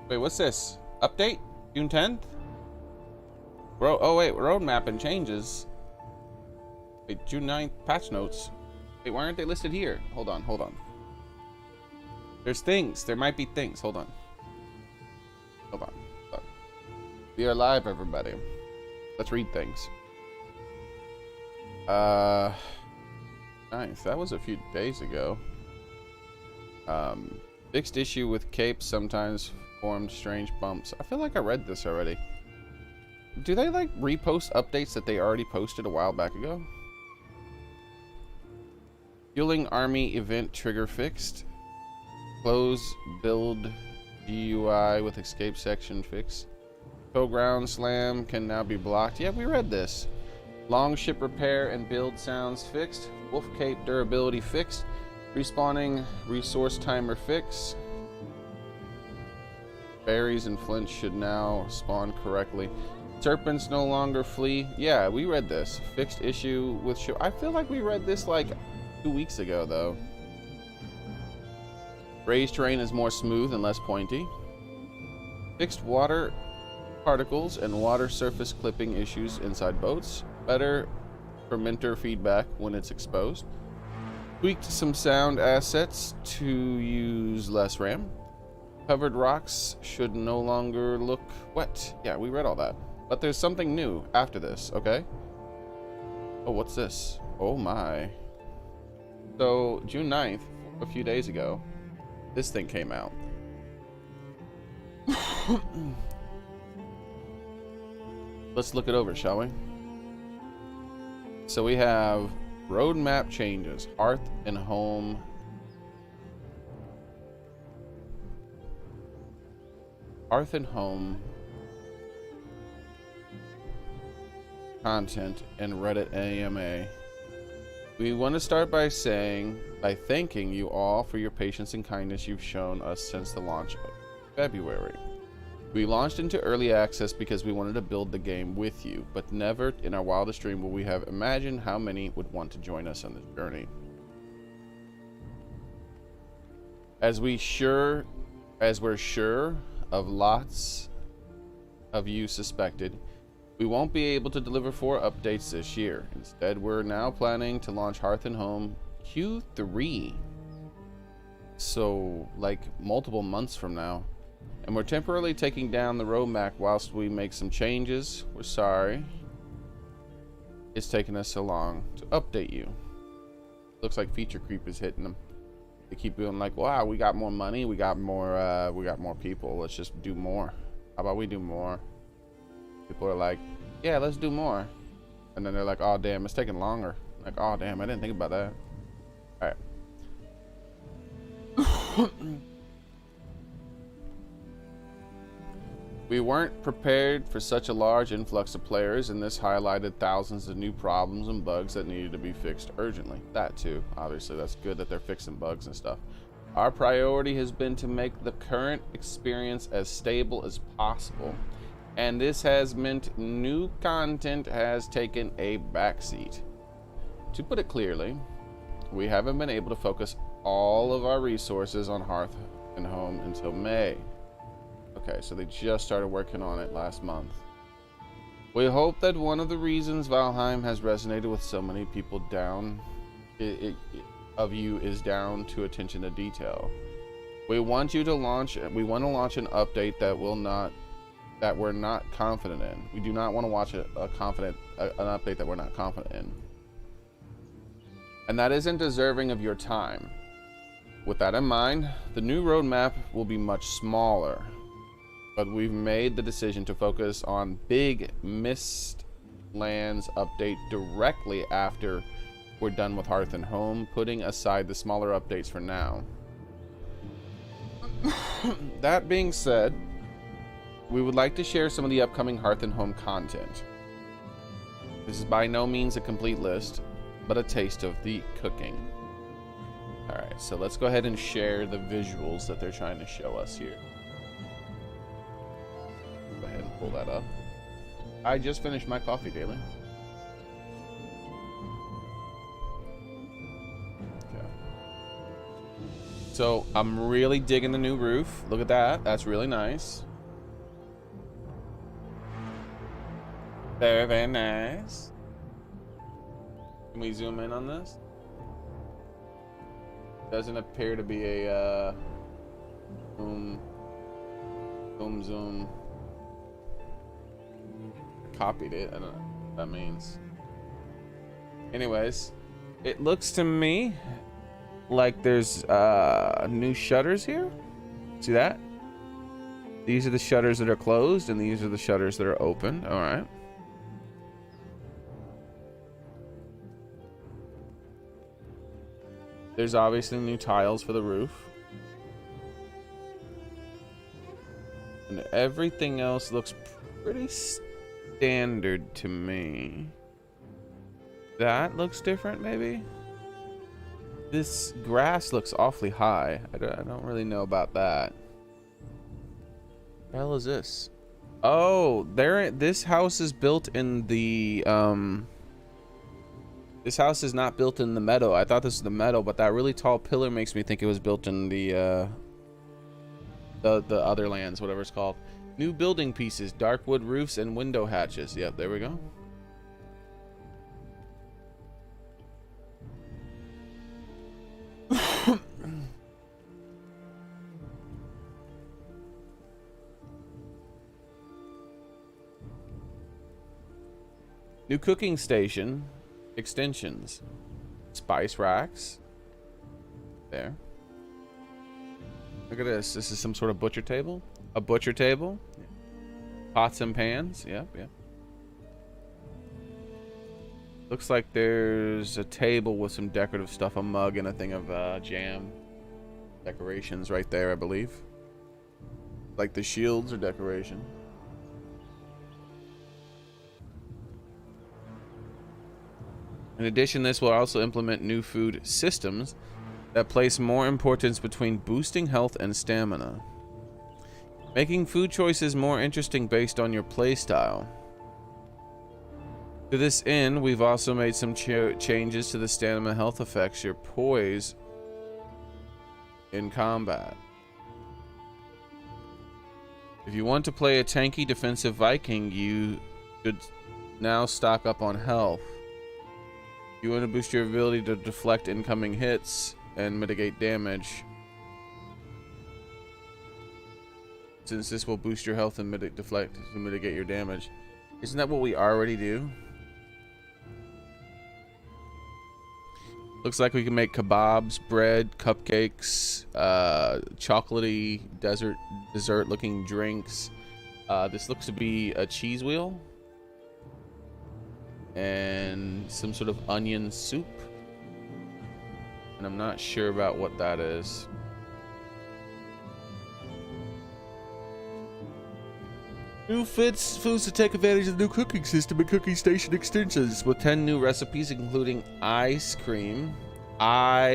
Wait, what's this? Update? June 10th? Bro, oh wait, roadmap and changes. Wait, June 9th, patch notes. Wait, why aren't they listed here? Hold on, hold on. There's things. There might be things. Hold on. Hold on. Hold on. We are live, everybody. Let's read things. Nice. That was a few days ago. Fixed issue with capes sometimes formed strange bumps. I feel like I read this already. Do they like repost updates that they already posted a while back ago? Fueling army event trigger fixed. Close build GUI with escape section fixed. Ground slam can now be blocked. Yeah, we read this. Long ship repair and build sounds fixed. Wolf cape durability fixed. Respawning resource timer fixed. Berries and flint should now spawn correctly. Serpents no longer flee. Yeah, we read this. Fixed issue with show. I feel like we read this like 2 weeks ago though. Raised terrain is more smooth and less pointy. Fixed water particles and water surface clipping issues inside boats. Better fermenter feedback when it's exposed. Tweaked some sound assets to use less RAM. Covered rocks should no longer look wet. Yeah, we read all that. But there's something new after this, okay? Oh, what's this? Oh my. So, June 9th, a few days ago, this thing came out. Let's look it over, shall we? So we have roadmap changes, hearth and home. Hearth and home content and Reddit AMA. We want to start by thanking you all for your patience and kindness you've shown us since the launch of February. We launched into early access because we wanted to build the game with you, but never in our wildest dream would we have imagined how many would want to join us on this journey. As we're sure of lots of you suspected, we won't be able to deliver 4 updates this year. Instead, we're now planning to launch Hearth and Home Q3. So, like multiple months from now. And we're temporarily taking down the roadmap whilst we make some changes. We're sorry it's taken us so long to update you. Looks like feature creep is hitting them. They keep being like, wow, we got more money, we got more people, let's just do more. How about we do more? People are like, yeah, let's do more. And then they're like, oh damn, it's taking longer. Like, oh damn, I didn't think about that. All right. We weren't prepared for such a large influx of players, and this highlighted thousands of new problems and bugs that needed to be fixed urgently. That too, obviously, that's good that they're fixing bugs and stuff. Our priority has been to make the current experience as stable as possible, and this has meant new content has taken a backseat. To put it clearly, we haven't been able to focus all of our resources on Hearth and Home until May. Okay, so they just started working on it last month. We hope that one of the reasons Valheim has resonated with so many people is down to attention to detail. We want to launch an update that we're not confident in. We do not want to watch an update that we're not confident in. And that isn't deserving of your time. With that in mind, the new roadmap will be much smaller. But we've made the decision to focus on Big Mist Lands update directly after we're done with Hearth and Home, putting aside the smaller updates for now. That being said, we would like to share some of the upcoming Hearth and Home content. This is by no means a complete list, but a taste of the cooking. Alright, so let's go ahead and share the visuals that they're trying to show us here. Go ahead and pull that up. I just finished my coffee daily. Okay. So I'm really digging the new roof. Look at that. That's really nice. Very, very nice. Can we zoom in on this? Doesn't appear to be a zoom. Copied it. I don't know what that means. Anyways, it looks to me like there's new shutters here. See that? These are the shutters that are closed, and these are the shutters that are open. All right. There's obviously new tiles for the roof. And everything else looks pretty standard to me. That looks different, maybe? This grass looks awfully high. I don't really know about that. What the hell is this? Oh, this house is built in the this house is not built in the meadow. I thought this was the meadow, but that really tall pillar makes me think it was built in the other lands, whatever it's called. New building pieces, dark wood roofs, and window hatches. Yep, there we go. New cooking station. Extensions. Spice racks. There. Look at this. This is some sort of butcher table. A butcher table. Pots and pans. Yep, yep. Looks like there's a table with some decorative stuff. A mug and a thing of jam. Decorations right there, I believe. Like the shields or decoration. In addition, this will also implement new food systems that place more importance between boosting health and stamina, making food choices more interesting based on your playstyle. To this end, we've also made some changes to the stamina health effects your poise in combat. If you want to play a tanky defensive Viking, you should now stock up on health. You want to boost your ability to deflect incoming hits and mitigate damage, since this will boost your health and deflect to mitigate your damage. Isn't that what we already do? Looks like we can make kebabs, bread, cupcakes, chocolatey dessert looking drinks. This looks to be a cheese wheel and some sort of onion soup, and I'm not sure about what that is. New foods to take advantage of the new cooking system and cooking station extensions, with 10 new recipes including ice cream, not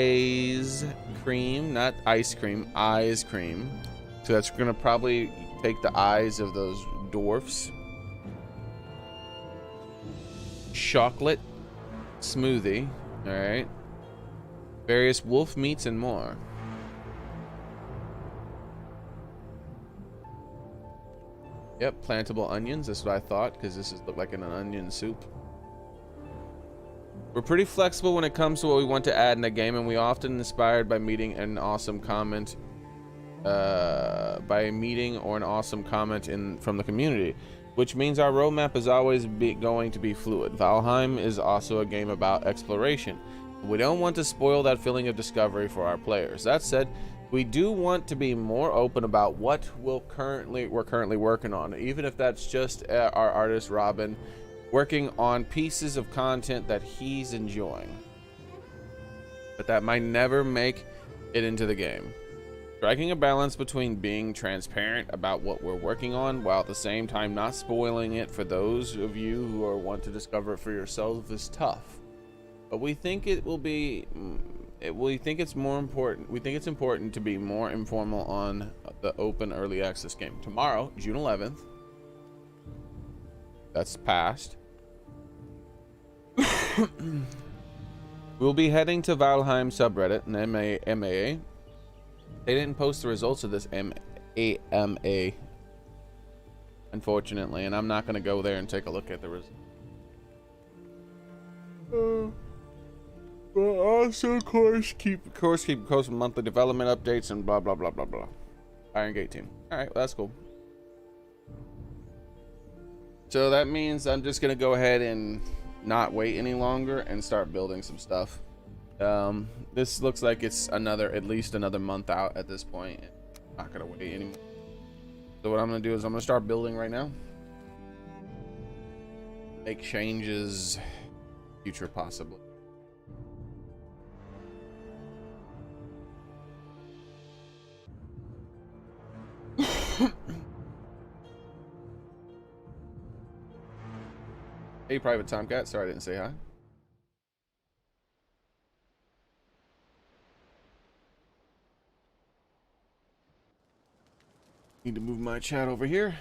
ice cream, eyes cream. So that's gonna probably take the eyes of those dwarfs. Chocolate smoothie, all right. Various wolf meats and more. Yep, plantable onions. That's what I thought, because this looked like an onion soup. We're pretty flexible when it comes to what we want to add in a game, and we often inspired by meeting an awesome comment, from the community, which means our roadmap is always going to be fluid. Valheim is also a game about exploration. We don't want to spoil that feeling of discovery for our players. That said, we do want to be more open about what we're currently working on, even if that's just our artist Robin working on pieces of content that he's enjoying, but that might never make it into the game. Striking a balance between being transparent about what we're working on while at the same time not spoiling it for those of you who want to discover it for yourselves is tough. But we think it will be. We think it's important to be more informal on the open early access game. Tomorrow, June 11th. That's past. We'll be heading to Valheim subreddit and MAA They didn't post the results of this AMA, unfortunately, and I'm not going to go there and take a look at the results. But also, of course, keep posting monthly development updates and blah blah blah blah blah. Iron Gate team. All right, well, that's cool. So that means I'm just gonna go ahead and not wait any longer and start building some stuff. This looks like it's at least another month out at this point. I'm not gonna wait anymore. So what I'm gonna do is I'm gonna start building right now. Make changes, future possibly. Hey, Private Tomcat. Sorry I didn't say hi. Need to move my chat over here.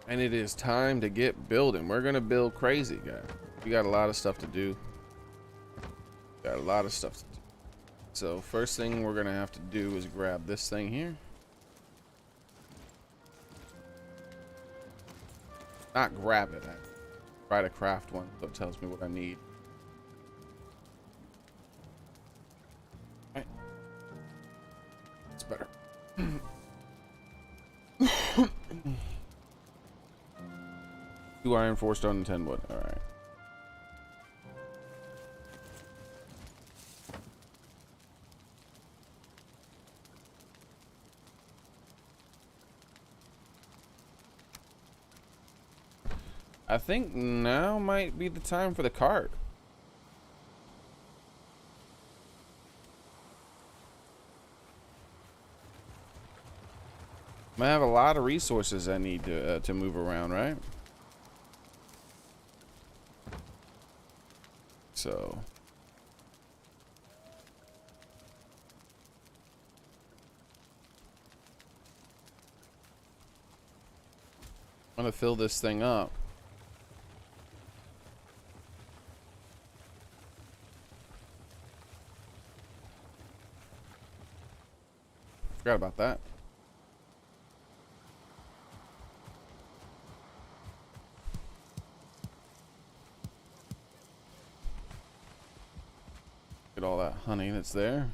And it is time to get building. We're gonna build crazy, guys. We got a lot of stuff to do. Got a lot of stuff to do. So first thing we're gonna have to do is grab this thing here. Not grab it. I try to craft one so it tells me what I need. All right. It's better. 2 iron, 4 stone, and 10 wood. All right. I think now might be the time for the cart. I have a lot of resources I need to move around, right? So I'm gonna fill this thing up. Forgot about that. Get all that honey that's there.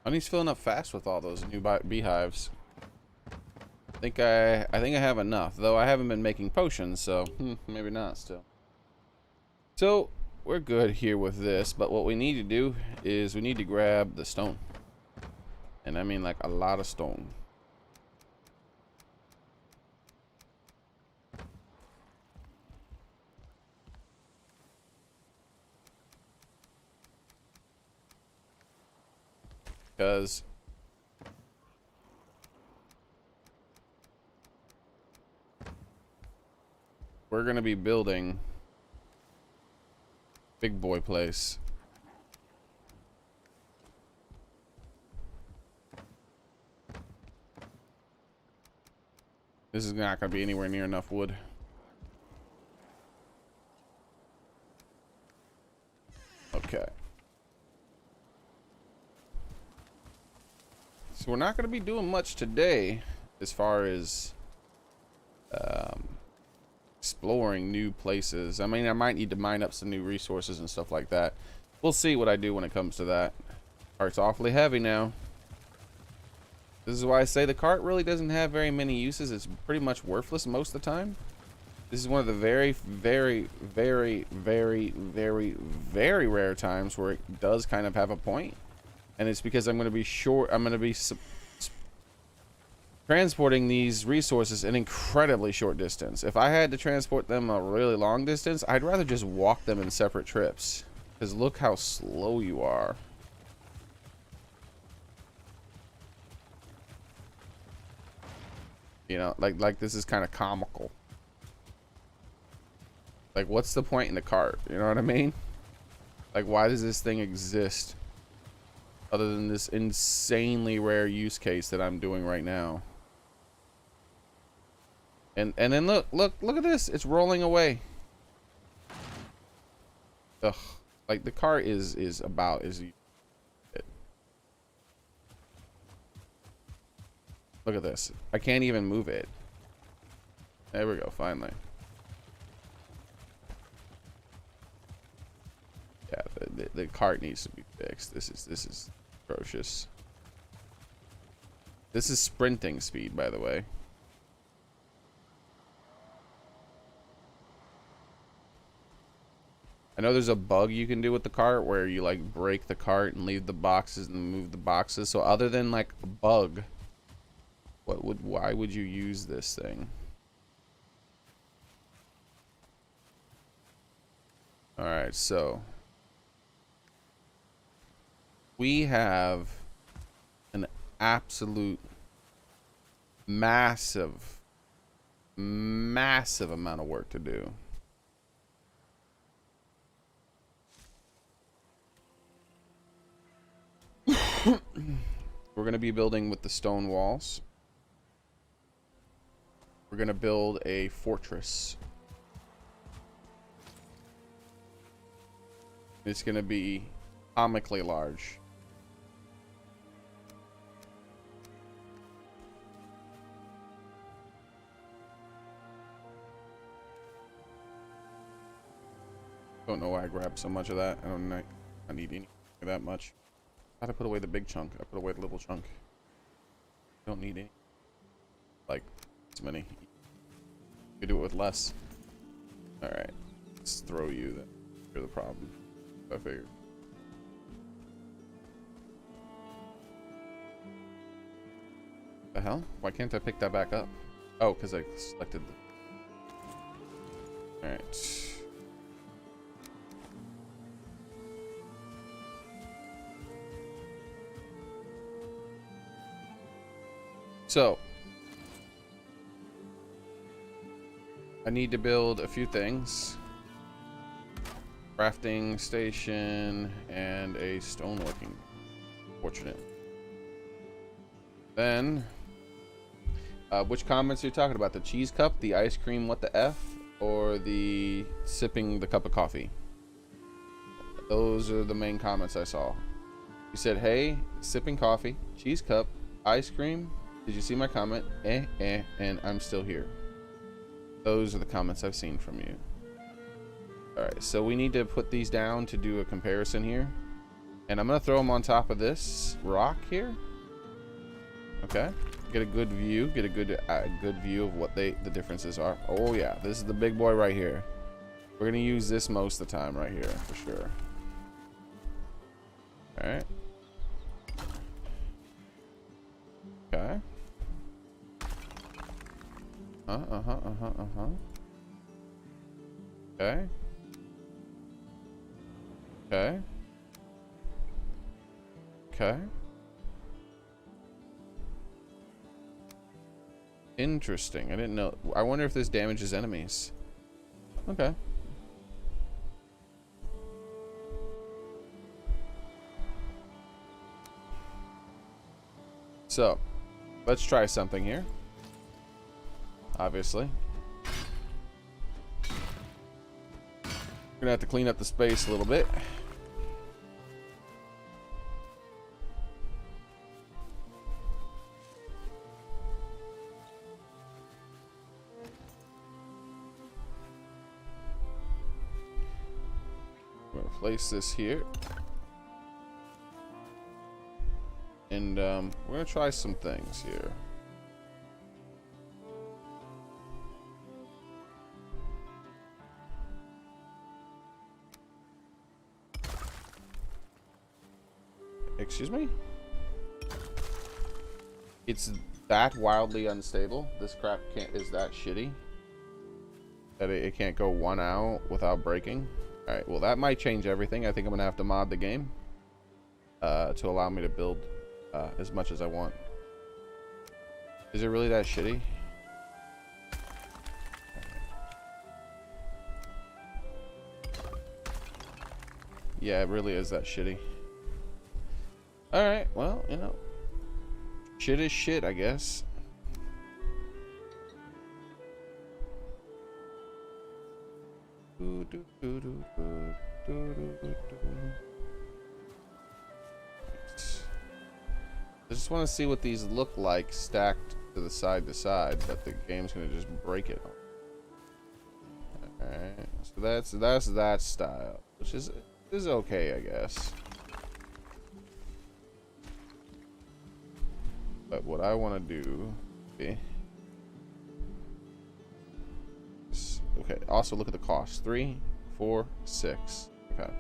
Honey's filling up fast with all those new beehives. I think I have enough, though I haven't been making potions, so maybe not still. So we're good here with this, but what we need to do is we need to grab the stone. And I mean like a lot of stone. Because we're gonna be building big boy place. This is not gonna be anywhere near enough wood. Okay. So we're not going to be doing much today as far as exploring new places. I mean, I might need to mine up some new resources and stuff like that. We'll see what I do when it comes to that. Cart's awfully heavy now. This is why I say the cart really doesn't have very many uses. It's pretty much worthless most of the time. This is one of the very, very, very, very, very, very rare times where it does kind of have a point. And it's because I'm going to be transporting these resources an incredibly short distance. If I had to transport them a really long distance, I'd rather just walk them in separate trips. Because look how slow you are. You know, like this is kind of comical. Like, what's the point in the cart? You know what I mean? Like, why does this thing exist other than this insanely rare use case that I'm doing right now? And then look at this. It's rolling away. Ugh. Like, the cart is about as you. Look at this. I can't even move it. There we go, finally. Yeah, the cart needs to be fixed. This is atrocious. This is sprinting speed, by the way. I know there's a bug you can do with the cart where you like break the cart and leave the boxes and move the boxes. So other than like a bug, why would you use this thing? All right, so we have an absolute massive amount of work to do. We're going to be building with the stone walls. We're going to build a fortress. It's going to be comically large. Don't know why I grabbed so much of that. I need any that much. How to put away the big chunk? I put away the little chunk. Don't need any. Like, this many. You do it with less. Alright. Let's throw you then. You're the problem. I figured. The hell? Why can't I pick that back up? Oh, because I selected the... Alright. So, I need to build a few things. Crafting station and a stoneworking. Fortunate. Then, which comments are you talking about? The cheese cup, the ice cream, what the F, or the sipping the cup of coffee? Those are the main comments I saw. You said, hey, sipping coffee, cheese cup, ice cream. Did you see my comment? And I'm still here. Those are the comments I've seen from you. Alright, so we need to put these down to do a comparison here. And I'm going to throw them on top of this rock here. Okay. Get a good view. Get a good view of what the differences are. Oh yeah, this is the big boy right here. We're going to use this most of the time right here, for sure. Alright. Okay. Okay. Okay. Okay. Interesting. I didn't know. I wonder if this damages enemies. Okay. So, let's try something here. Obviously. We're gonna have to clean up the space a little bit. I'm gonna place this here. And we're gonna try some things here. Excuse me? It's that wildly unstable. This crap is that shitty that it can't go one out without breaking. Alright, well that might change everything. I think I'm gonna have to mod the game to allow me to build as much as I want. Is it really that shitty? Yeah, it really is that shitty. Alright, well, you know. Shit is shit, I guess. I just want to see what these look like stacked to the side, but the game's gonna just break it. Alright, so that's that style, which is okay, I guess. But what I want to do, okay. Also look at the cost: 3, 4, 6. Okay.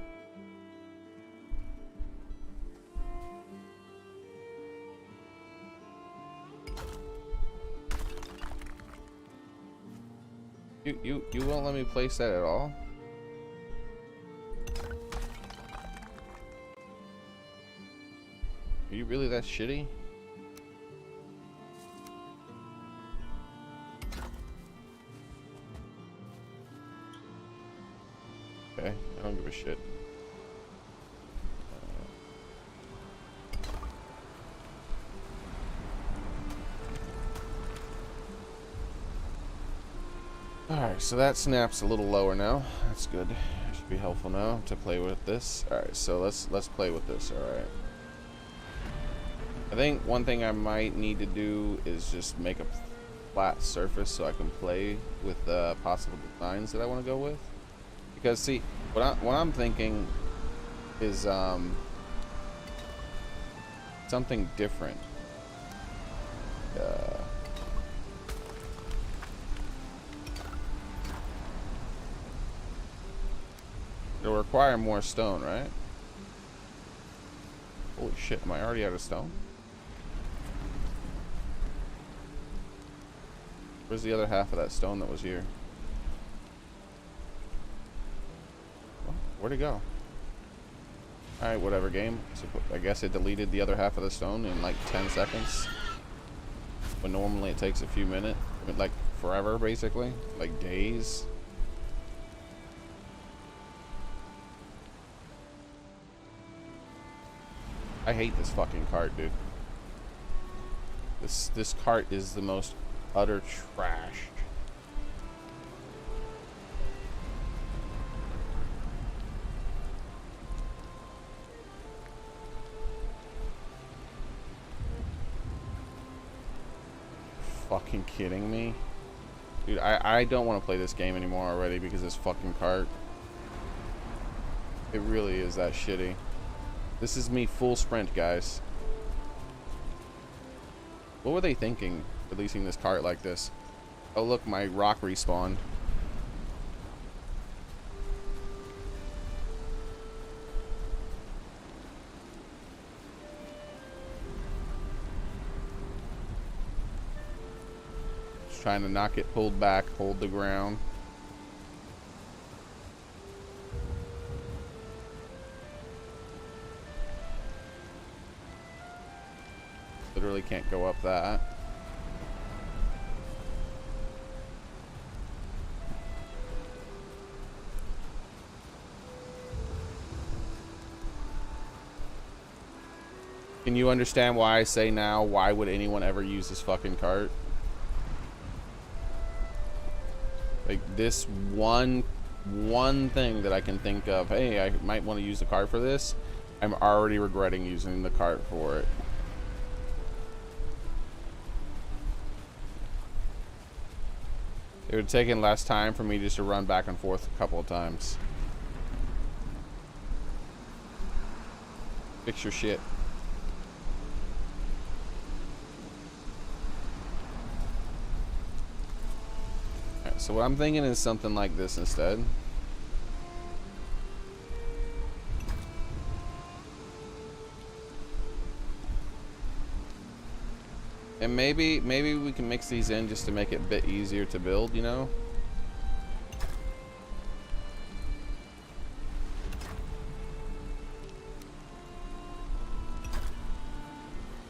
You won't let me place that at all? Are you really that shitty? Okay, I don't give a shit. Alright, so that snap's a little lower now. That's good. That should be helpful now to play with this. Alright, so let's play with this, alright. I think one thing I might need to do is just make a flat surface so I can play with the possible designs that I want to go with. Because see, what I'm thinking is something different. It'll require more stone, right? Holy shit, am I already out of stone? Where's the other half of that stone that was here? Oh, where'd it go? Alright, whatever, game. So I guess it deleted the other half of the stone in like 10 seconds. But normally it takes a few minutes. Like forever, basically. Like days. I hate this fucking cart, dude. This cart is the most utter trash. Fucking kidding me? Dude, I don't want to play this game anymore already because this fucking cart. It really is that shitty. This is me full sprint, guys. What were they thinking, releasing this cart like this? Oh look, my rock respawned. Just trying to not get pulled back, hold the ground. Literally can't go up that. Can you understand why I say now, why would anyone ever use this fucking cart? Like this one thing that I can think of, hey, I might want to use the cart for this. I'm already regretting using the cart for it. It would have taken less time for me just to run back and forth a couple of times. Fix your shit. Alright, so what I'm thinking is something like this instead. And maybe we can mix these in just to make it a bit easier to build, you know?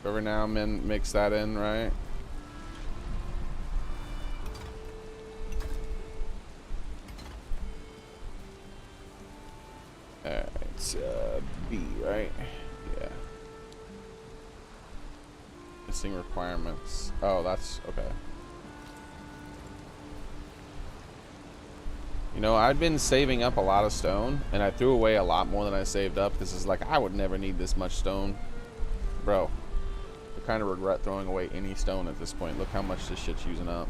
Every now and then mix that in, right? Alright, so Yeah. Missing requirements. Oh, that's okay. You know, I'd been saving up a lot of stone, and I threw away a lot more than I saved up because it's like, I would never need this much stone. Bro, I kind of regret throwing away any stone at this point. Look how much this shit's using up.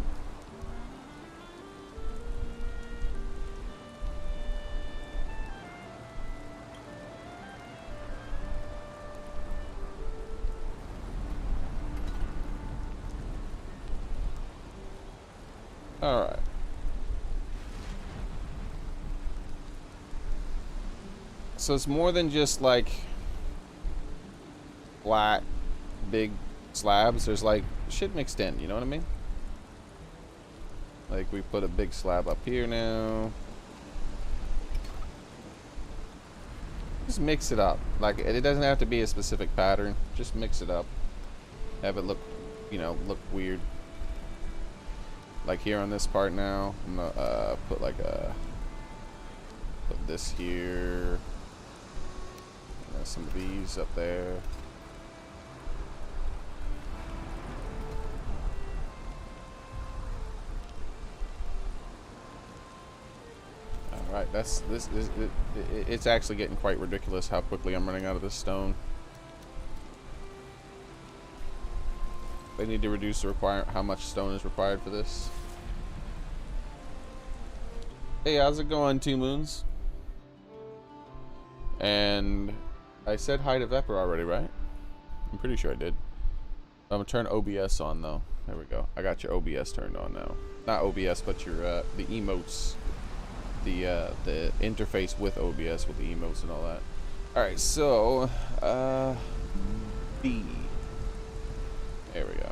Alright. So it's more than just like flat, big slabs. There's like shit mixed in, you know what I mean? Like we put a big slab up here now. Just mix it up. Like it doesn't have to be a specific pattern. Just mix it up. Have it look, you know, look weird. Like here on this part now, I'm gonna put like put this here. Some of these up there. All right, it's actually getting quite ridiculous how quickly I'm running out of this stone. They need to reduce the how much stone is required for this. Hey, how's it going, Two Moons? And I said hi to Vepper already, right? I'm pretty sure I did. I'm gonna turn OBS on though. There we go. I got your OBS turned on now. Not OBS, but your the emotes, the interface with OBS with the emotes and all that. All right, so B. There we go.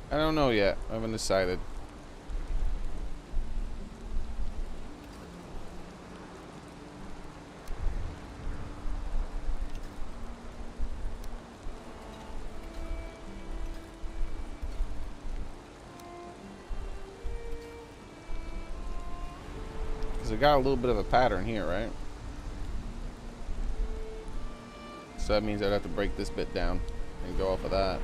I don't know yet. I haven't decided. Because it got a little bit of a pattern here, right? So that means I'd have to break this bit down and go off of that.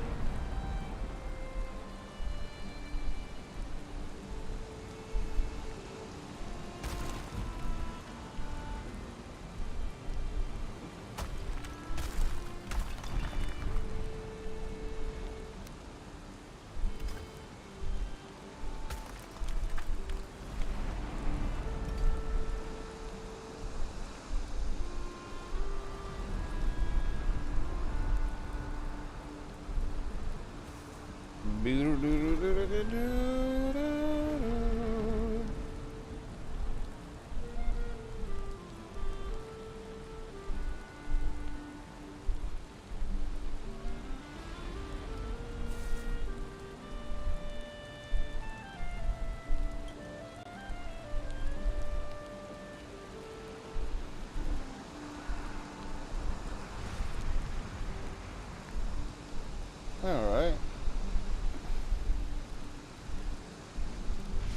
Alright.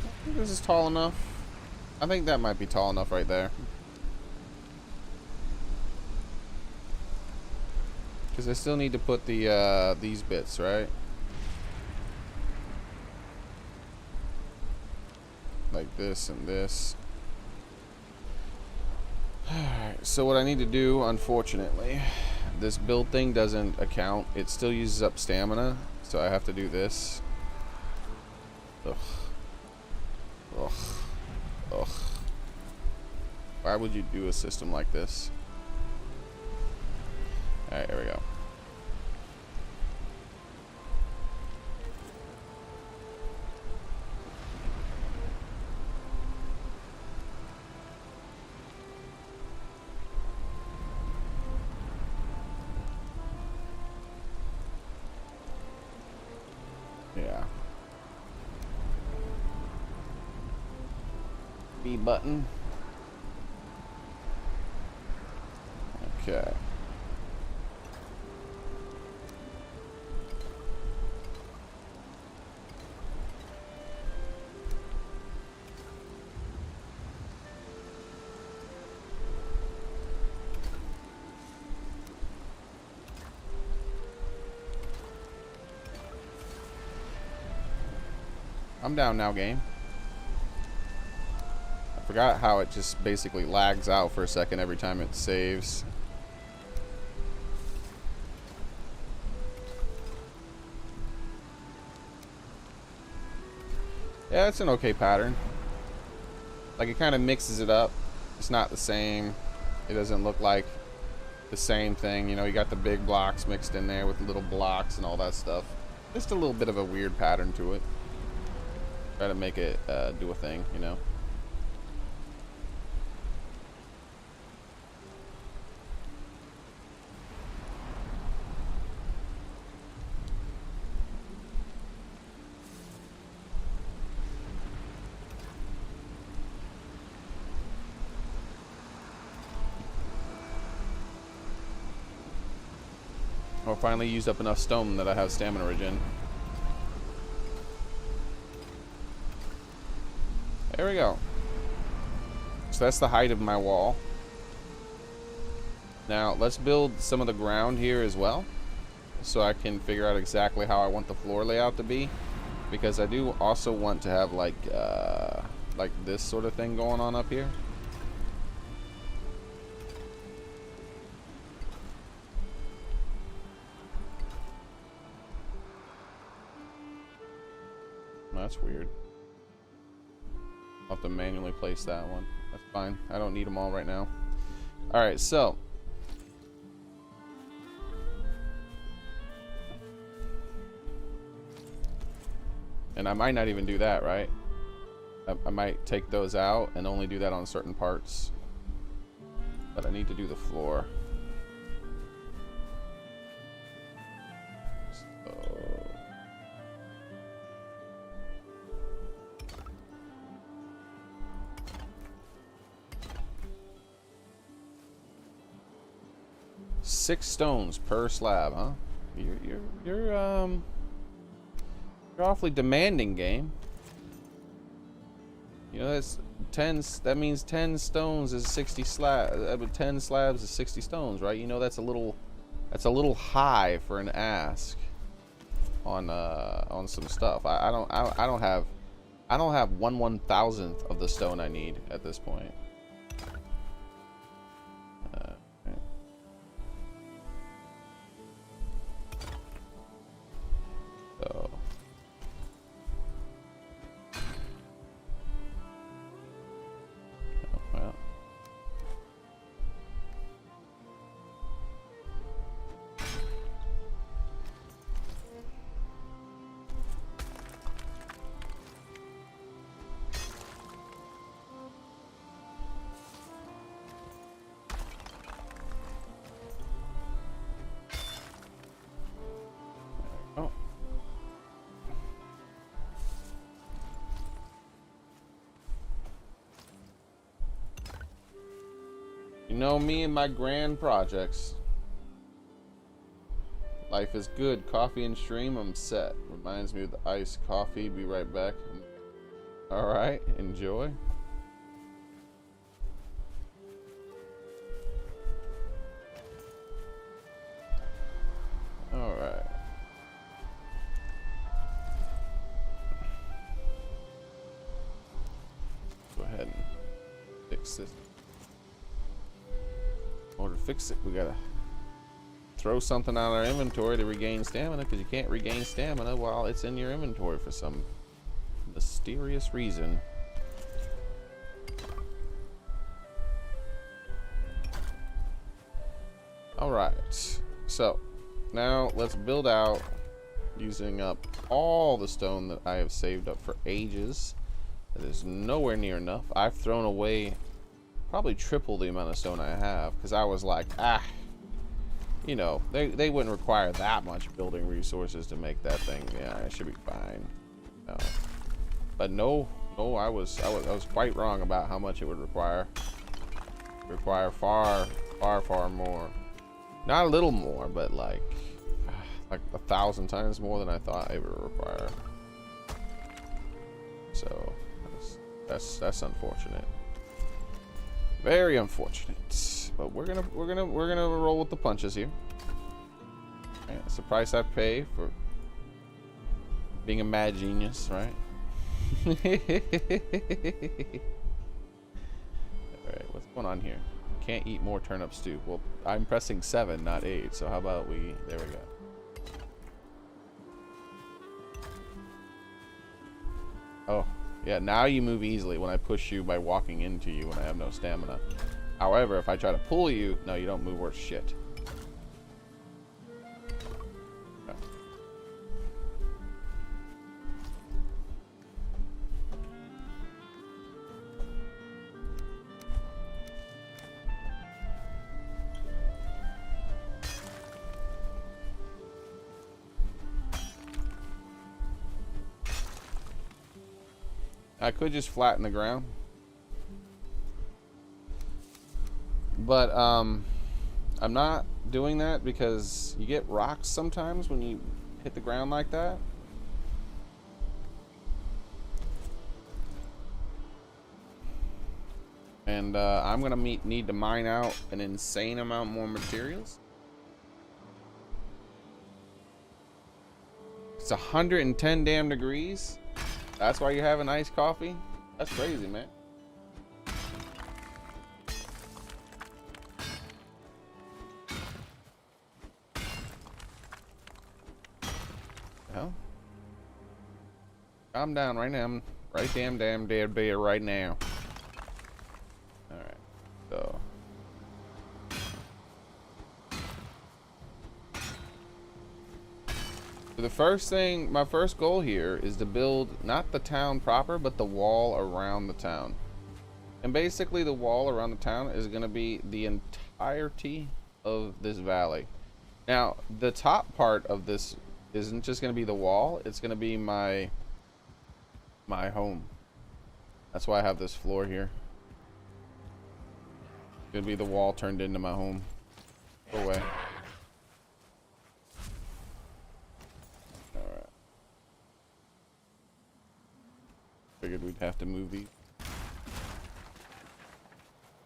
I think this is tall enough. I think that might be tall enough right there. Because I still need to put the these bits, right? Like this and this. Alright, so what I need to do, unfortunately, this build thing doesn't account. It still uses up stamina, so I have to do this. Ugh. Ugh. Ugh. Why would you do a system like this? B button. Okay. I'm down now, game. I forgot how it just basically lags out for a second every time it saves. Yeah, it's an okay pattern. Like, it kind of mixes it up. It's not the same. It doesn't look like the same thing. You know, you got the big blocks mixed in there with little blocks and all that stuff. Just a little bit of a weird pattern to it. Try to make it do a thing, you know. I'll finally used up enough stone that I have stamina regen. There we go. So that's the height of my wall. Now let's build some of the ground here as well, so I can figure out exactly how I want the floor layout to be, because I do also want to have like this sort of thing going on up here. That's weird. I'll have to manually place that one. That's fine. I don't need them all right now. Alright, so. And I might not even do that, right? I might take those out and only do that on certain parts. But I need to do the floor. So. 6 stones per slab, huh? You're awfully demanding, game. You know, that's 10. That means 10 stones is 60 slabs. 10 slabs is 60 stones, right? You know, that's a little high for an ask on some stuff. I don't have 1/1000th of the stone I need at this point. So. Oh, well. Oh. You know me and my grand projects. Life is good. Coffee and stream, I'm set. Reminds me of the iced coffee. Be right back. Alright, enjoy. Alright. Go ahead and fix this. In order to fix it, we gotta throw something out of our inventory to regain stamina, because you can't regain stamina while it's in your inventory for some mysterious reason. Alright, so now let's build out using up all the stone that I have saved up for ages. That is nowhere near enough. I've thrown away probably triple the amount of stone I have, because I was like, you know, they wouldn't require that much building resources to make that thing. Yeah, it should be fine. No. But no, Oh, I was quite wrong about how much it would require. Require far more. Not a little more, but like 1,000 times more than I thought it would require. So that's unfortunate. Very unfortunate. But we're gonna roll with the punches here. Right, that's the price I pay for being a mad genius, right? Alright, what's going on here? Can't eat more turnip stew. Well, I'm pressing 7, not 8, so how about there we go. Oh, yeah, now you move easily when I push you by walking into you when I have no stamina. However, if I try to pull you, no, you don't move worth shit. I could just flatten the ground. But I'm not doing that because you get rocks sometimes when you hit the ground like that. And I'm gonna need to mine out an insane amount more materials. It's 110 damn degrees. That's why you're having iced coffee? That's crazy, man. Hell, calm down right now. I'm right damn dead right now. All right, so the first thing, my first goal here is to build not the town proper, but the wall around the town. And basically the wall around the town is going to be the entirety of this valley. Now, the top part of this isn't just going to be the wall, it's going to be my home. That's why I have this floor here. It's going to be the wall turned into my home. Go away. Figured we'd have to move these.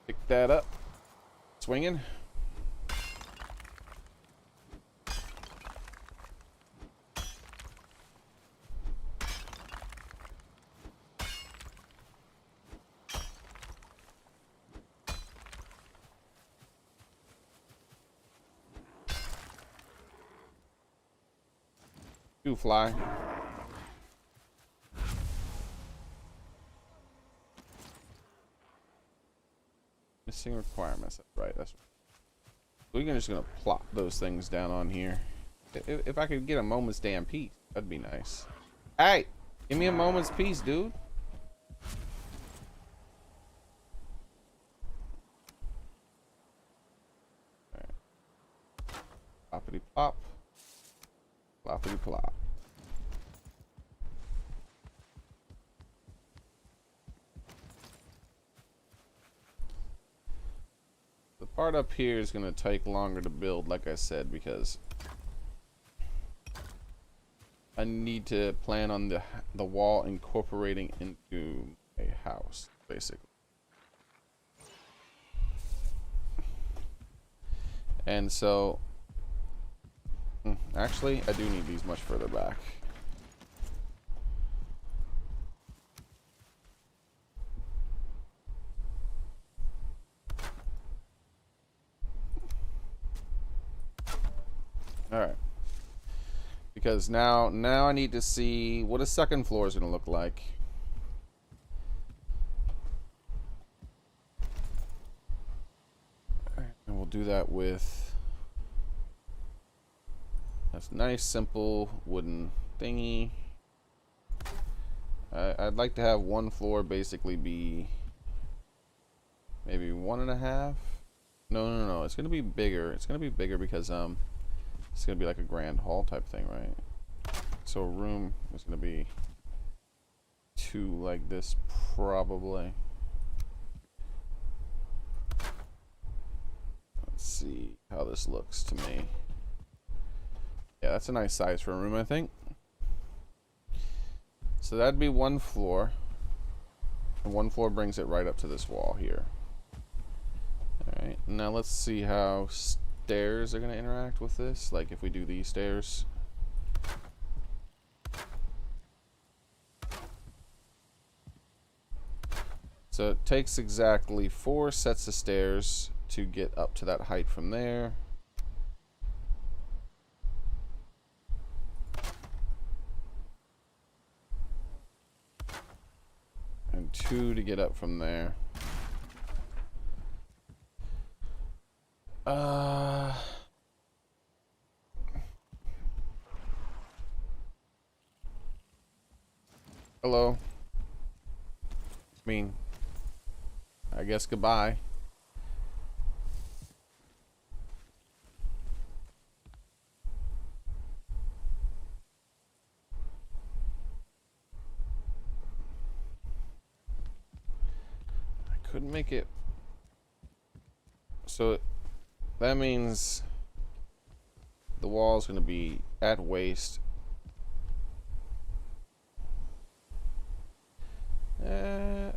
Pick that up. Swinging. You fly. Missing requirements. That's right. That's right. We're just gonna plop those things down on here. If I could get a moment's damn peace, that'd be nice. Hey, give me a moment's peace, dude. All right. Ploppity plop. Ploppity plop. The part up here is going to take longer to build, like I said, because I need to plan on the wall incorporating into a house, basically. And so, actually, I do need these much further back. All right, because now I need to see what a second floor is going to look like. All right, and we'll do that with this nice simple wooden thingy. I'd like to have one floor basically be maybe 1.5. No, it's going to be bigger. It's going to be bigger because it's gonna be like a grand hall type thing, right? So a room is gonna be two like this, probably. Let's see how this looks to me. Yeah, that's a nice size for a room, I think. So that'd be one floor. And one floor brings it right up to this wall here. Alright, now let's see how stairs are going to interact with this. Like if we do these stairs. So it takes exactly 4 sets of stairs to get up to that height from there. And 2 to get up from there. Hello. I guess goodbye. I couldn't make it. So that means the wall is going to be at waist.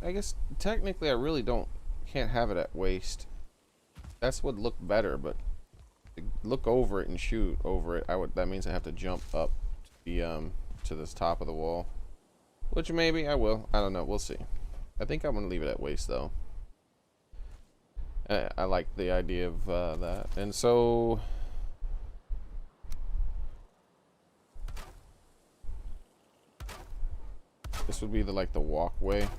I guess technically I really can't have it at waist. That's would look better, but to look over it and shoot over it, that means I have to jump up to this top of the wall, which maybe I will. I don't know. We'll see. I think I'm gonna leave it at waist though. I like the idea of that, and so this would be like the walkway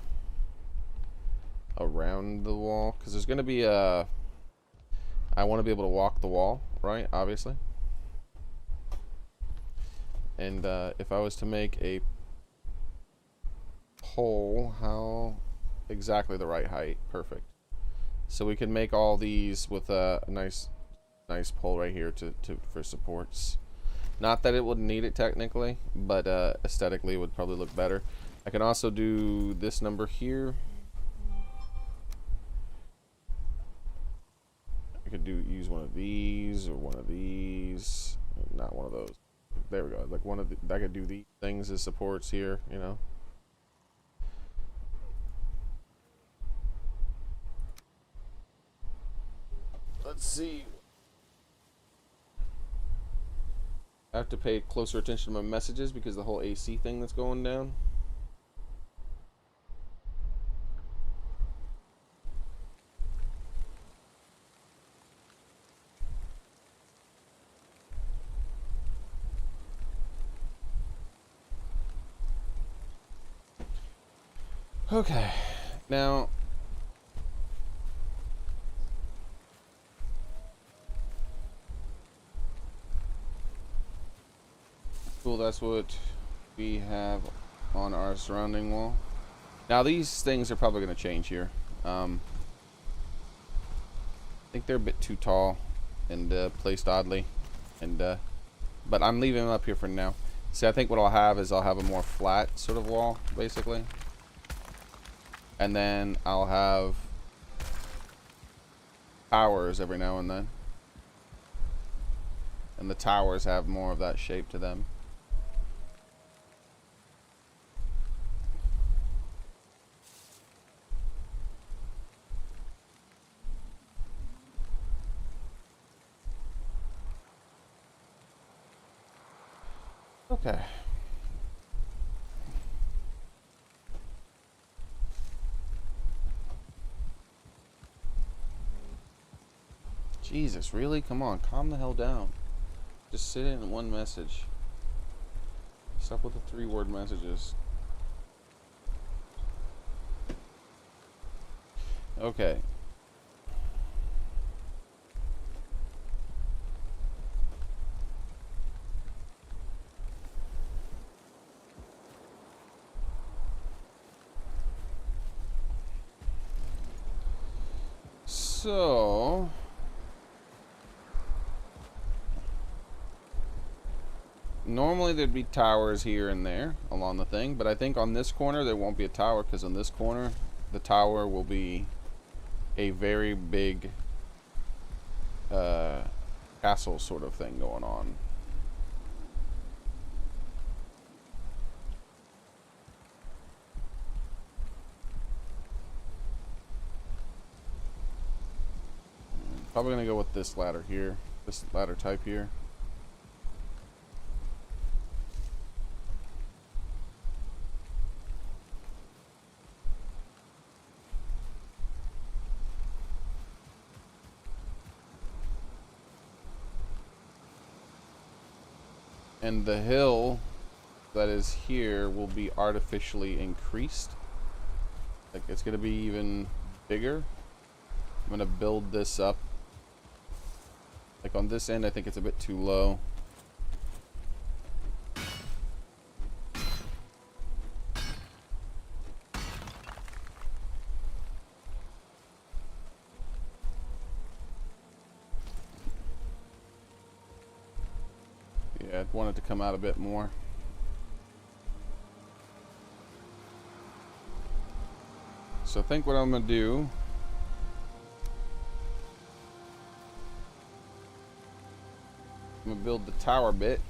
around the wall, because there's going to be I want to be able to walk the wall, right? Obviously. And if I was to make a pole, how exactly the right height? Perfect. So we can make all these with a nice pole right here for supports. Not that it wouldn't need it technically, but aesthetically it would probably look better. I can also do this number here. I could use one of these or one of these. Not one of those. There we go. Like one of I could do these things as supports here, you know. Let's see. I have to pay closer attention to my messages because the whole AC thing that's going down. Okay, now cool, that's what we have on our surrounding wall. Now these things are probably going to change here. I think they're a bit too tall and placed oddly, and but I'm leaving them up here for now. See, I think what I'll have is I'll have a more flat sort of wall, basically. And then I'll have towers every now and then. And the towers have more of that shape to them. Okay. Jesus, really? Come on, calm the hell down. Just sit in one message. Stop with the 3-word messages. Okay. So... normally there'd be towers here and there along the thing, but I think on this corner there won't be a tower, because on this corner the tower will be a very big castle sort of thing going on. Probably gonna go with this ladder here, this ladder type here. And the hill that is here will be artificially increased. Like, it's gonna be even bigger. I'm gonna build this up. Like on this end, I think it's a bit too low. Yeah, I'd want it to come out a bit more. So I think what I'm gonna do, I'm gonna build the tower bit.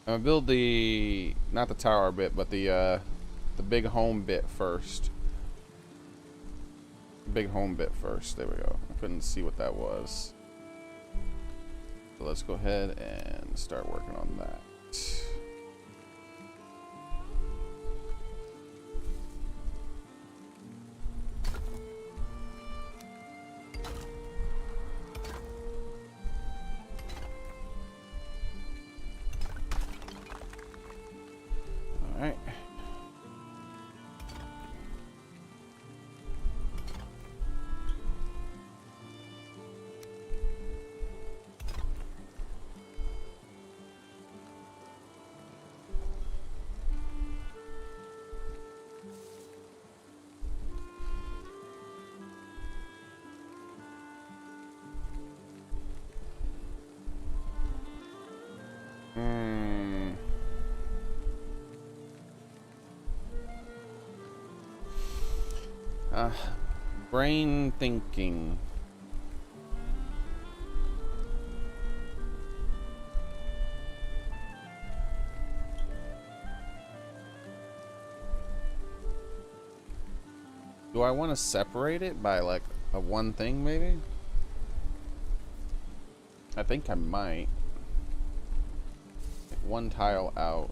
I'm gonna build the, not the tower bit, but the big home bit first. Big home bit first. There we go. I couldn't see what that was. So let's go ahead and start working on that. All right. Brain thinking. Do I want to separate it by like a one thing maybe? I think I might. Like one tile out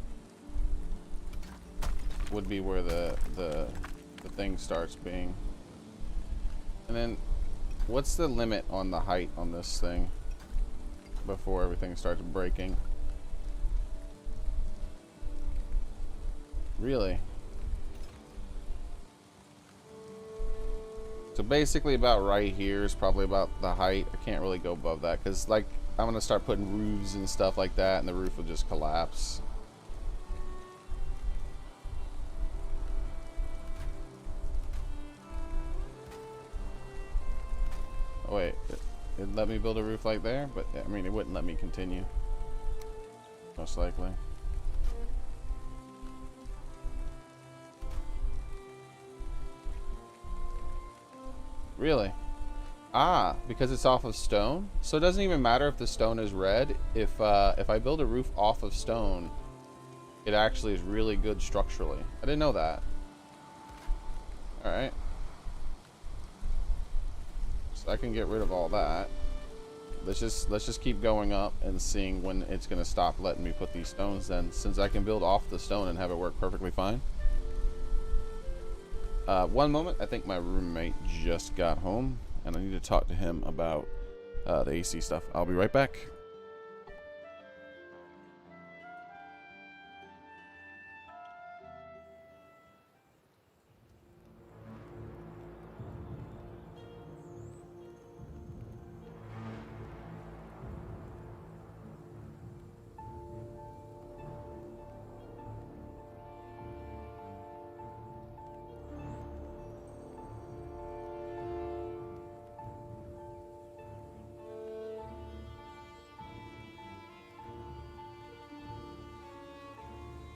would be where the thing starts being. And then what's the limit on the height on this thing before everything starts breaking? Really? So basically about right here is probably about the height. I can't really go above that because like I'm gonna start putting roofs and stuff like that and the roof will just collapse. Oh wait, it let me build a roof like there, but I mean it wouldn't let me continue. Most likely. Really? Ah, because it's off of stone? So it doesn't even matter if the stone is red. If I build a roof off of stone, it actually is really good structurally. I didn't know that. Alright. So I can get rid of all that. Let's just keep going up and seeing when it's gonna stop letting me put these stones then, since I can build off the stone and have it work perfectly fine. One moment, I think my roommate just got home and I need to talk to him about the AC stuff. I'll be right back.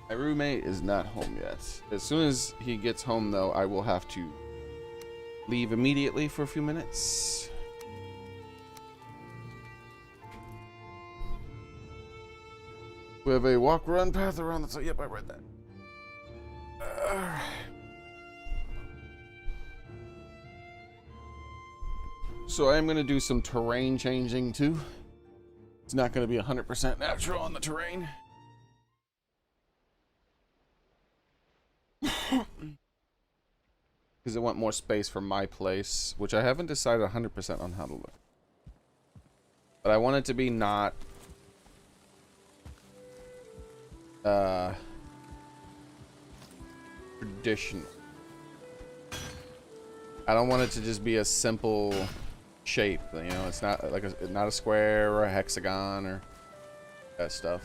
My roommate is not home yet. As soon as he gets home, though, I will have to leave immediately for a few minutes. We have a walk-run path around the... Yep, I read that. So I am going to do some terrain changing, too. It's not going to be 100% natural on the terrain. Because I want more space for my place, which I haven't decided 100% on how to look. But I want it to be not... traditional. I don't want it to just be a simple shape, you know. It's not like not a square or a hexagon or that stuff.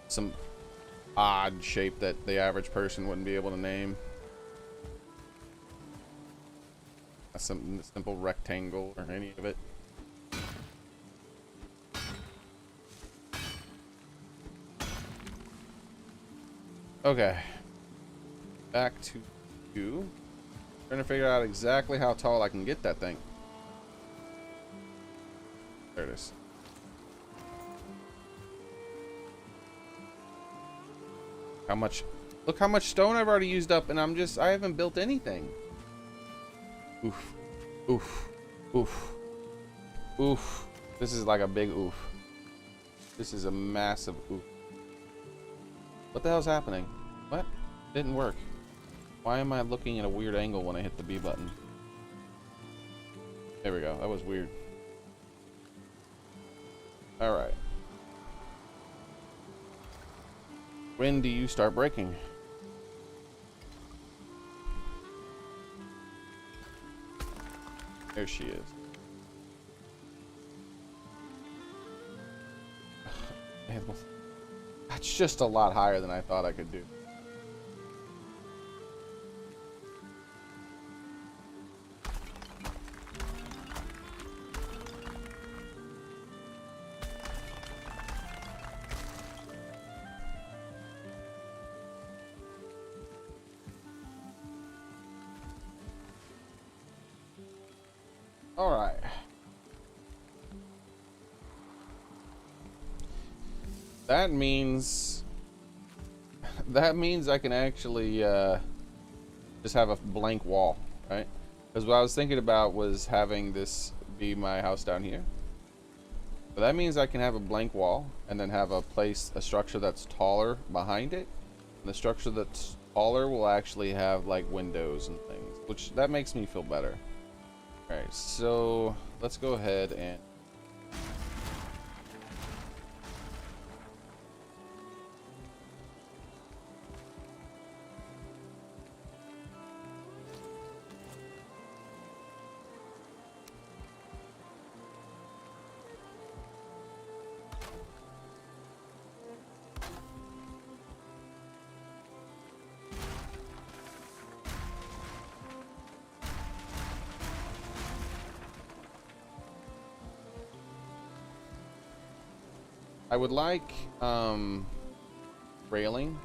Some odd shape that the average person wouldn't be able to name. A simple rectangle or any of it. Okay, back to you. Trying to figure out exactly how tall I can get that thing. There it is. How much? Look how much stone I've already used up, and I haven't built anything. Oof, oof, oof, oof. This is like a big oof. This is a massive oof. What the hell's happening? What? Didn't work. Why am I looking at a weird angle when I hit the B button? There we go. That was weird. Alright. When do you start breaking? There she is. That's just a lot higher than I thought I could do. All right. That means I can actually just have a blank wall, right? Because what I was thinking about was having this be my house down here. But that means I can have a blank wall and then have a structure that's taller behind it. And the structure that's taller will actually have like windows and things, which that makes me feel better. All right, so let's go ahead and I would like railing.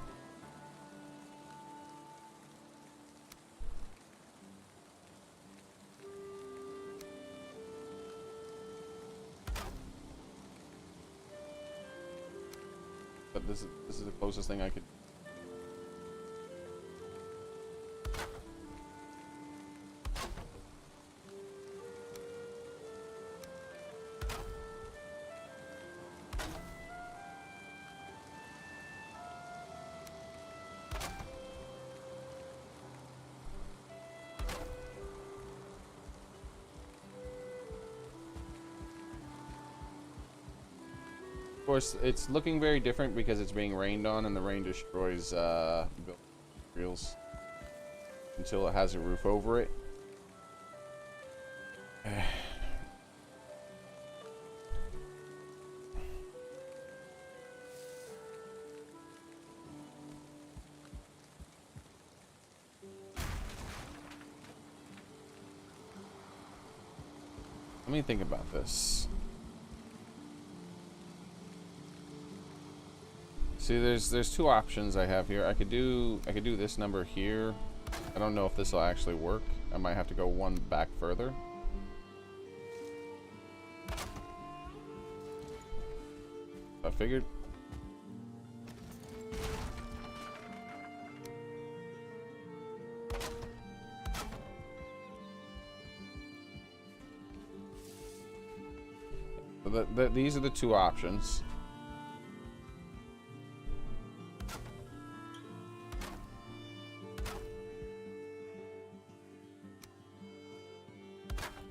But this is the closest thing I could. Of course, it's looking very different because it's being rained on, and the rain destroys building materials until it has a roof over it. Let me think about this. See, there's two options I have here. I could do this number here. I don't know if this will actually work. I might have to go one back further. I figured. So these are the two options.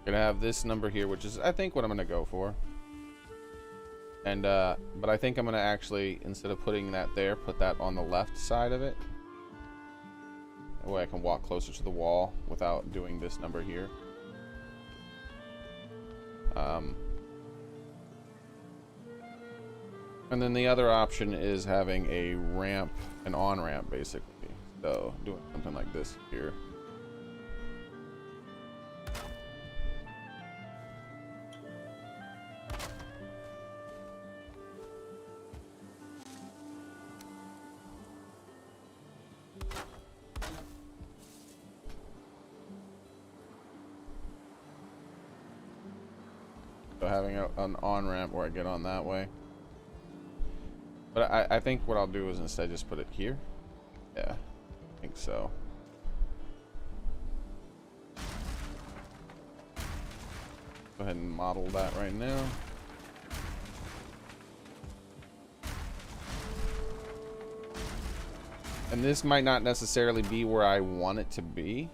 Gonna have this number here, which is I think what I'm gonna go for. And but I think I'm gonna actually, instead of putting that there, put that on the left side of it. That way I can walk closer to the wall without doing this number here. And then the other option is having a ramp, an on-ramp basically. So doing something like this here. So having an on-ramp where I get on that way. But I think what I'll do is instead just put it here. Yeah, I think so. Go ahead and model that right now. And this might not necessarily be where I want it to be.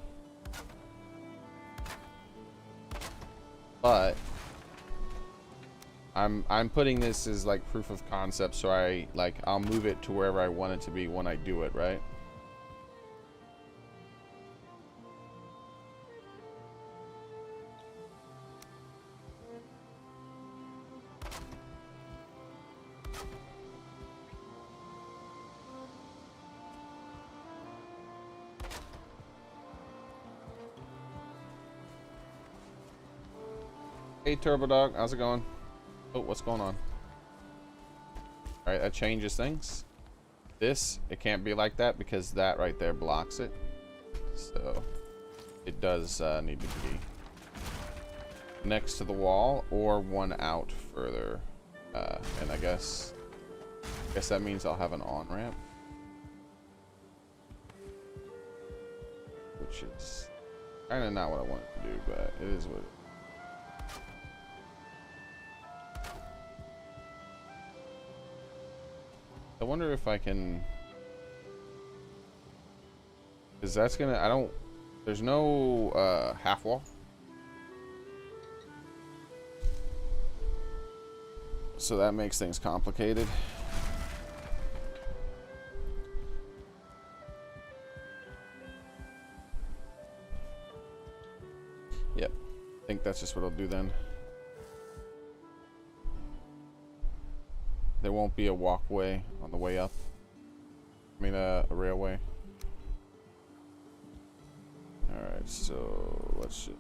But I'm putting this as like proof of concept, so I'll move it to wherever I want it to be when I do it, right? Hey Turbo Dog, how's it going? Oh, what's going on? Alright, that changes things. This, it can't be like that because that right there blocks it. So, it does need to be next to the wall or one out further. And I guess that means I'll have an on-ramp. Which is kind of not what I want to do, but it is what it is. I wonder if I can, because that's gonna, there's no half wall. So that makes things complicated. Yep, I think that's just what I'll do then. There won't be a walkway on the way up. I mean, a railway. Alright, so let's just...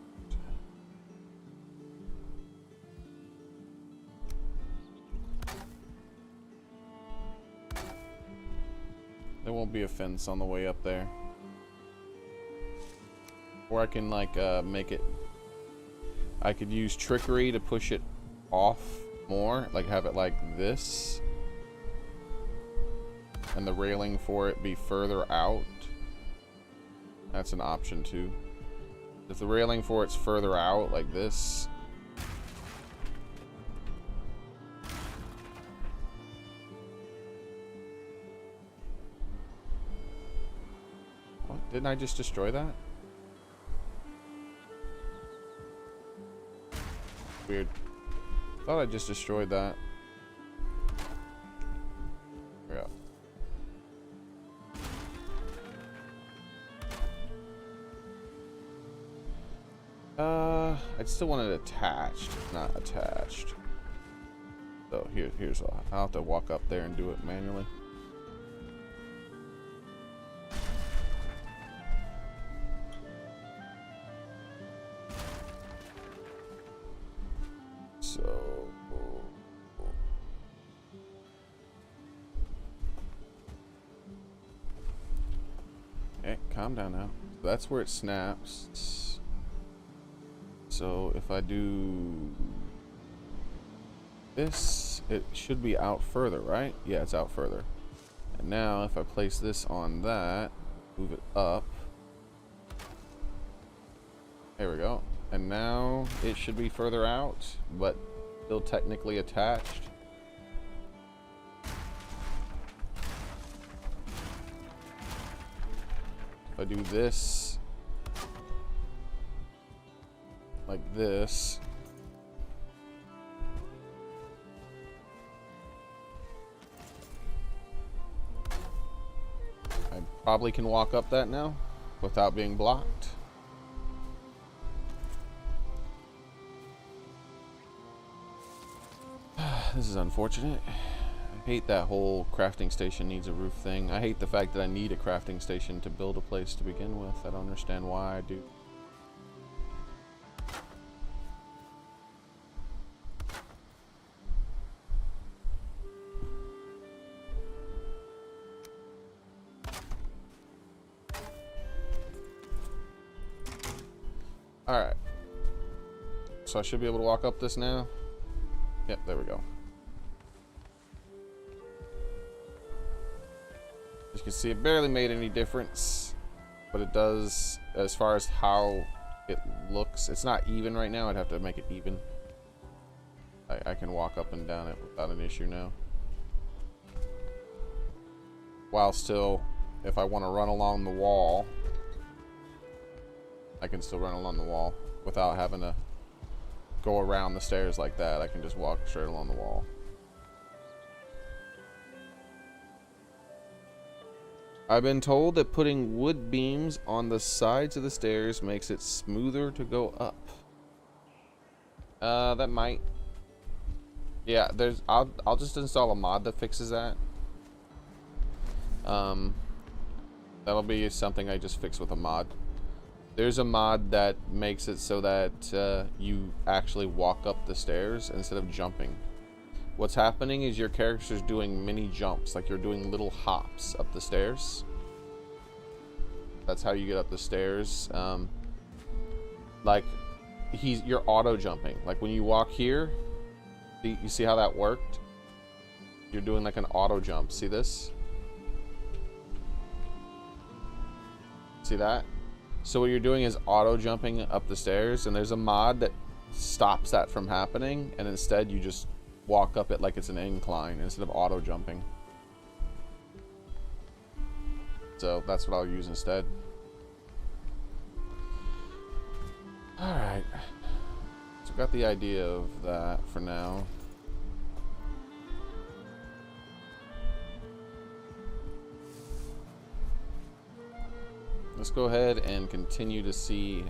There won't be a fence on the way up there. Or I can, like, make it... I could use trickery to push it off more, like have it like this, and the railing for it be further out. That's an option too. If the railing for it's further out like this, what? Didn't I just destroy that? Weird. Thought I just destroyed that. Yeah. I still want it attached, not attached. So here's I'll have to walk up there and do it manually. So calm down now. That's where it snaps. So if I do this, it should be out further, right? Yeah, it's out further. And now if I place this on that, move it up. There we go. And now it should be further out, but still technically attached. If I do this like this, I probably can walk up that now without being blocked. This is unfortunate. I hate that whole crafting station needs a roof thing. I hate the fact that I need a crafting station to build a place to begin with. I don't understand why I do. Alright. So I should be able to walk up this now. Yep, there we go. As you can see, it barely made any difference, but it does as far as how it looks. It's not even right now. I'd have to make it even. I can walk up and down it without an issue now. While still, if I want to run along the wall, I can still run along the wall without having to go around the stairs like that. I can just walk straight along the wall. I've been told that putting wood beams on the sides of the stairs makes it smoother to go up. That might. Yeah, I'll just install a mod that fixes that. That'll be something I just fix with a mod. There's a mod that makes it so that you actually walk up the stairs instead of jumping. What's happening is your character's doing mini jumps, like you're doing little hops up the stairs. That's how you get up the stairs. Like you're auto jumping. Like when you walk here, you see how that worked? You're doing like an auto jump. See this? See that? So what you're doing is auto jumping up the stairs, and there's a mod that stops that from happening, and instead you just walk up it like it's an incline instead of auto jumping. So that's what I'll use instead. Alright. So got the idea of that for now. Let's go ahead and continue to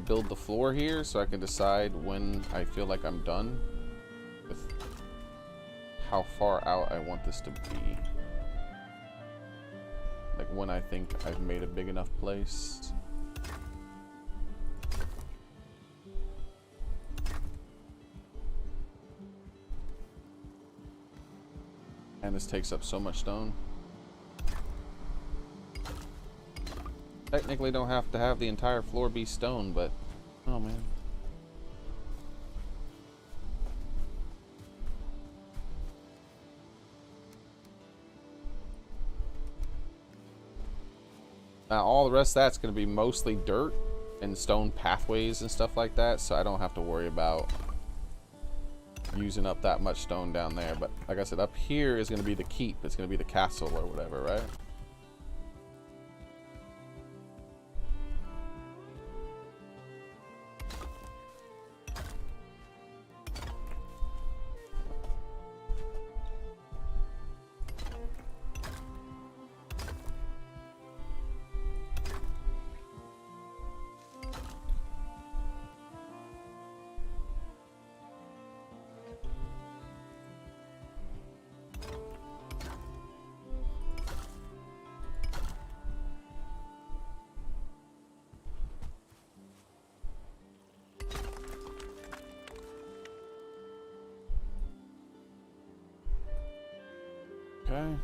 build the floor here so I can decide when I feel like I'm done with how far out I want this to be. Like when I think I've made a big enough place. And this takes up so much stone. Technically don't have to have the entire floor be stone, but oh man. Now all the rest of that's going to be mostly dirt and stone pathways and stuff like that, so I don't have to worry about using up that much stone down there. But like I said, up here is going to be the keep. It's going to be the castle or whatever, right? Okay.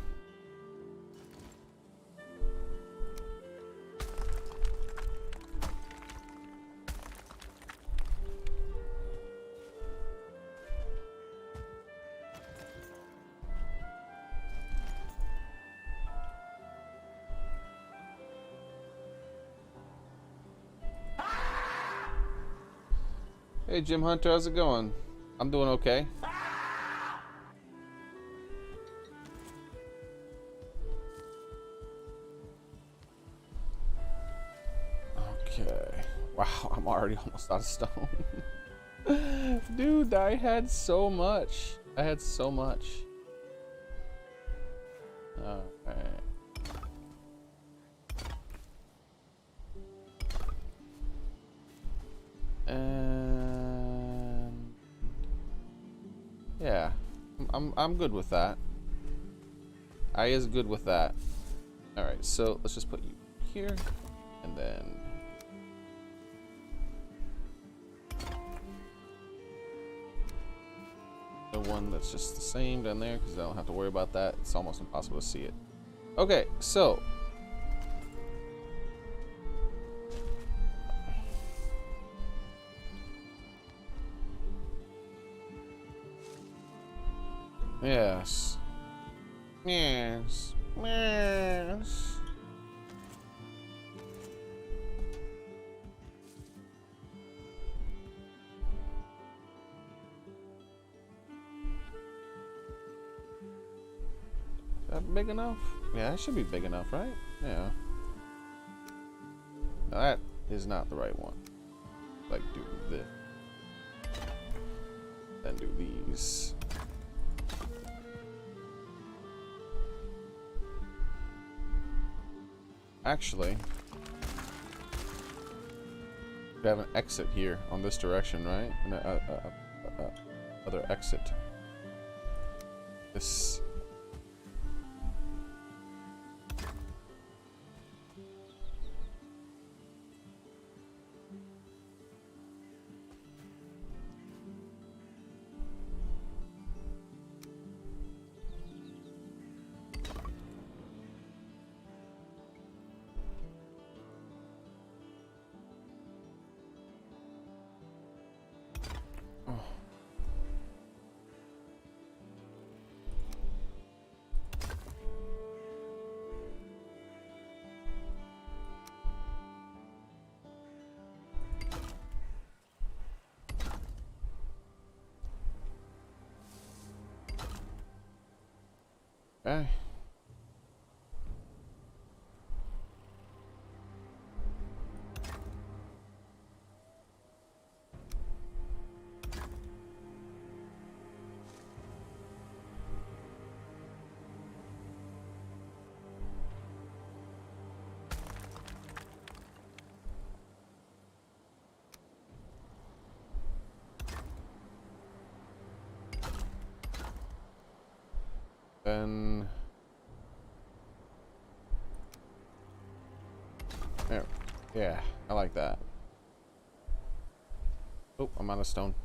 Hey, Jim Hunter, how's it going? I'm doing okay. Okay. Wow, I'm already almost out of stone. Dude, I had so much. I had so much. Alright. And yeah, I'm good with that. I is good with that. All right, so let's just put you here, and then the one that's just the same down there, because I don't have to worry about that. It's almost impossible to see it. Okay, so yes. Yes. Yes. Is that big enough? Yeah, it should be big enough, right? Yeah. Now that is not the right one. Like, do this. Then do these. Actually, we have an exit here on this direction, right? And other exit. This. Okay. Then there. Yeah, I like that. Oh, I'm out of stone.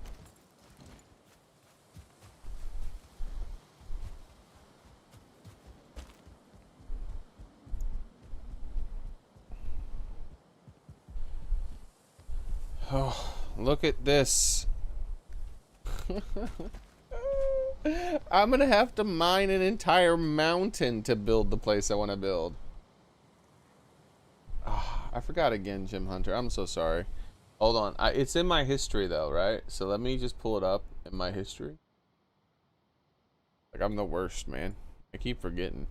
Oh, look at this. I'm gonna have to mine an entire mountain to build the place I want to build. Oh, I forgot again, Jim Hunter. I'm so sorry. Hold on. It's in my history, though, right? So let me just pull it up in my history. Like, I'm the worst, man. I keep forgetting.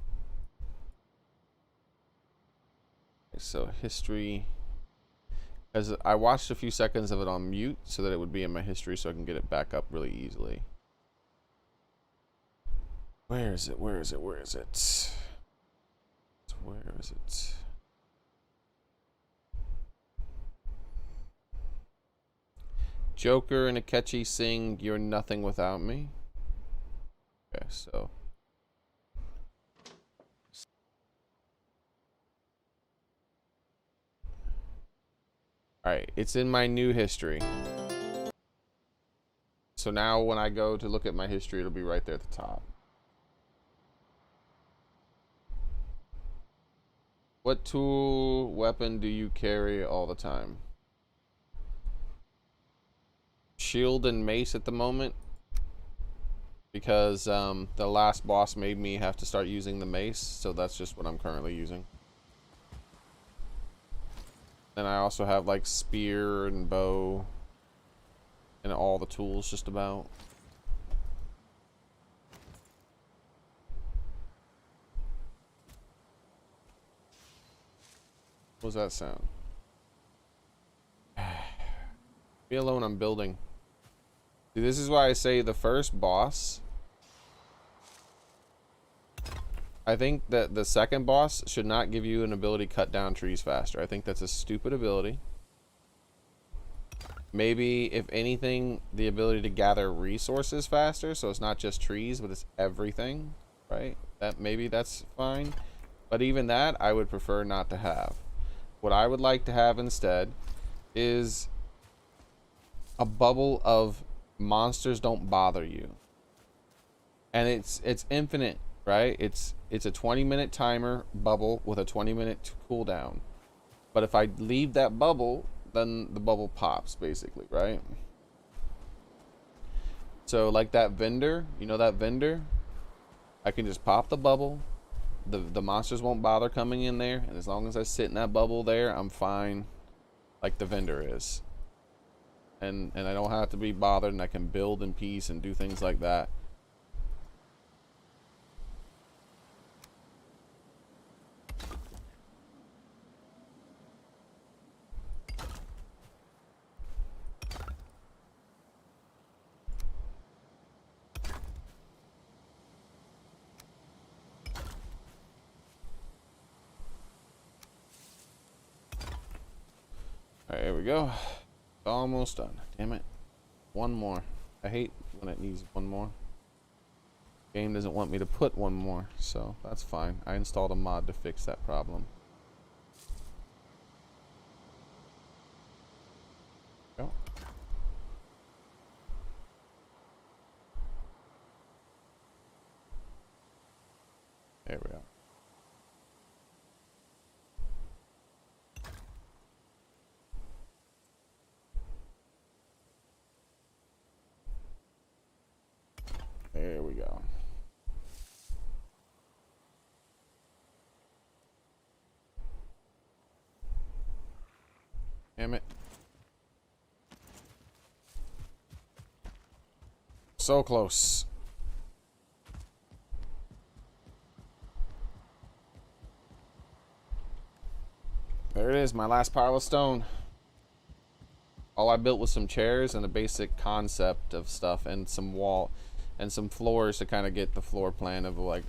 So, history. Because I watched a few seconds of it on mute so that it would be in my history so I can get it back up really easily. Where is it? Where is it? Where is it? Where is it? Joker and Akechi sing "You're Nothing Without Me." Okay, so. Alright, it's in my new history. So now when I go to look at my history, it'll be right there at the top. What tool, weapon do you carry all the time? Shield and mace at the moment. Because the last boss made me have to start using the mace, so that's just what I'm currently using. And I also have like spear and bow. and all the tools just about. What was that sound? Be alone, I'm building. See, this is why I say the first boss. I think that the second boss should not give you an ability to cut down trees faster. I think that's a stupid ability. Maybe, if anything, the ability to gather resources faster, so it's not just trees, but it's everything, right? Maybe that's fine. But even that, I would prefer not to have. What I would like to have instead is a bubble of monsters don't bother you. And it's infinite, right? It's a 20-minute timer bubble with a 20-minute cooldown. But if I leave that bubble, then the bubble pops, basically, right? So like that vendor, you know that vendor? I can just pop the bubble. The monsters won't bother coming in there, and as long as I sit in that bubble there, I'm fine, like the vendor is. And I don't have to be bothered, and I can build in peace and do things like that. Alright, here we go. Almost done. Damn it. One more. I hate when it needs one more. Game doesn't want me to put one more, so that's fine. I installed a mod to fix that problem. Go. There we go. There we go. Damn it. So close. There it is, my last pile of stone. All I built was some chairs and a basic concept of stuff and some wall and some floors to kind of get the floor plan of like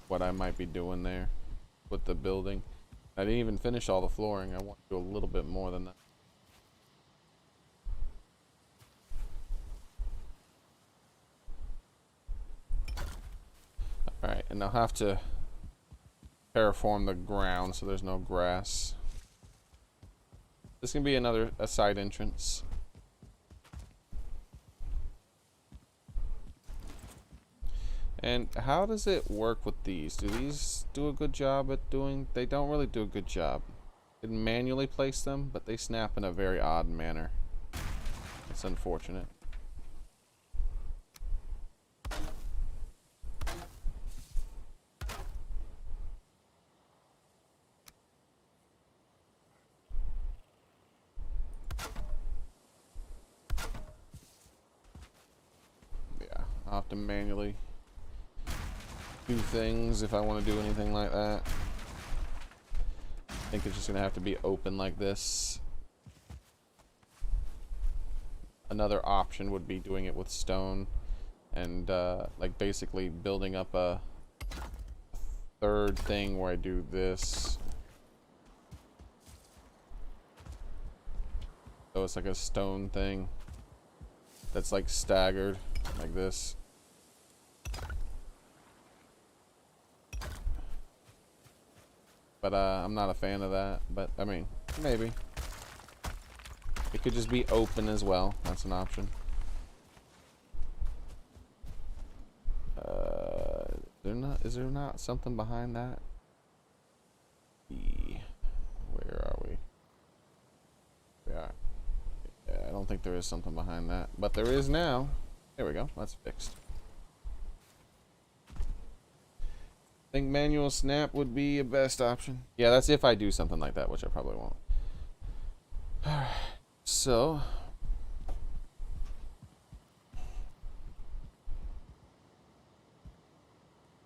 what I might be doing there with the building. I didn't even finish all the flooring. I want to do a little bit more than that. Alright, and I'll have to terraform the ground so there's no grass. This can be a side entrance. And how does it work with these? Do these do a good job at doing? They don't really do a good job. You can manually place them, but they snap in a very odd manner. It's unfortunate. Yeah, I'll have to manually do things if I want to do anything like that. I think it's just gonna have to be open like this. Another option would be doing it with stone and like basically building up a third thing where I do this. So it's like a stone thing that's like staggered like this. But I'm not a fan of that. But I mean, maybe. It could just be open as well. That's an option. Is there not something behind that? Where are we? Yeah. Yeah, I don't think there is something behind that. But there is now. There we go. That's fixed. I think manual snap would be a best option. Yeah, that's if I do something like that, which I probably won't. Alright, so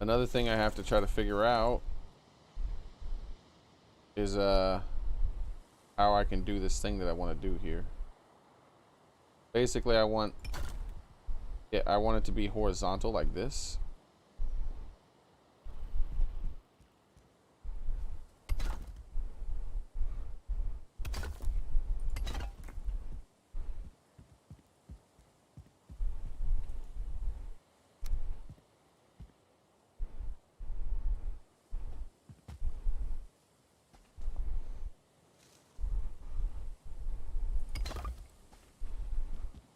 Another thing I have to try to figure out is how I can do this thing that I want to do here. Basically, I want it to be horizontal like this.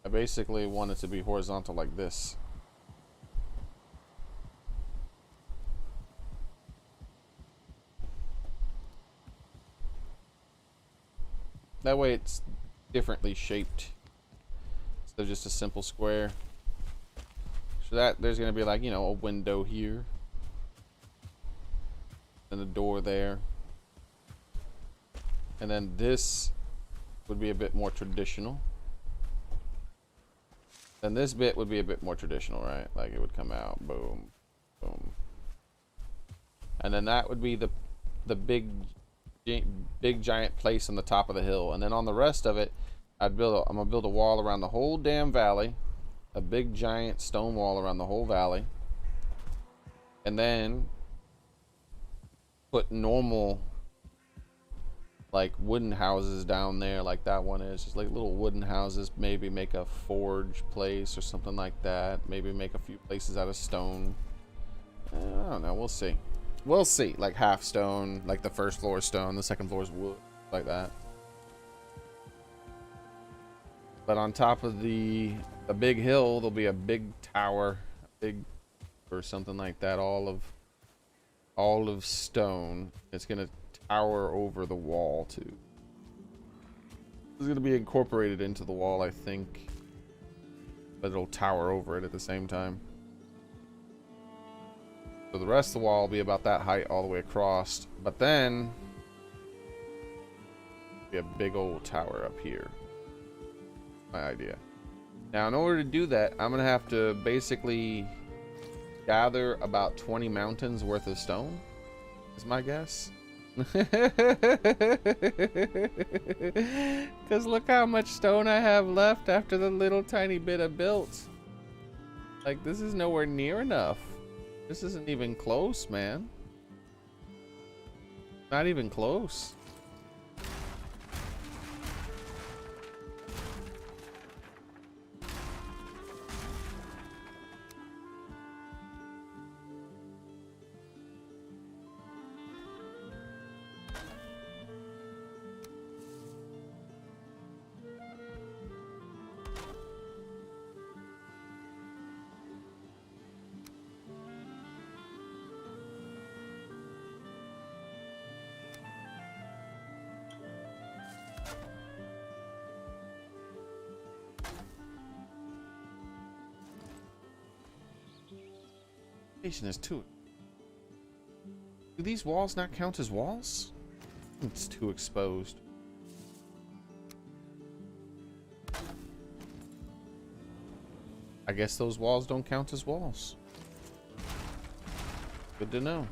I basically want it to be horizontal like this. That way it's differently shaped instead of just a simple square. So that there's going to be like, you know, a window here and a door there. And then this would be a bit more traditional. Then this bit would be a bit more traditional, right? Like it would come out, boom, boom. And then that would be the big giant place on the top of the hill. And then on the rest of it, I'm gonna build a wall around the whole damn valley. A big giant stone wall around the whole valley. And then put normal like wooden houses down there like that one is, just like little wooden houses. Maybe make a forge place or something like that. Maybe make a few places out of stone. I don't know, we'll see. We'll see, like half stone, like the first floor is stone, the second floor is wood, like that. But on top of the big hill, there'll be a big tower, or something like that, all of stone. It's gonna tower over the wall too. It's gonna be incorporated into the wall, I think, but it'll tower over it at the same time. So the rest of the wall will be about that height all the way across, but then be a big old tower up here. My idea. Now, in order to do that, I'm gonna have to basically gather about 20 mountains worth of stone, is my guess. Because look how much stone I have left after the little tiny bit I built. Like, this is nowhere near enough. This isn't even close, man. Not even close. Is too. Do these walls not count as walls? It's too exposed. I guess those walls don't count as walls. Good to know.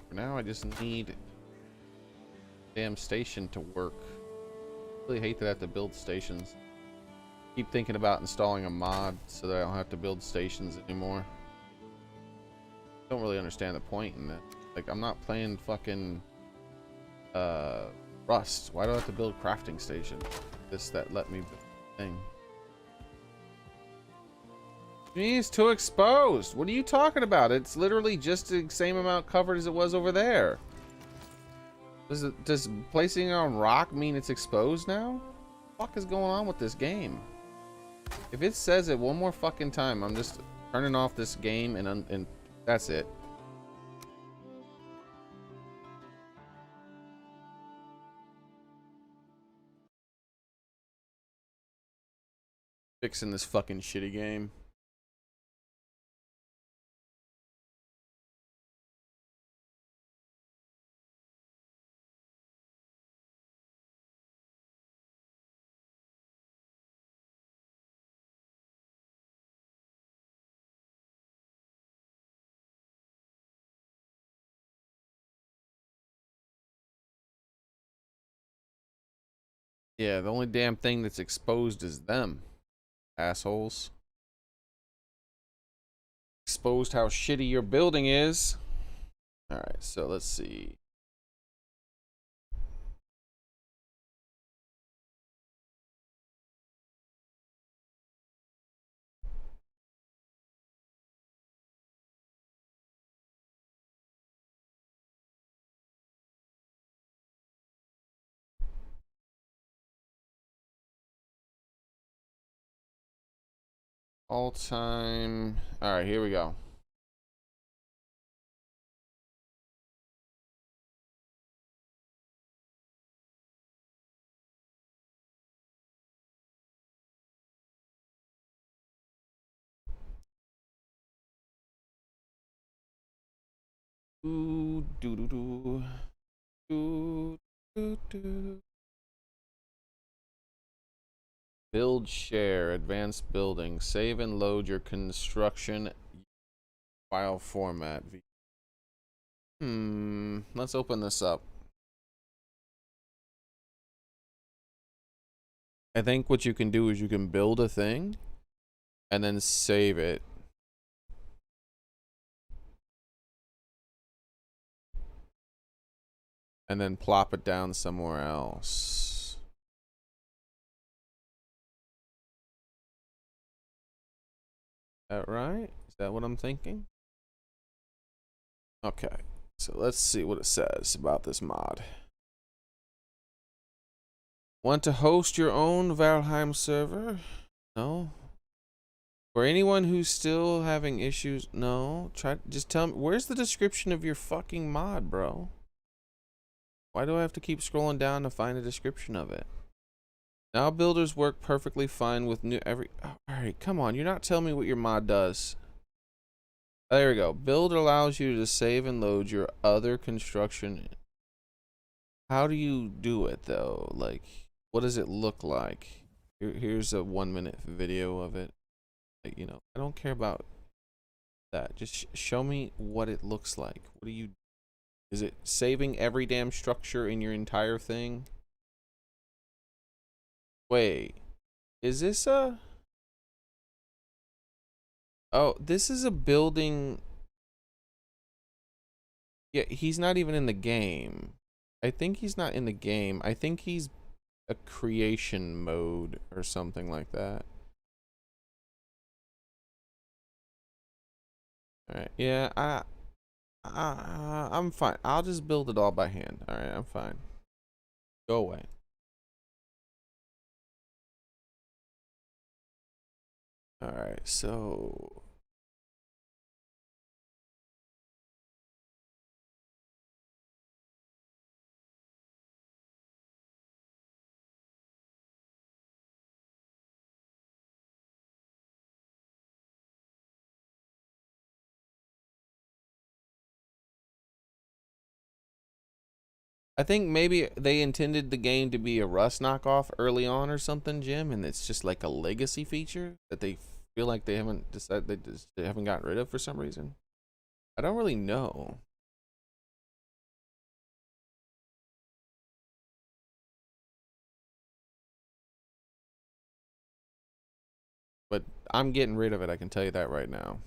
For now, I just need a damn station to work. I really hate that I have to build stations. Keep thinking about installing a mod so that I don't have to build stations anymore. Don't really understand the point in that. Like, I'm not playing fucking Rust. Why do I have to build a crafting station? This that let me build the thing. It's too exposed. What are you talking about? It's literally just the same amount covered as it was over there. Does placing it on rock mean it's exposed now? What the fuck is going on with this game? If it says it one more fucking time, I'm just turning off this game and that's it. Fixing this fucking shitty game. Yeah, the only damn thing that's exposed is them. Assholes. Exposed how shitty your building is. Alright, so let's see. All time. Alright, here we go. Ooh, doo doo doo. Doo doo doo. Build share, advanced building, save and load your construction file format. Let's open this up. I think what you can do is you can build a thing and then save it. And then plop it down somewhere else. Is that right? Is that what I'm thinking? Okay, so let's see what it says about this mod. Want to host your own Valheim server? No. For anyone who's still having issues, no. Just tell me, where's the description of your fucking mod, bro? Why do I have to keep scrolling down to find a description of it? Now builders work perfectly fine with new alright, come on, you're not telling me what your mod does. There we go. Build allows you to save and load your other construction. How do you do it though? Like, what does it look like? Here's a 1-minute video of it. Like, you know, I don't care about that. Just show me what it looks like. What do you? Is it saving every damn structure in your entire thing? Wait, is this a? Oh, this is a building. Yeah, he's not even in the game. I think he's not in the game. I think he's a creation mode or something like that. All right. Yeah, I'm fine. I'll just build it all by hand. All right, I'm fine. Go away. All right, so I think maybe they intended the game to be a Rust knockoff early on or something, Jim, and it's just like a legacy feature that they feel like they haven't decided they haven't gotten rid of for some reason. I don't really know. But I'm getting rid of it, I can tell you that right now.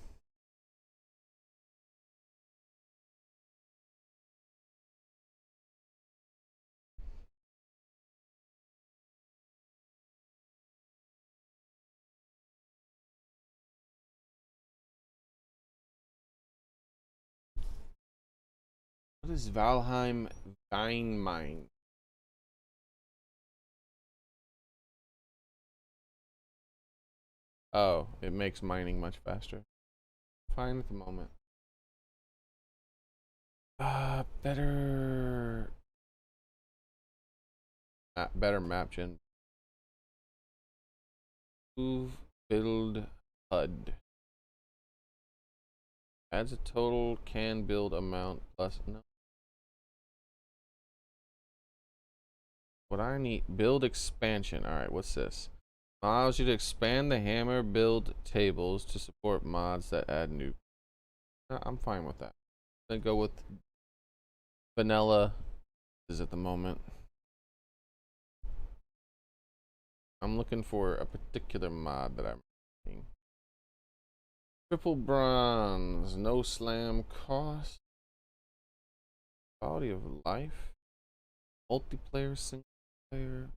What is Valheim Vine Mine? Oh, it makes mining much faster. Fine at the moment. Better better map gen. Move, build, HUD. Adds a total can build amount plus no. What I need, build expansion. All right, what's this? Allows you to expand the hammer build tables to support mods that add new. I'm fine with that. I'm gonna go with vanilla is at the moment. I'm looking for a particular mod that I'm making. Triple bronze, no slam cost, quality of life, multiplayer, single player.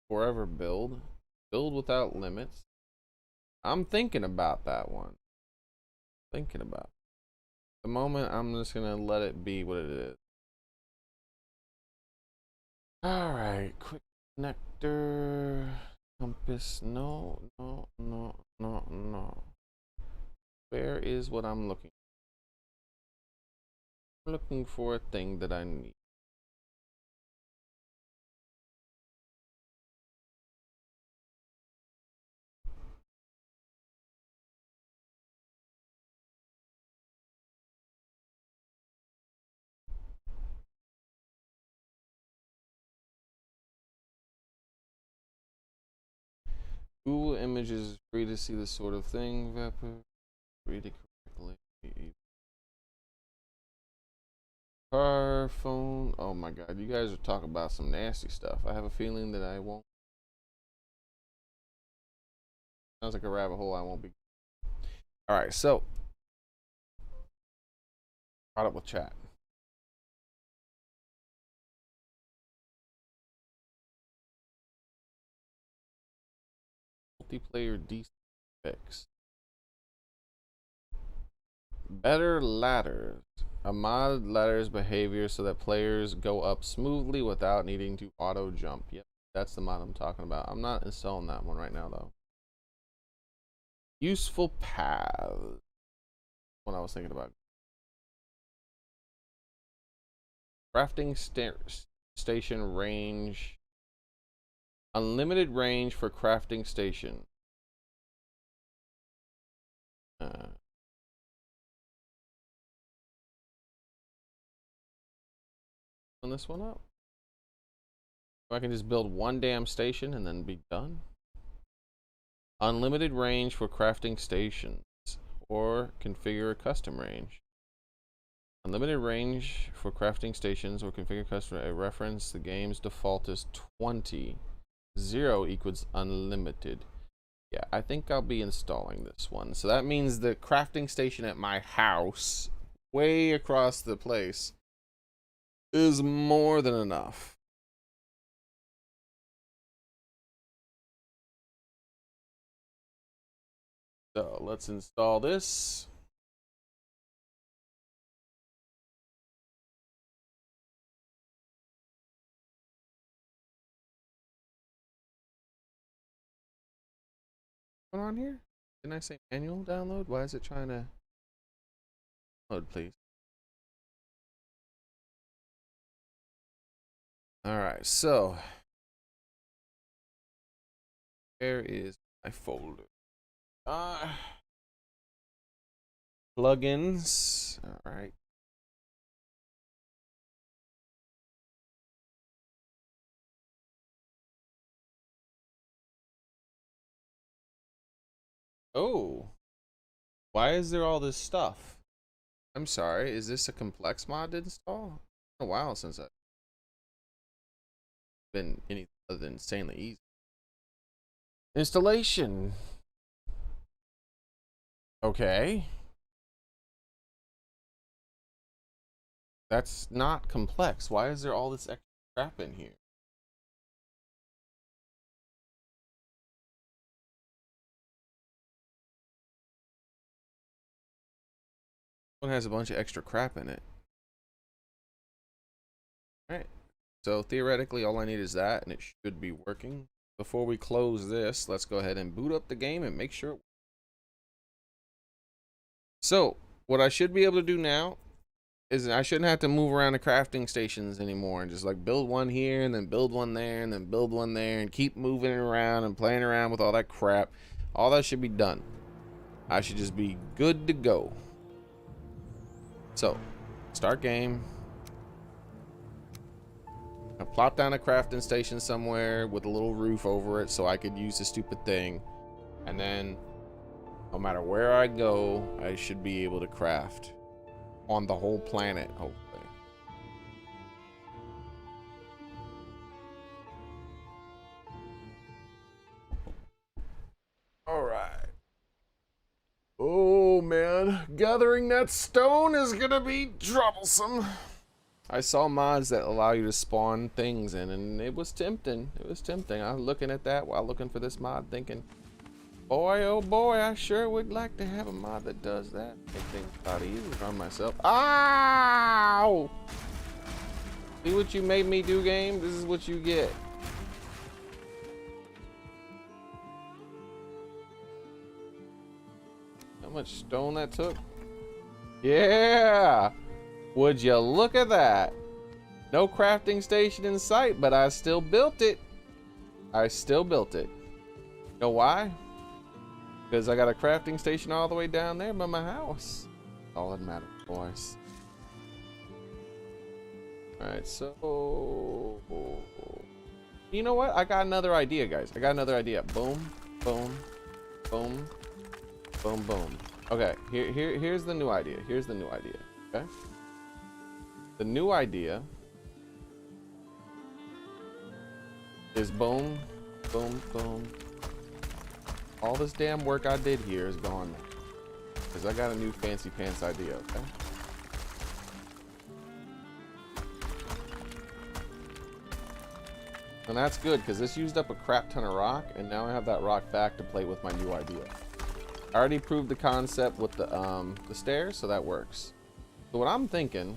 Forever build, build without limits. I'm thinking about that one. Thinking about it. The moment I'm just gonna let it be what it is. All right, quick connector, compass. No, no, no, no, no. Where is what I'm looking? I'm looking for a thing that I need. Google Images is free to see this sort of thing. Vapor, read it correctly. Car, phone. Oh my god, you guys are talking about some nasty stuff. I have a feeling that I won't. Sounds like a rabbit hole I won't be. All right, so caught up with chat. Multiplayer DC fix. Better ladders. A mod ladders behavior so that players go up smoothly without needing to auto jump. Yep, that's the mod I'm talking about. I'm not installing that one right now though. Useful paths. What I was thinking about. Crafting station range. Unlimited range for crafting station. On this one up. So I can just build one damn station and then be done. Unlimited range for crafting stations, or configure a custom range. Unlimited range for crafting stations or configure custom. A reference, the game's default is 20. 0 equals unlimited. Yeah, I think I'll be installing this one. So that means the crafting station at my house, way across the place, is more than enough. So let's install this. What's going on here? Didn't I say manual download? Why is it trying to load, please? All right, so where is my folder? Plugins. All right. Oh, why is there all this stuff? I'm sorry. Is this a complex mod to install? It's been a while since I've been anything other than insanely easy. Installation. Okay. That's not complex. Why is there all this extra crap in here? One has a bunch of extra crap in it. All right. So theoretically, all I need is that, and it should be working. Before we close this, let's go ahead and boot up the game and make sure. So what I should be able to do now is I shouldn't have to move around the crafting stations anymore and just like build one here and then build one there and then build one there and keep moving it around and playing around with all that crap. All that should be done. I should just be good to go. So, start game. I plop down a crafting station somewhere with a little roof over it so I could use the stupid thing. And then No matter where I go, I should be able to craft on the whole planet, hopefully. All right. Oh man, gathering that stone is gonna be troublesome. I saw mods that allow you to spawn things in, and it was tempting. It was tempting. I was looking at that while looking for this mod, thinking, boy, oh boy, I sure would like to have a mod that does that. Make things a lot easier on myself. Ow! See what you made me do, game? This is what you get. How much stone that took? Yeah! Would you look at that? No crafting station in sight, but I still built it. I still built it. Know why? Because I got a crafting station all the way down there by my house. All that matters, boys. Alright, so... You know what? I got another idea, guys. I got another idea. Boom, boom, boom, boom, boom. Okay, here's the new idea. Here's the new idea, okay? The new idea is boom, boom, boom. All this damn work I did here is gone now. Because I got a new fancy pants idea, okay? And that's good, because this used up a crap ton of rock, and now I have that rock back to play with my new idea. I already proved the concept with the stairs, so that works. So what I'm thinking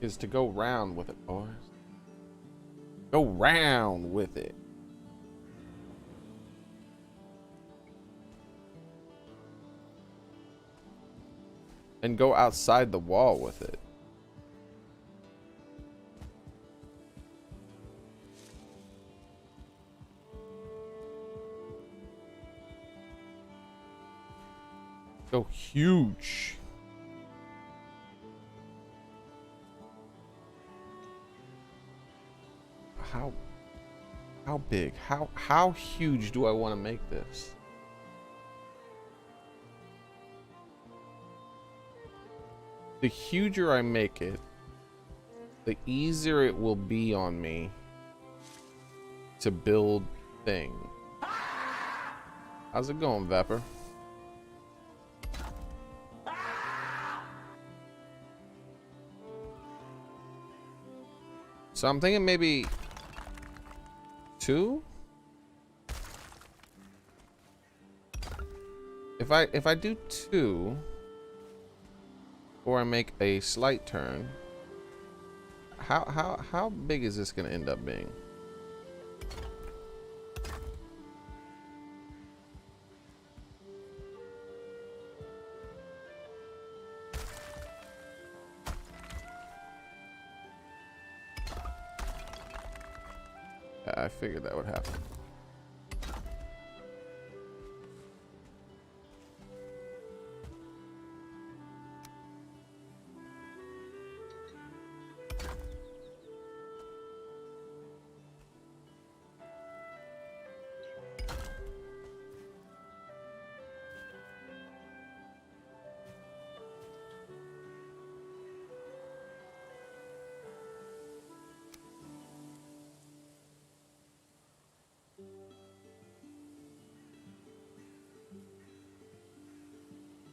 is to go round with it, boys. Go round with it. And go outside the wall with it. Go huge. How big? How huge do I want to make this? The huger I make it, the easier it will be on me to build things. How's it going, Vapor? So I'm thinking maybe 2. If I do 2, or I make a slight turn, how big is this gonna end up being? I figured that would happen.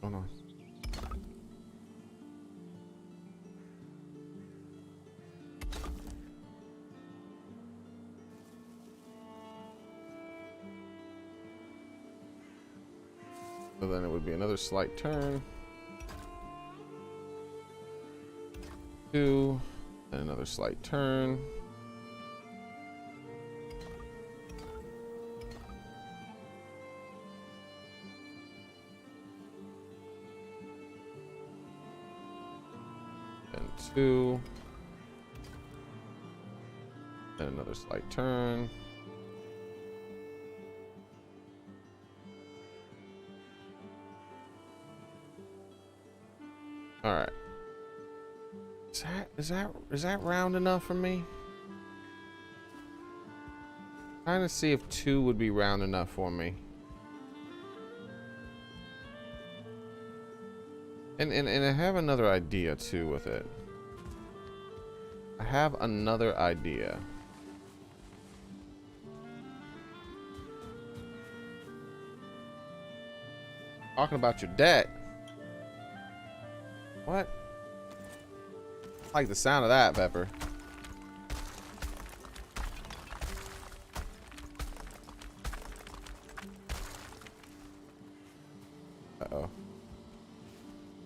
Oh no. So then it would be another slight turn. 2, and another slight turn. And 2. And another slight turn. All right. Is that round enough for me? Trying to see if 2 would be round enough for me. And I have another idea too with it. I have another idea. Talking about your debt. What? I like the sound of that, Pepper. Uh-oh.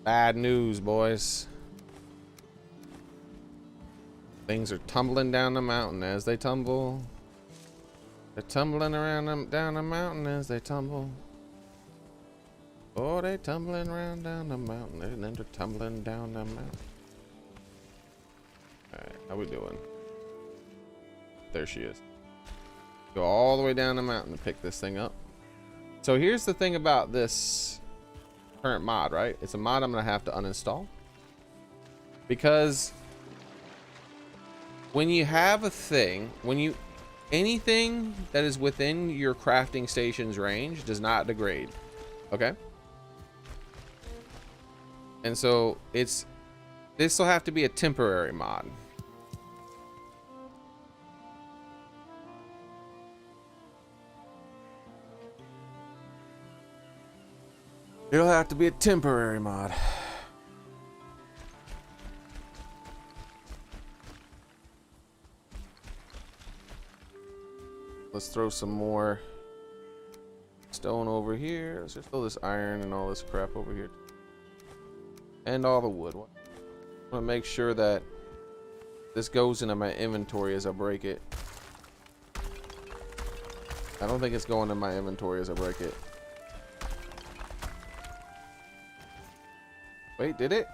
Bad news, boys. Things are tumbling down the mountain as they tumble. They're tumbling around them down the mountain as they tumble. Oh, they tumbling around down the mountain, and then they're tumbling down the mountain. Alright, how we doing? There she is. Go all the way down the mountain to pick this thing up. So here's the thing about this current mod, right? It's a mod I'm gonna have to uninstall. Because when you have a thing, anything that is within your crafting station's range does not degrade. Okay? And so this will have to be a temporary mod. It'll have to be a temporary mod. Let's throw some more stone over here. Let's just throw this iron and all this crap over here. And all the wood. I want to make sure that this goes into my inventory as I break it. I don't think it's going in my inventory as I break it. Wait, did it?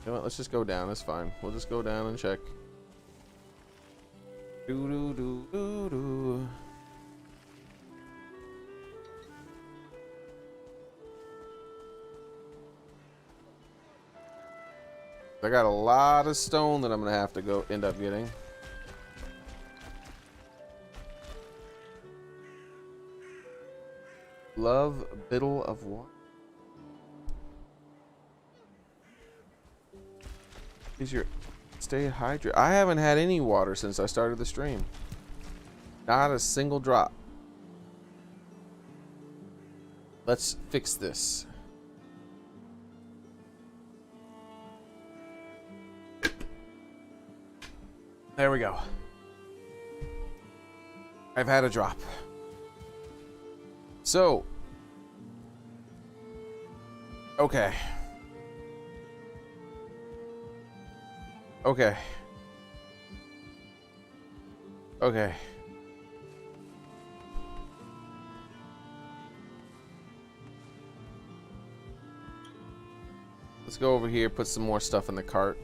You know what? Let's just go down. It's fine. We'll just go down and check. Do do do do do. I got a lot of stone that I'm gonna have to end up getting. Love biddle of what? Is your stay hydrated? I haven't had any water since I started the stream. Not a single drop. Let's fix this. There we go. I've had a drop. So, okay. Okay. Okay. Let's go over here, put some more stuff in the cart.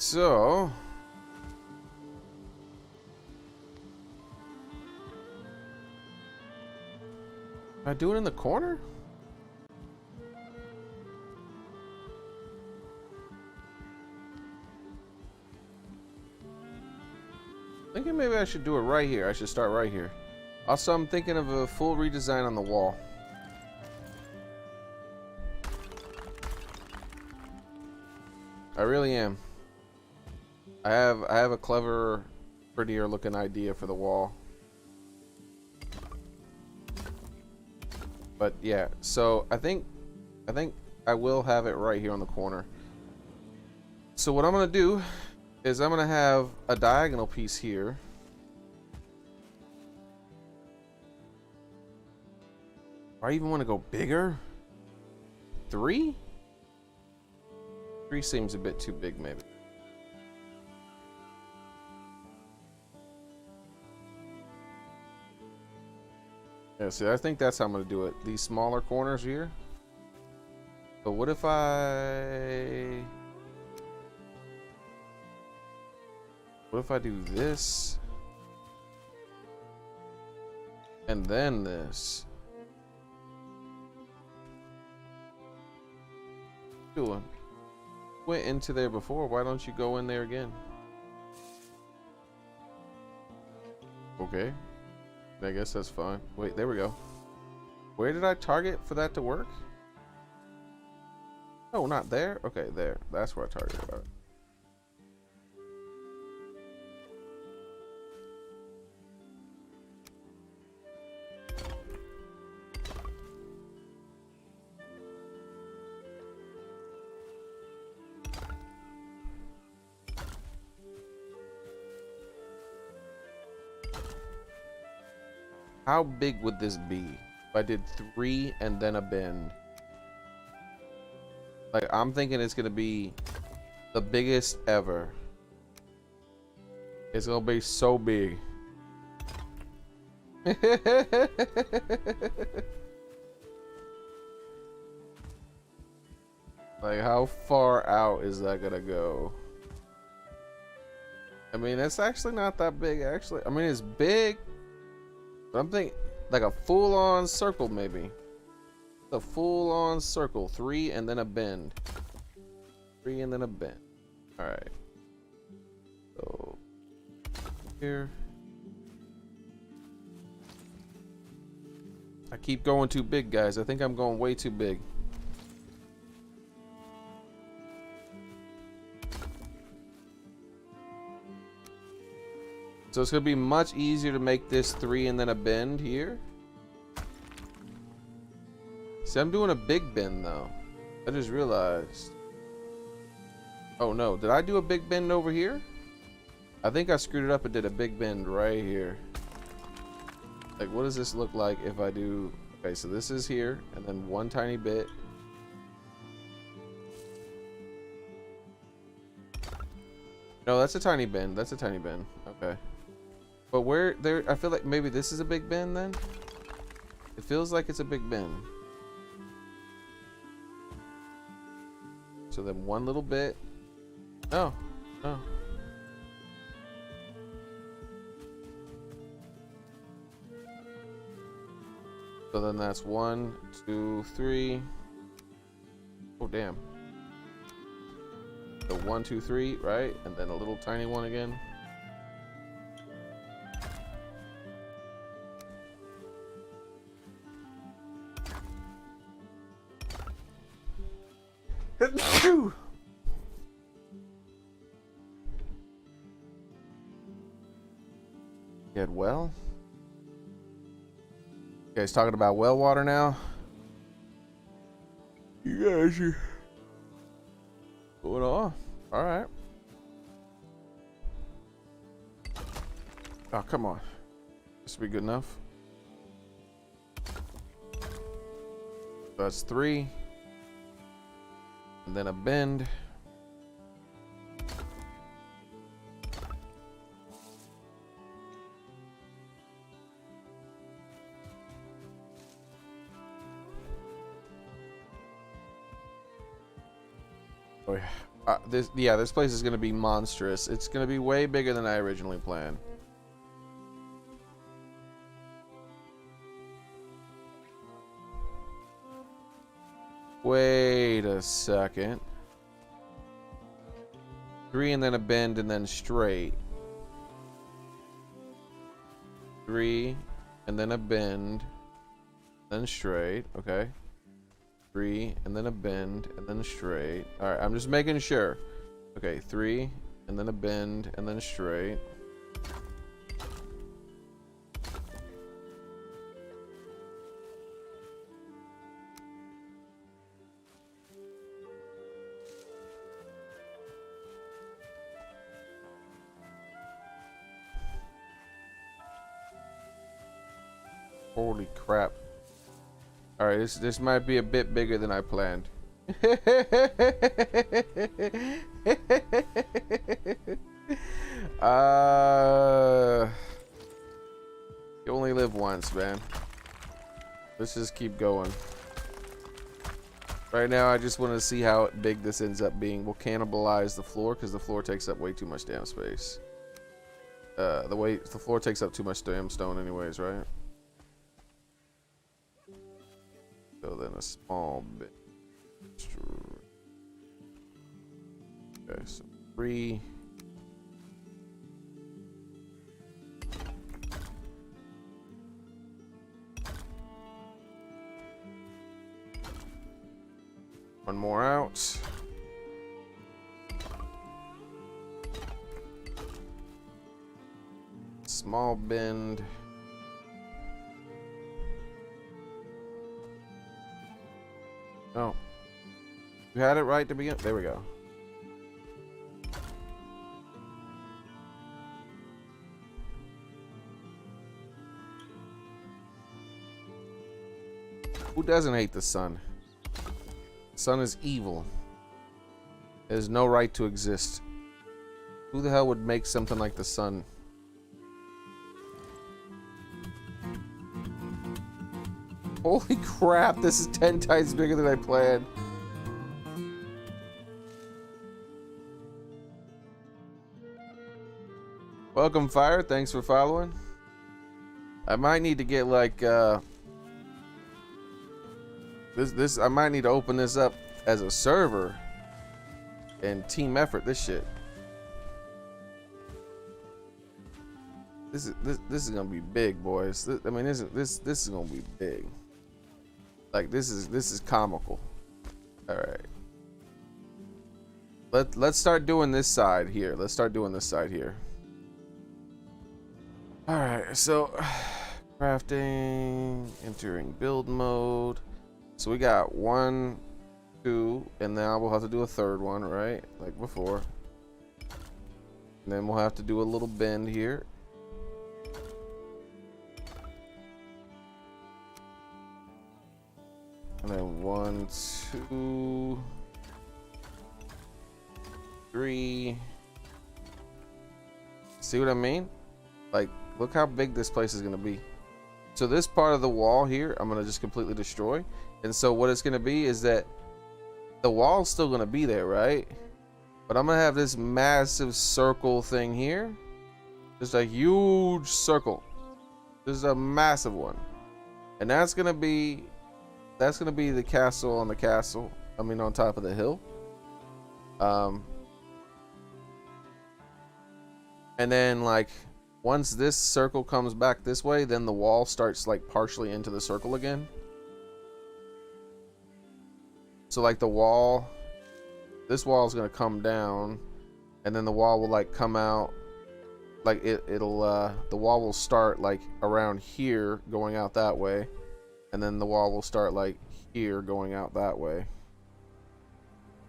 So, I do it in the corner? Thinking maybe I should do it right here. I should start right here. Also, I'm thinking of a full redesign on the wall. I really am. I have a clever, prettier looking idea for the wall. But yeah, so I think I will have it right here on the corner. So what I'm gonna do is I'm gonna have a diagonal piece here. I even want to go bigger. 3? 3 seems a bit too big, maybe. Yeah, see, I think that's how I'm gonna do it. These smaller corners here. But what if I do this? And then this. Doing. Went into there before. Why don't you go in there again? Okay. I guess that's fine. Wait, there we go. Where did I target for that to work? Oh, not there? Okay, there. That's where I targeted. All right. How big would this be if I did 3 and then a bend? Like, I'm thinking it's gonna be the biggest ever. It's gonna be so big. Like, how far out is that gonna go? I mean, it's actually not that big, actually. I mean, it's big. But I'm thinking like a full-on circle, maybe. A full-on circle. 3 and then a bend. 3 and then a bend. Alright. So here. I keep going too big, guys. I think I'm going way too big. So it's gonna be much easier to make this 3 and then a bend here. See, I'm doing a big bend though. I just realized. Oh no, did I do a big bend over here? I think I screwed it up and did a big bend right here. Like, what does this look like if I do? Okay, so this is here, and then one tiny bit. No, that's a tiny bend. That's a tiny bend. Okay. But where there, I feel like maybe this is a big bend then. It feels like it's a big bend. So then one little bit. Oh, oh. So then that's 1, 2, 3. Oh damn. So 1, 2, 3, right? And then a little tiny one again. Get well. You guys talking about well water now? You guys are going on. All right. Oh, come on. This will be good enough. That's 3. And then a bend. Oh yeah. This place is gonna be monstrous. It's gonna be way bigger than I originally planned. Wait a second. 3 and then a bend and then straight. 3 and then a bend, then straight. Okay. 3 and then a bend and then straight. All right, I'm just making sure. Okay, 3 and then a bend and then straight. Holy crap. All right, this might be a bit bigger than I planned. You only live once, man. Let's just keep going. Right now, I just want to see how big this ends up being. We'll cannibalize the floor because the floor takes up way too much damn space. The floor takes up too much damn stone anyways, right? So then a small bit. Okay, so 3. One more out. Small bend. Oh. You had it right to begin. There we go. Who doesn't hate the sun? The sun is evil. It has no right to exist. Who the hell would make something like the sun? Holy crap, this is 10 times bigger than I planned. Welcome, Fire. Thanks for following. I might need to get like I might need to open this up as a server and team effort this shit. This is gonna be big, boys. I mean, this is gonna be big. Like this is comical. All right. Let's start doing this side here. Let's start doing this side here. All right. So crafting, entering build mode. So we got 1, 2, and now we'll have to do a third one, right? Like before. And then we'll have to do a little bend here. And then 1, 2, 3. See what I mean? Like, look how big this place is gonna be. So this part of the wall here, I'm gonna just completely destroy. And so what it's gonna be is that the wall's still gonna be there, right? But I'm gonna have this massive circle thing here. Just a huge circle. This is a massive one. And that's gonna be the castle on the castle. I mean, on top of the hill. And then like once this circle comes back this way, then the wall starts like partially into the circle again. So like the wall, this wall is gonna come down, and then the wall will like come out, like it'll the wall will start like around here going out that way, and then the wall will start like here going out that way,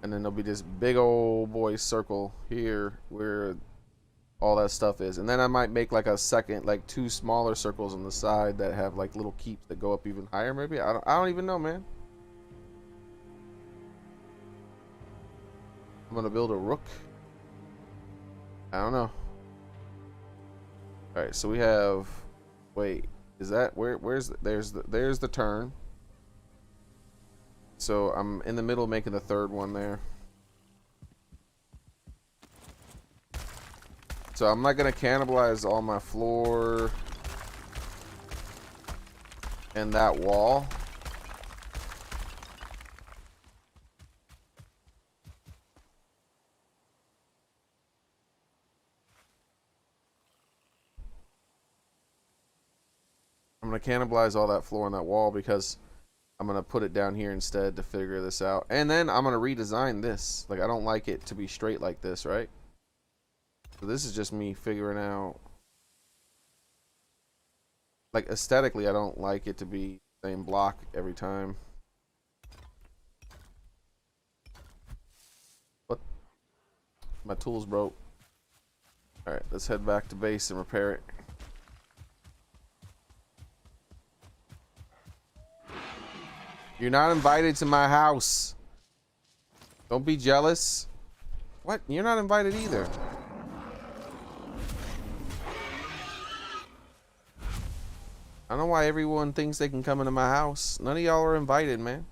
and then there'll be this big old boy circle here where all that stuff is. And then I might make like a second, like 2 smaller circles on the side that have like little keeps that go up even higher. Maybe I don't even know, man. I'm gonna build a rook. I don't know. All right, so we have. Wait, is that where's there's the turn. So I'm in the middle making the third one there. So I'm not gonna cannibalize all my floor and that wall. I'm gonna cannibalize all that floor and that wall because I'm gonna put it down here instead to figure this out. And then I'm gonna redesign this. Like, I don't like it to be straight like this, right? So this is just me figuring out, like, aesthetically I don't like it to be the same block every time. What? My tools broke. Alright, let's head back to base and repair it. You're not invited to my house. Don't be jealous. What? You're not invited either. I don't know why everyone thinks they can come into my house. None of y'all are invited, man.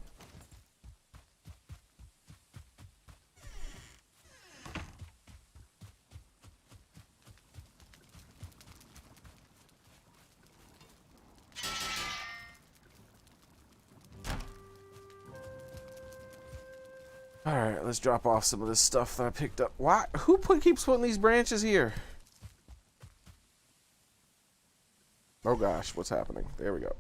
Alright, let's drop off some of this stuff that I picked up. Why? Keeps putting these branches here? Oh gosh, what's happening? There we go.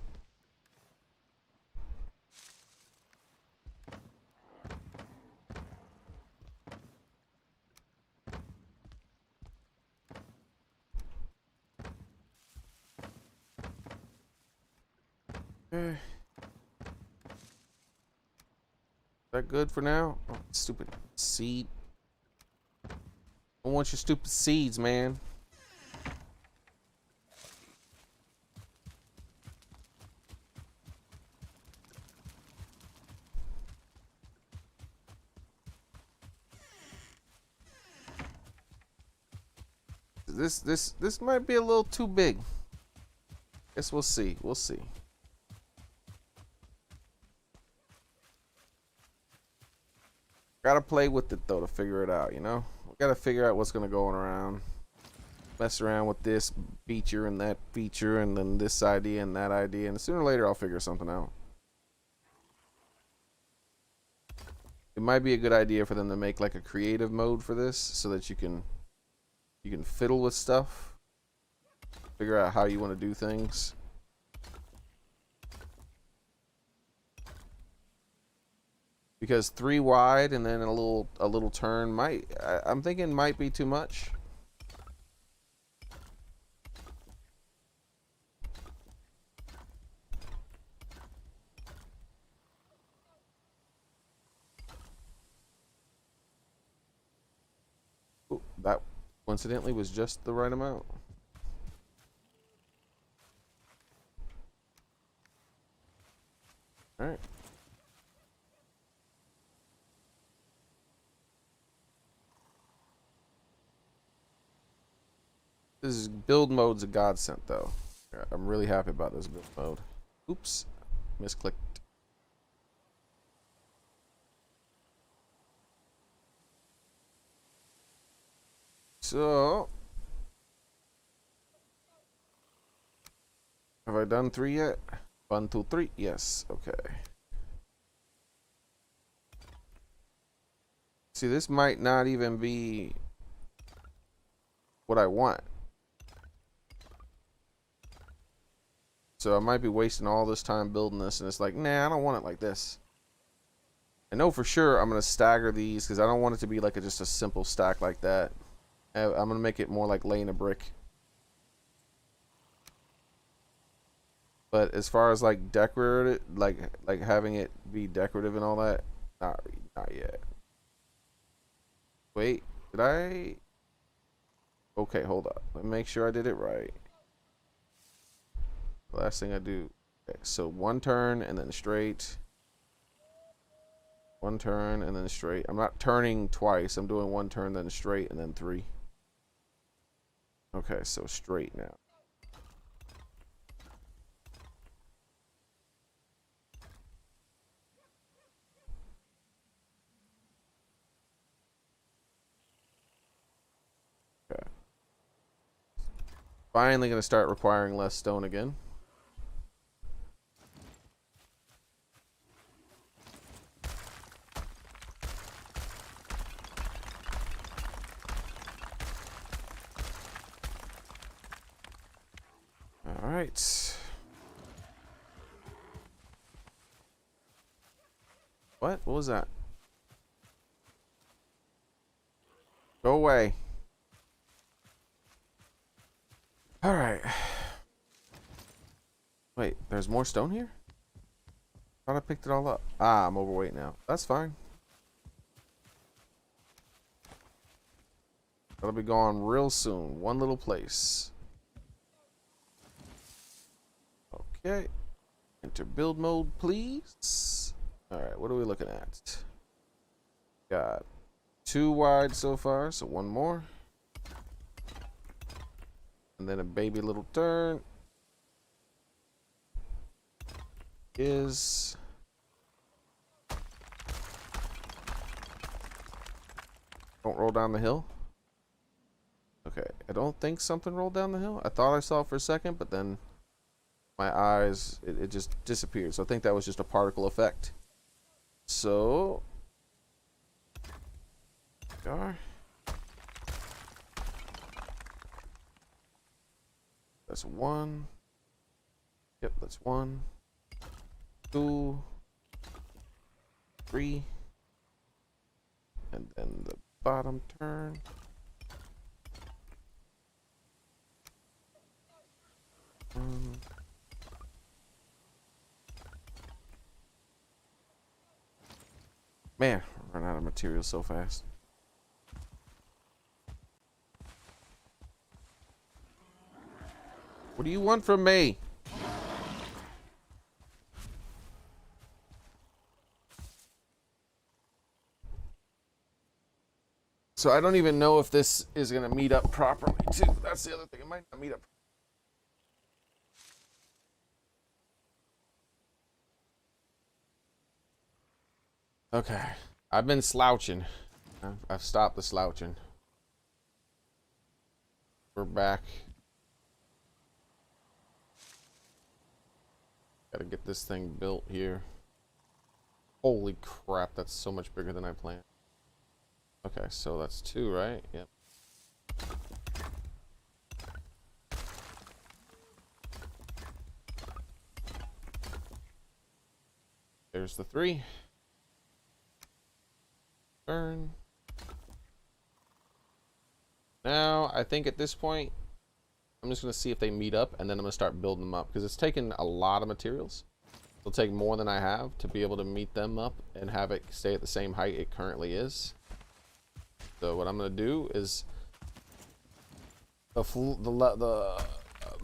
Okay. Is that good for now? Oh, stupid seed. I don't want your stupid seeds, man. This might be a little too big. Guess we'll see. We'll see. Gotta play with it though to figure it out, you know? We gotta figure out what's gonna go on around. Mess around with this feature and that feature and then this idea and that idea, and sooner or later I'll figure something out. It might be a good idea for them to make like a creative mode for this so that you can fiddle with stuff. Figure out how you want to do things. Because 3 wide and then a little turn might, I'm thinking might be too much. Ooh, that coincidentally was just the right amount. All right. This build mode's a godsend, though. I'm really happy about this build mode. Oops, misclicked. So, have I done 3 yet? 1, 2, 3. Yes. Okay. See, this might not even be what I want. So I might be wasting all this time building this, and it's like, nah, I don't want it like this. I know for sure I'm gonna stagger these because I don't want it to be like just a simple stack like that. I'm gonna make it more like laying a brick. But as far as like decorative, like having it be decorative and all that, not yet. Wait, did I? Okay, hold up. Let me make sure I did it right. Last thing I do. Okay, so 1 turn and then straight. 1 turn and then straight. I'm not turning twice. I'm doing 1 turn, then straight, and then 3. Okay, so straight now. Okay. Finally gonna start requiring less stone again. All right. What? What was that? Go away. All right. Wait, there's more stone here? Thought I picked it all up. Ah, I'm overweight now. That's fine. That'll be gone real soon. One little place. Okay. Enter build mode, please. All right, what are we looking at? Got 2 wide so far, so 1 more. And then a baby little turn is don't roll down the hill. Okay, I don't think something rolled down the hill. I thought I saw it for a second, but then my eyes, it just disappeared. So I think that was just a particle effect. So are. That's 1. Yep, that's 1, 2, 3. And then the bottom turn. Man, I run out of material so fast. What do you want from me? So I don't even know if this is going to meet up properly, too. That's the other thing. It might not meet up. Okay. I've been slouching. I've stopped the slouching. We're back. Gotta get this thing built here. Holy crap, that's so much bigger than I planned. Okay, so that's 2, right? Yep. There's the 3. Turn. Now, I think at this point, I'm just going to see if they meet up, and then I'm going to start building them up, because it's taken a lot of materials. It'll take more than I have to be able to meet them up and have it stay at the same height it currently is. So what I'm going to do is the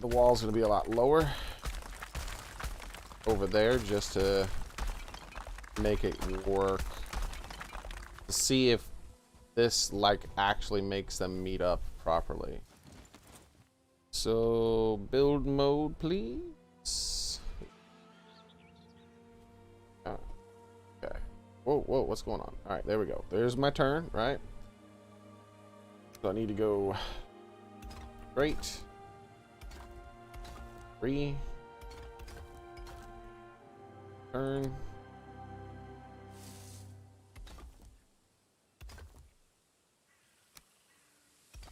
wall's going to be a lot lower over there just to make it work. To see if this like actually makes them meet up properly. So build mode, please. Oh, okay. Whoa, whoa, what's going on? All right, there we go. There's my turn, right? So I need to go straight. 3. Turn.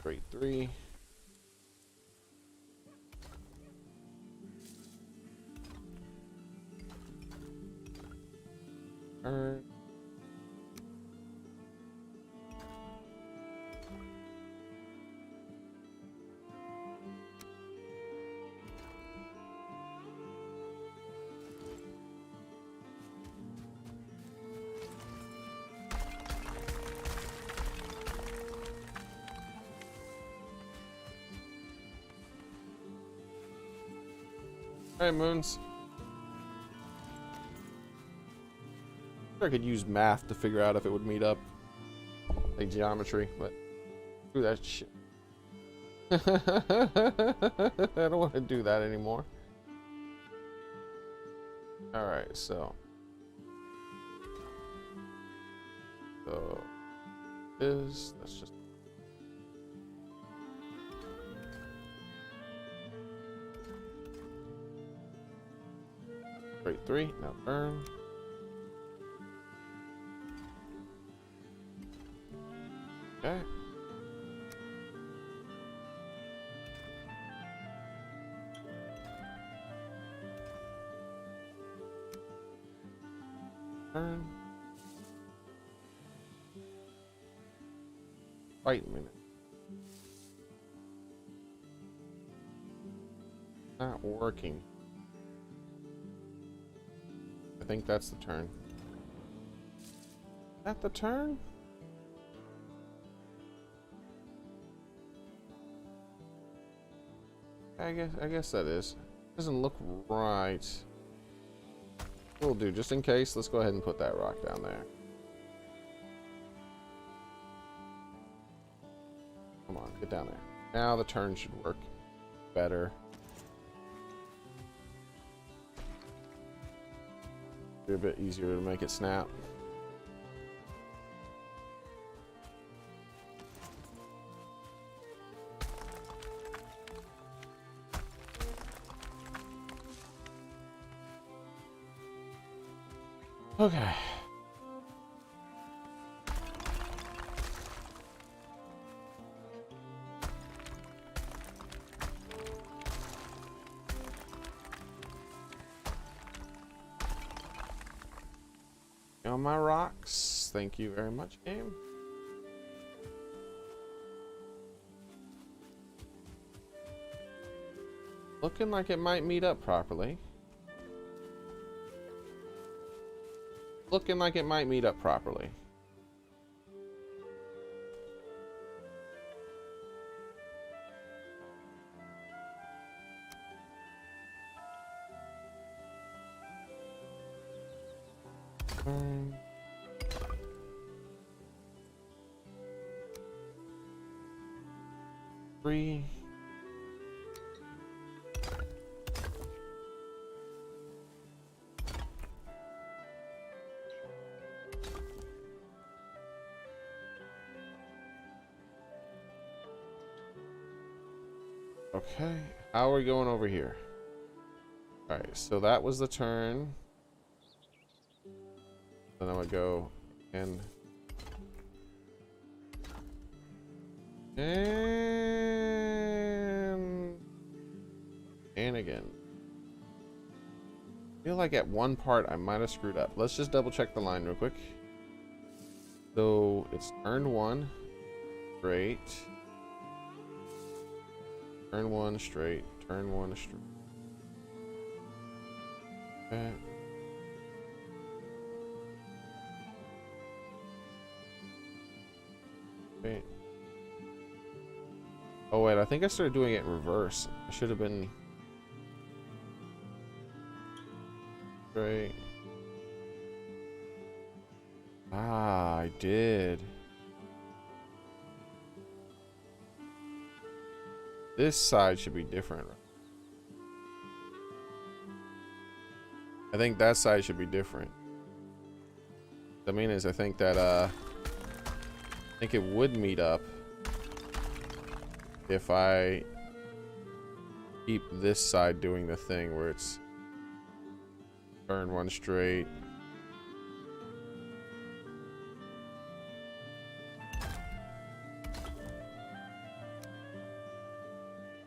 Straight 3. Turn. Hey, Moons. I could use math to figure out if it would meet up. Like geometry, but screw that shit. I don't want to do that anymore. Alright, so that's just straight 3, now burn. Okay. Turn. Wait a minute. Not working. I think that's the turn. Is that the turn? I guess that is. Doesn't look right. We'll do, just in case, let's go ahead and put that rock down there. Come on, get down there. Now the turn should work better. Be a bit easier to make it snap. Okay. on my rocks. Thank you very much, game. Looking like it might meet up properly. Looking like it might meet up properly. Three. Okay, how are we going over here? All right, so that was the turn. Then I'm gonna go and again. I feel like at one part I might have screwed up. Let's just double check the line real quick. So it's turn one, straight. Turn one straight. Turn one straight. Okay. Wait. Oh wait, I think I started doing it in reverse. I should have been straight. Ah, I did. This side should be different. I think that side should be different. What I mean is, I think that I think it would meet up if I keep this side doing the thing where it's turn one straight.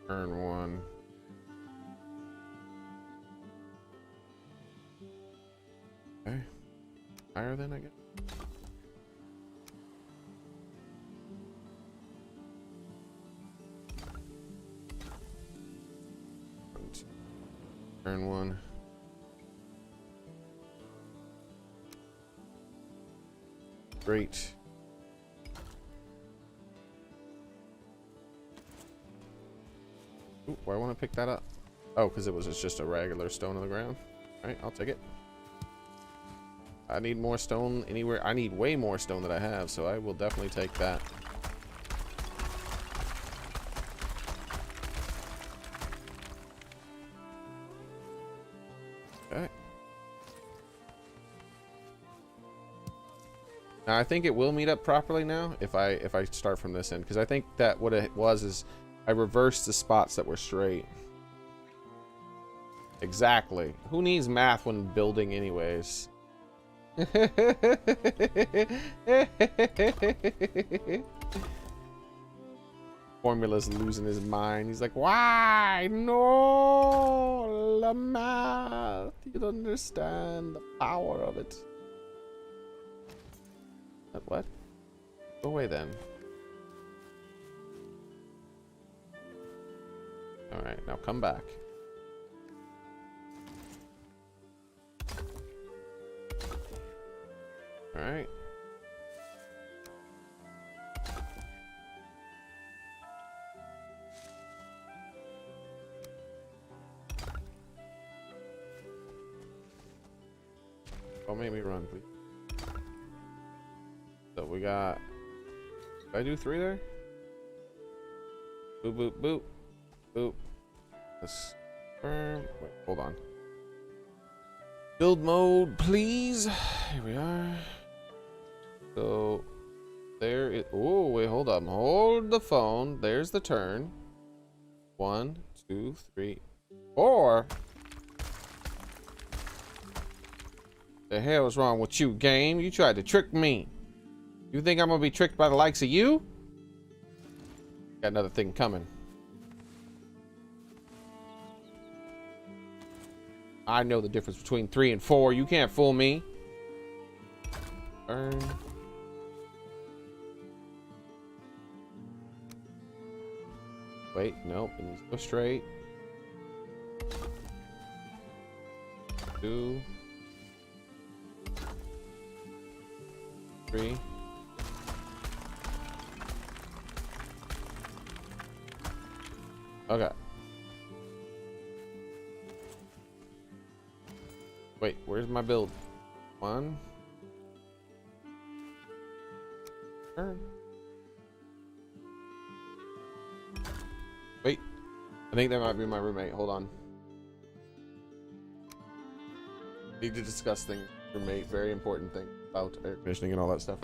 Turn one. Okay. Higher than I guess. Turn one. Great. Ooh, why I want to pick that up? Oh, because it was just a regular stone on the ground. All right, I'll take it. I need more stone anywhere. I need way more stone than I have, so I will definitely take that. Okay. Now I think it will meet up properly now if I start from this end, because I think that what it was is I reversed the spots that were straight. Exactly. Who needs math when building anyways? Formula's losing his mind. He's like, why? No, the math. You don't understand the power of it. What? Go away then. Alright, now come back. Alright. Don't make me run, please. So we got... Did I do 3 there? Boop, boop, boop. Boop. Let's... Wait, hold on. Build mode, please. Here we are. So... There it... Oh, wait, hold up. Hold the phone. There's the turn. 1, 2, 3, 4. The hell is wrong with you, game? You tried to trick me. You think I'm gonna be tricked by the likes of you? Got another thing coming. I know the difference between 3 and 4. You can't fool me. Burn. Wait, nope, it needs to go straight. 2, 3. Okay. Wait, where's my build? 1. Turn. Wait, I think that might be my roommate. Hold on. Need to discuss things. Roommate, very important thing about air conditioning and all that stuff.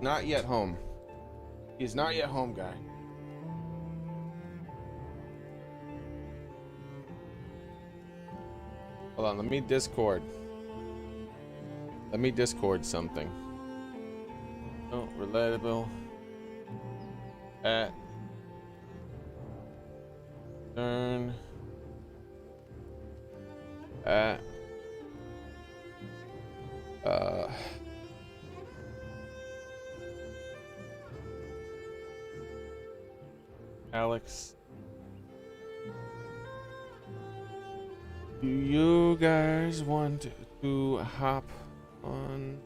Not yet home. He's not yet home, guy. Hold on, let me Discord. Let me Discord something. Oh, relatable. At turn at Alex, do you guys want to hop on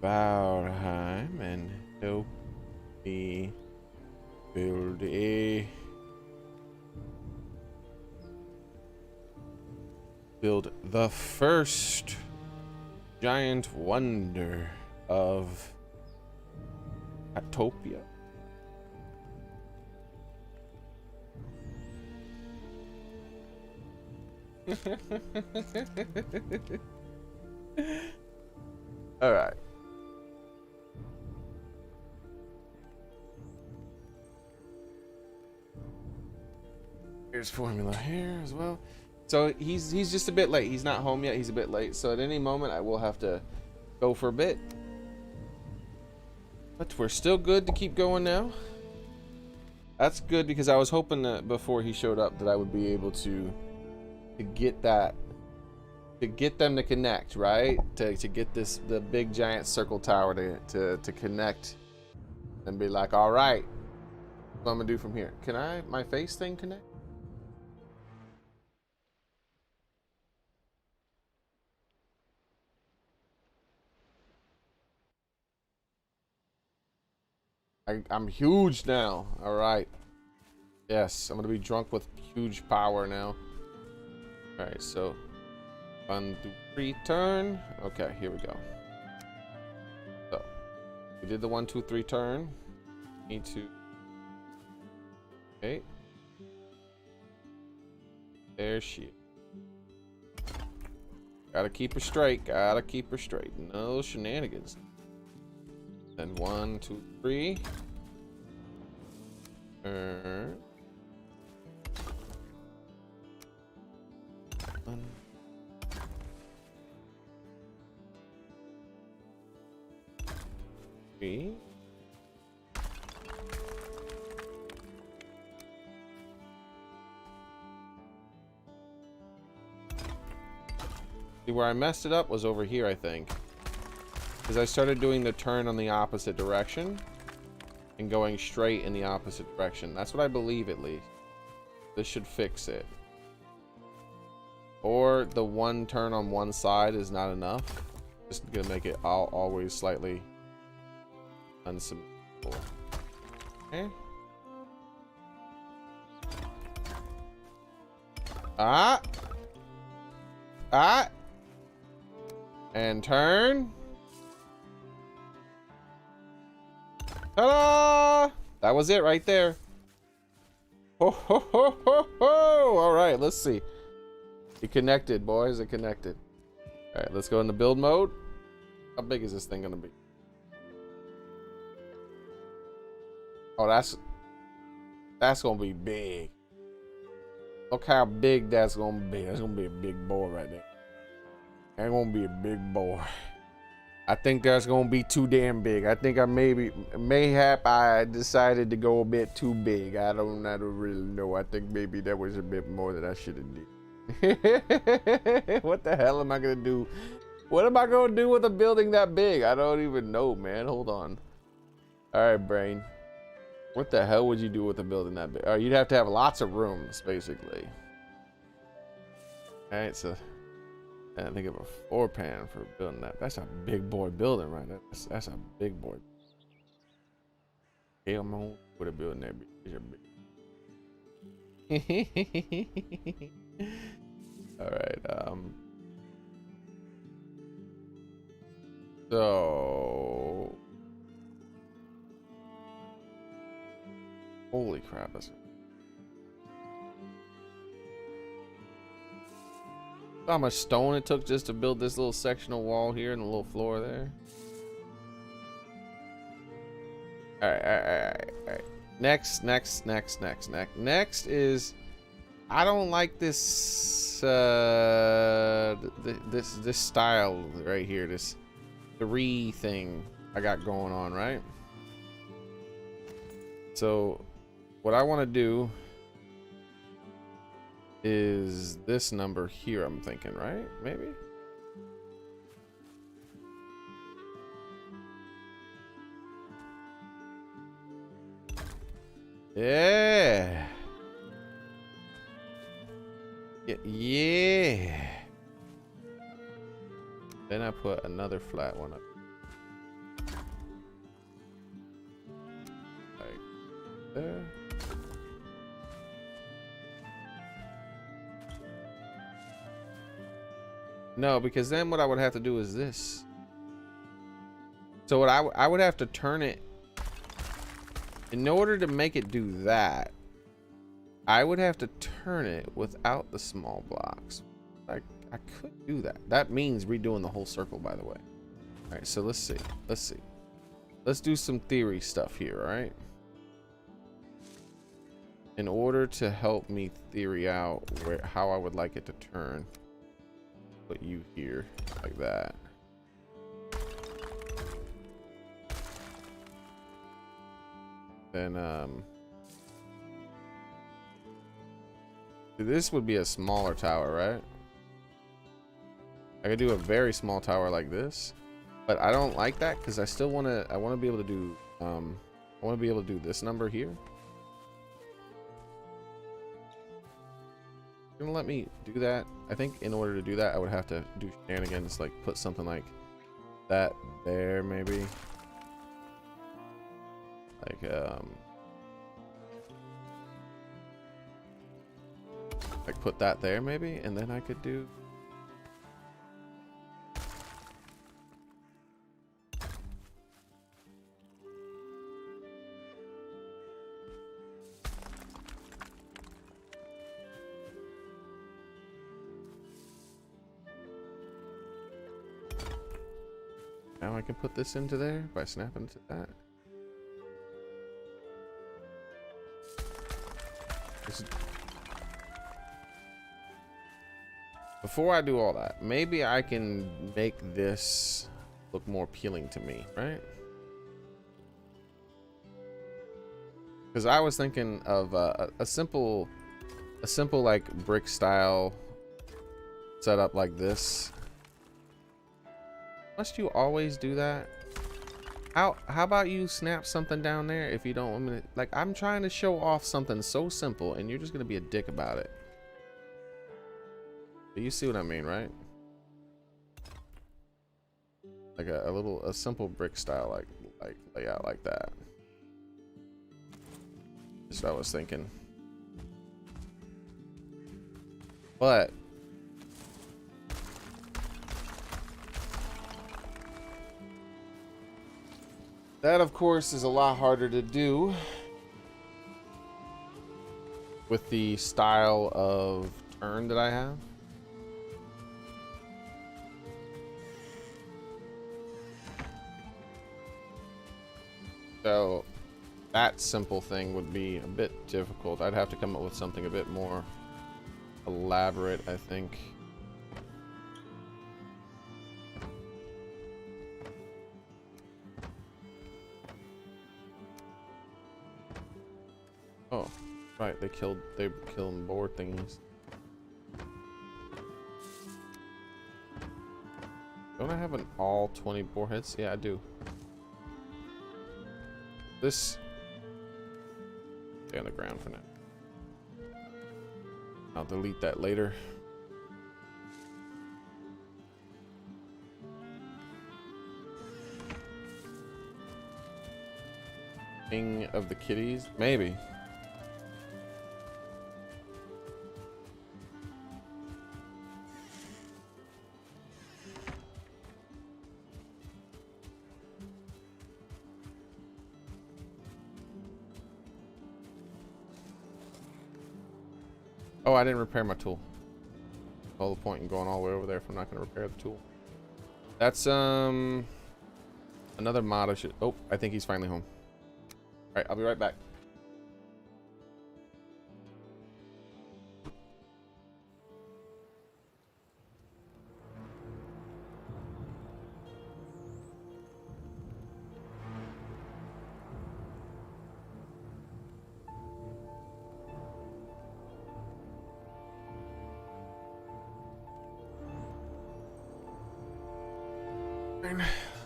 Valheim and help me build the first giant wonder of Atopia? All right. Here's formula here as well. So he's just a bit late. He's not home yet. He's a bit late. So at any moment I will have to go for a bit. But we're still good to keep going now. That's good because I was hoping that before he showed up that I would be able to get that, to get them to connect, right? To get the big giant circle tower to connect and be like, all right, what I'm gonna do from here. Can my face thing connect? I'm huge now. All right. Yes, I'm gonna be drunk with huge power now. All right, so 1, 2, 3 turn. Okay, here we go. So we did the 1, 2, 3 turn. Need to. Okay. There she is. Gotta keep her straight. Gotta keep her straight. No shenanigans. And 1, 2, 3. One. Three. See, where I messed it up was over here, I think. Because I started doing the turn on the opposite direction and going straight in the opposite direction. That's what I believe, at least. This should fix it. Or the one turn on one side is not enough. Just gonna make it always slightly unsymmetrical. Okay. Ah! Ah! And turn. Ta-da! That was it right there. Ho ho ho ho ho! All right, let's see. It connected, boys. It connected. All right, let's go into build mode. How big is this thing gonna be? Oh, that's gonna be big. Look how big that's gonna be. That's gonna be a big boy right there. That's gonna be a big boy. I think that's gonna be too damn big. I think mayhap I decided to go a bit too big. I don't really know. I think maybe that was a bit more than I should have did. What the hell am I gonna do? What am I gonna do with a building that big? I don't even know, man. Hold on. All right, brain. What the hell would you do with a building that big? You'd have to have lots of rooms, basically. All right, so. And I think of a 4-pan for building that. That's a big boy building, right? That's a big boy. Hell, man, what a building that big. All right. So, holy crap! That's how much stone it took just to build this little sectional wall here and a little floor there. All right. Next is, I don't like this this style right here, this 3 thing I got going on, right? So what I want to do is this number here, I'm thinking, right? Maybe? Yeah. Yeah. Then I put another flat one up. Like there. No, because then what I would have to do is this. So what I would have to turn it, in order to make it do that, I would have to turn it without the small blocks. I could do that. That means redoing the whole circle, by the way. All right, so let's see. Let's do some theory stuff here, all right? In order to help me theory out how I would like it to turn, put you here like that. Then this would be a smaller tower, right? I could do a very small tower like this, but I don't like that because I still want to. I want to be able to do. I want to be able to do this number here. Gonna let me do that. I think in order to do that, I would have to do shenanigans, like put something like that there, maybe. Like put that there, maybe, and then I could do. now I can put this into there by snapping to that. Before I do all that, maybe I can make this look more appealing to me, right? Because I was thinking of a simple like brick style setup like this. Must you always do that? How about you snap something down there if you don't want me to, like, I'm trying to show off something so simple and you're just gonna be a dick about it. You see what I mean, right? Like a simple brick style like layout like that. That's what I was thinking. But that, of course, is a lot harder to do with the style of turn that I have. So that simple thing would be a bit difficult. I'd have to come up with something a bit more elaborate, I think. Oh, right, they killed board thingies. Don't I have an all 20 boar hits? Yeah, I do. This stay on the ground for now. I'll delete that later. King of the kitties? Maybe. Oh, I didn't repair my tool. All the point in going all the way over there if I'm not going to repair the tool. That's another mod I should. Oh, I think he's finally home. All right, I'll be right back.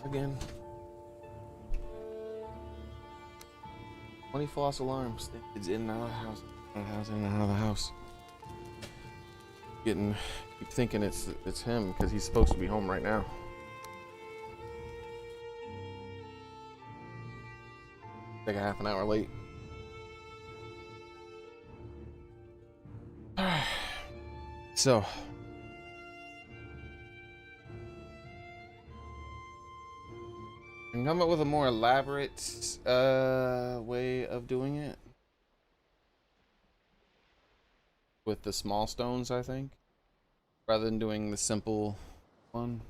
Again. 20 false alarms. It's in and out of the house. In and out of the house. Keep thinking it's him because he's supposed to be home right now. Like a half an hour late. So. And come up with a more elaborate way of doing it with the small stones, I think, rather than doing the simple one.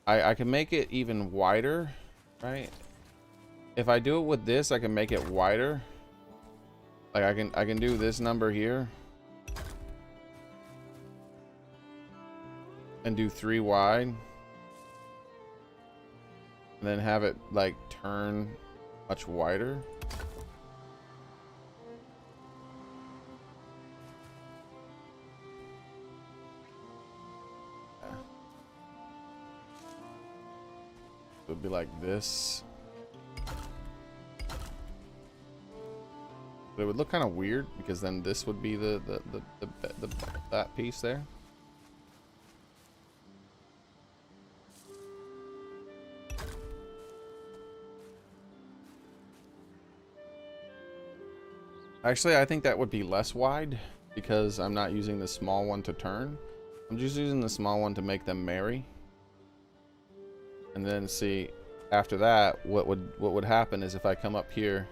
I can make it even wider, right? If I do it with this, I can make it wider. Like I can do this number here and do 3 wide. And then have it like turn much wider. Yeah. It would be like this. But it would look kind of weird because then this would be that piece there. Actually, I think that would be less wide because I'm not using the small one to turn. I'm just using the small one to make them marry. And then see, after that, what would happen is if I come up here,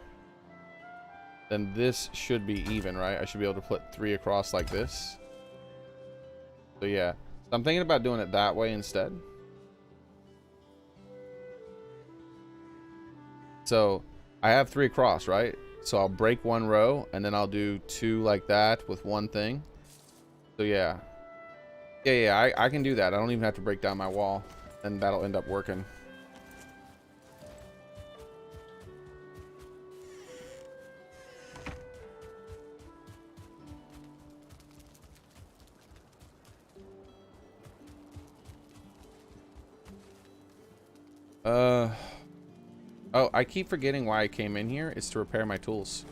then this should be even, right? I should be able to put 3 across like this. So yeah, so I'm thinking about doing it that way instead. So I have 3 across, right? So I'll break 1 row and then I'll do 2 like that with 1 thing. So yeah. Yeah, I can do that. I don't even have to break down my wall, and that'll end up working. Oh, I keep forgetting why I came in here. It's to repair my tools.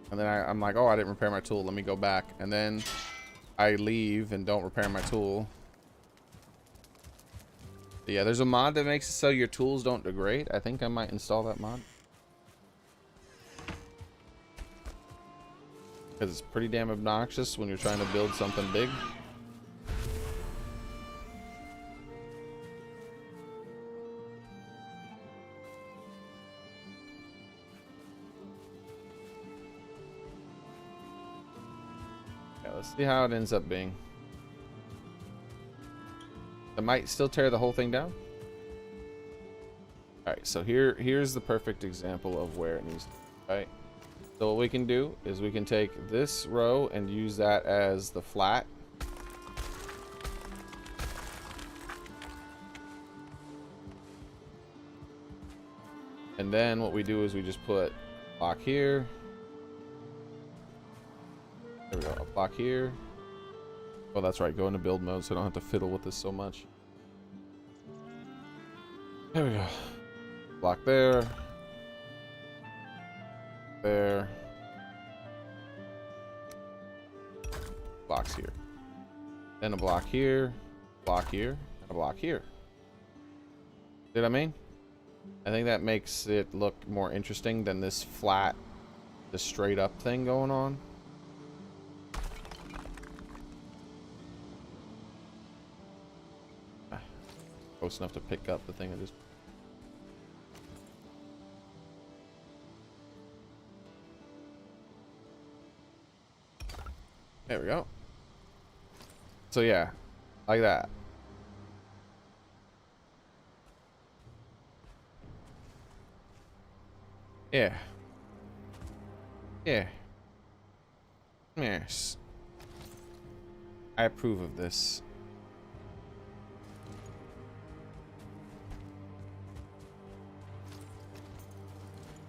And then I'm like, oh, I didn't repair my tool. Let me go back. And then I leave and don't repair my tool. Yeah, there's a mod that makes it so your tools don't degrade. I think I might install that mod. Because it's pretty damn obnoxious when you're trying to build something big. Yeah, let's see how it ends up being. I might still tear the whole thing down. Alright, so here's the perfect example of where it needs to be, right? So what we can do is we can take this row and use that as the flat. And then what we do is we just put a block here. There we go, a block here. Oh, that's right, go into build mode so I don't have to fiddle with this so much. There we go. Block there. There. Blocks here. Then a block here, and a block here. See what I mean? I think that makes it look more interesting than this flat, just straight up thing going on. Close enough to pick up the thing I just... There we go. So yeah, like that. Yeah. Yeah. Yes. I approve of this.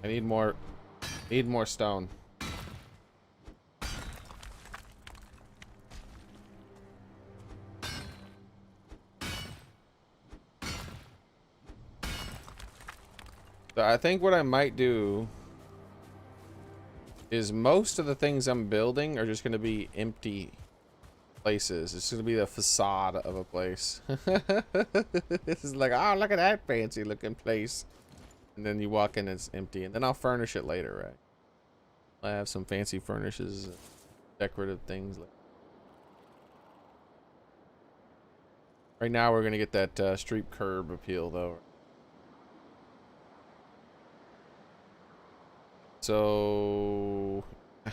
I need more stone. So I think what I might do is most of the things I'm building are just going to be empty places. It's going to be the facade of a place. This is like, oh, look at that fancy looking place. And then you walk in, it's empty. And then I'll furnish it later, right? I have some fancy furnishes, decorative things. Right now we're going to get that street curb appeal, though. So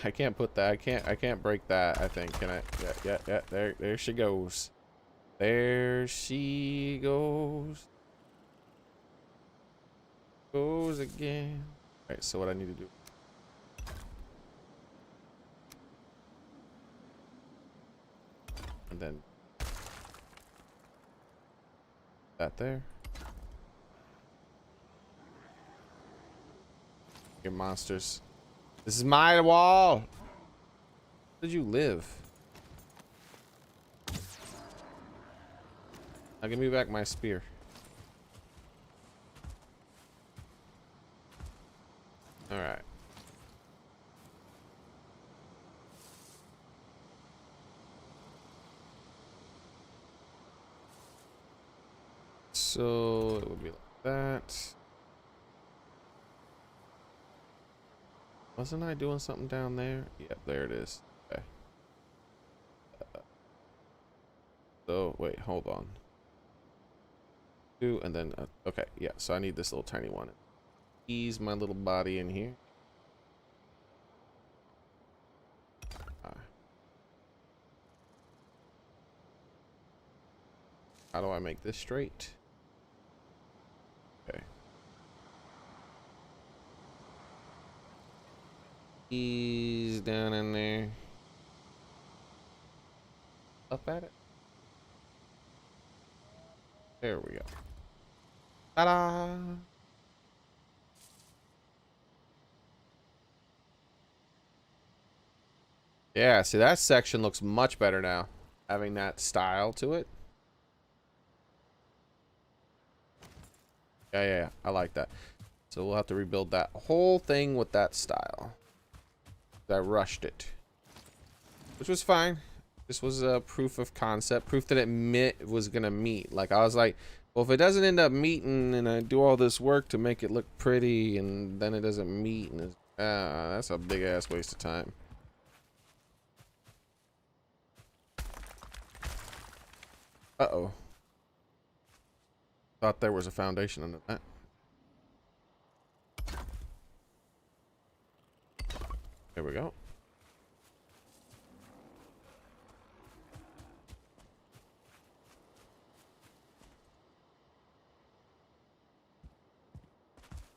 I can't put that. I can't break that. I think. Can I? Yeah. There she goes. There she goes. Goes again. All right. So what I need to do? And then that there. Your monsters. This is my wall. Where did you live? Now give me back my spear. All right. So it would be like that. Wasn't I doing something down there? Yep, there it is. Okay. So wait, hold on. Two and then okay, yeah. So I need this little tiny one. Ease my little body in here. How do I make this straight? Okay. He's down in there. Up at it. There we go. Ta-da! Yeah, see that section looks much better now. Having that style to it. Yeah. I like that. So we'll have to rebuild that whole thing with that style. I rushed it. Which was fine. This was a proof of concept. Proof that it was going to meet. Like, I was like, well, if it doesn't end up meeting and I do all this work to make it look pretty and then it doesn't meet, and that's a big ass waste of time. Uh-oh. Thought there was a foundation under that. There we go.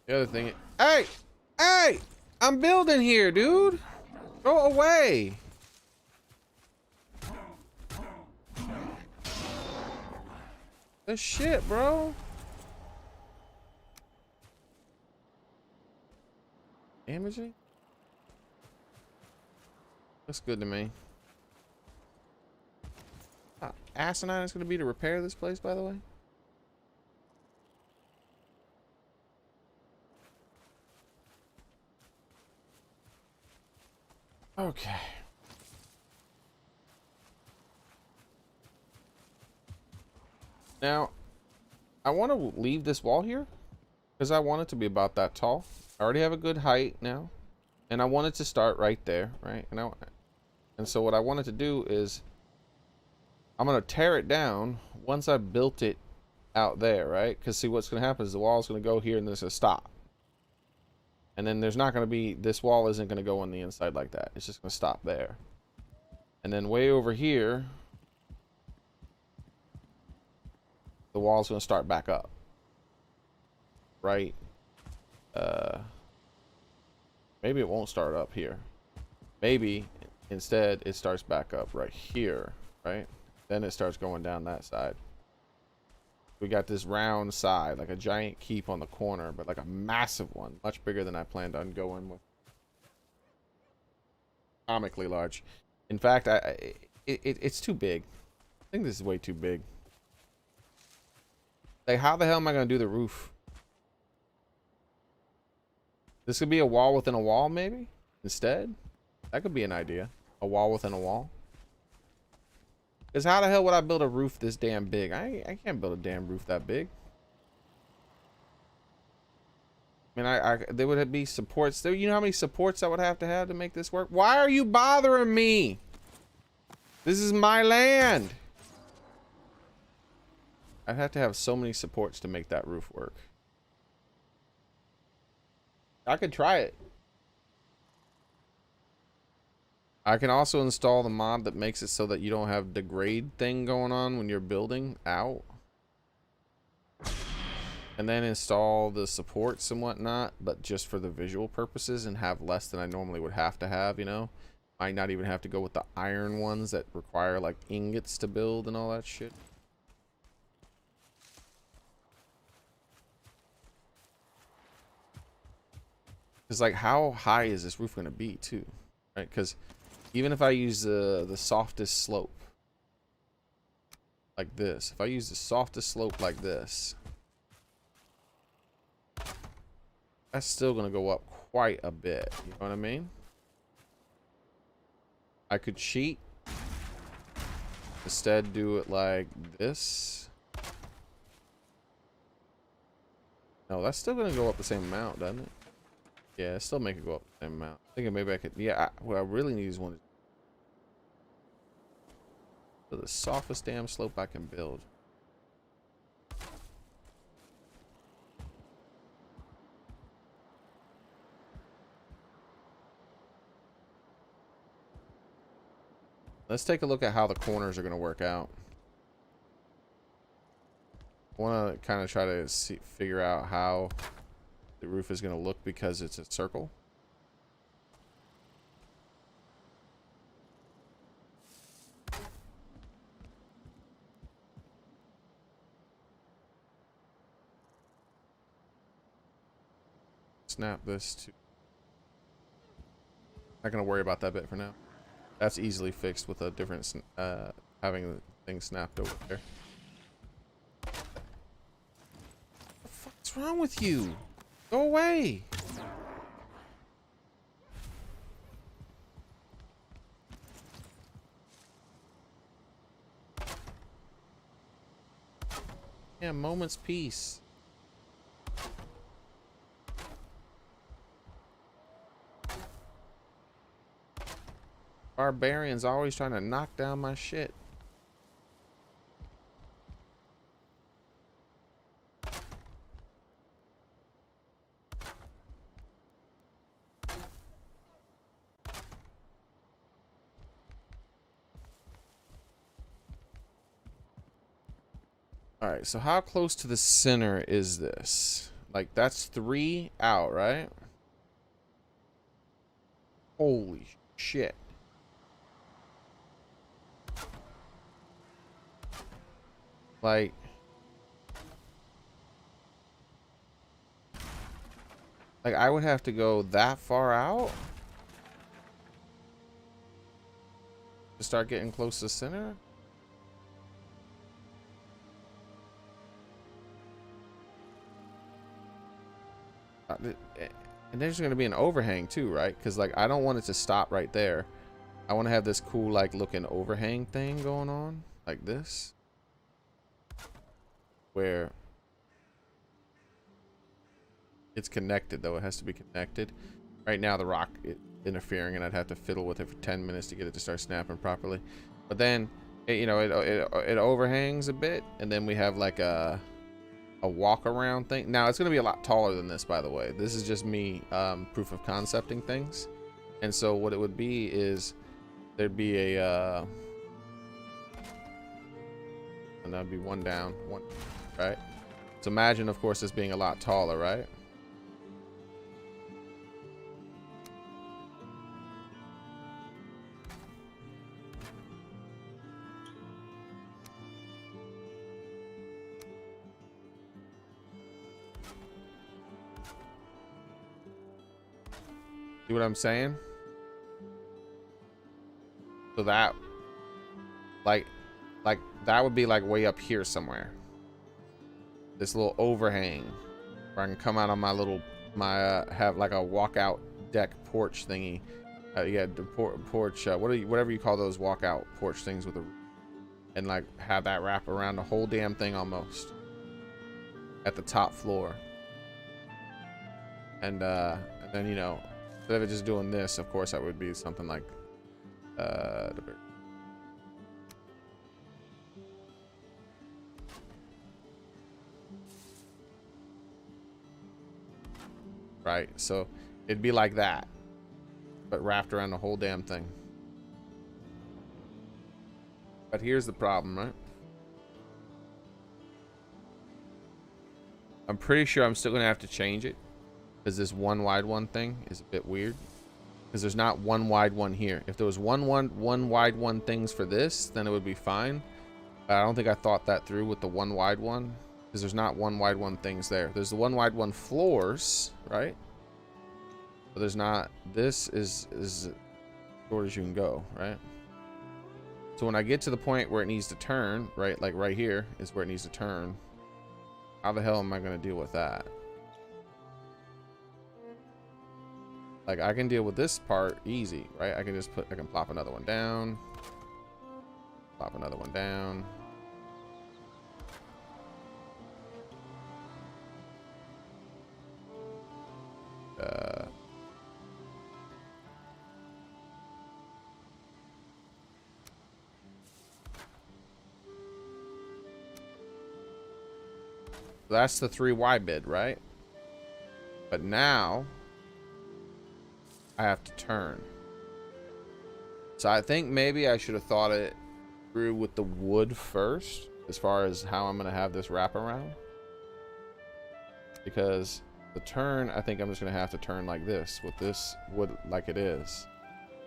The other thing, hey, I'm building here, dude. Go away. The shit, bro. Damaging? Looks good to me. How asinine is going to be to repair this place, by the way. Okay. Now, I want to leave this wall here because I want it to be about that tall. I already have a good height now, and I want it to start right there, right? And so what I wanted to do is I'm going to tear it down once I built it out there, right? Because see, what's going to happen is the wall is going to go here and then it's going to stop. And then there's not going to be, this wall isn't going to go on the inside like that. It's just going to stop there. And then way over here, the wall's going to start back up. Right? Maybe it won't start up here. Maybe instead it starts back up right here, right? Then it starts going down that side. We got this round side, like a giant keep on the corner, but like a massive one, much bigger than I planned on going with. Comically large. In fact, it's too big. I think this is way too big. Like, how the hell am I gonna do the roof? This could be a wall within a wall, maybe? Instead? That could be an idea. A wall within a wall. Because how the hell would I build a roof this damn big? I can't build a damn roof that big. I mean, there would be supports. There, you know how many supports I would have to make this work? Why are you bothering me? This is my land. I'd have to have so many supports to make that roof work. I could try it. I can also install the mod that makes it so that you don't have the grade thing going on when you're building out. And then install the supports and whatnot, but just for the visual purposes, and have less than I normally would have to have, you know? Might not even have to go with the iron ones that require like ingots to build and all that shit. Because like, how high is this roof going to be too? Right? Because even if I use the softest slope like this, if I use the softest slope like this, that's still going to go up quite a bit. You know what I mean? I could cheat. Instead, do it like this. No, that's still going to go up the same amount, doesn't it? Yeah, still make it go up the same amount. I think maybe I could. Yeah, what I really need is one. So the softest damn slope I can build. Let's take a look at how the corners are going to work out. I want to kind of try to figure out how the roof is going to look because it's a circle. Snap this to... Not going to worry about that bit for now. That's easily fixed with a different, having the thing snapped over there. What the fuck's wrong with you? Go away! Yeah, moment's peace. Barbarians always trying to knock down my shit. All right, so how close to the center is this? Like, that's 3 out, right? Holy shit. Like, I would have to go that far out to start getting close to the center? And there's going to be an overhang too, right? Because like I don't want it to stop right there. I want to have this cool like looking overhang thing going on like this, where it's connected though. It has to be connected. Right now the rock is interfering, and I'd have to fiddle with it for 10 minutes to get it to start snapping properly. But then you know it overhangs a bit, and then we have like a walk around thing. Now it's going to be a lot taller than this, by the way. This is just me proof of concepting things. And so what it would be is there'd be a and that'd be one down, one, right? So imagine of course this being a lot taller, right? See what I'm saying? So that like that would be like way up here somewhere. This little overhang where I can come out on my little have like a walkout deck porch thingy. Yeah, the porch whatever you call those walkout porch things with a, and like have that wrap around the whole damn thing almost at the top floor. And then you know, instead of it just doing this, of course, that would be something like right, so it'd be like that, but wrapped around the whole damn thing. But here's the problem, right? I'm pretty sure I'm still gonna have to change it, because this one wide one thing is a bit weird, because there's not one wide one here. If there was one wide one things for this, then it would be fine. But I don't think I thought that through with the one wide one, because there's not one wide one things there. There's the one wide one floors, right? But there's not. This is as short as you can go, right? So when I get to the point where it needs to turn, right, like right here is where it needs to turn, how the hell am I going to deal with that? Like I can deal with this part easy, right? I can plop another one down, plop another one down. That's the 3Y bid, right? But now I have to turn. So I think maybe I should have thought it through with the wood first. as far as how I'm going to have this wrap around. Because the turn, I think I'm just going to have to turn like this with this wood like it is.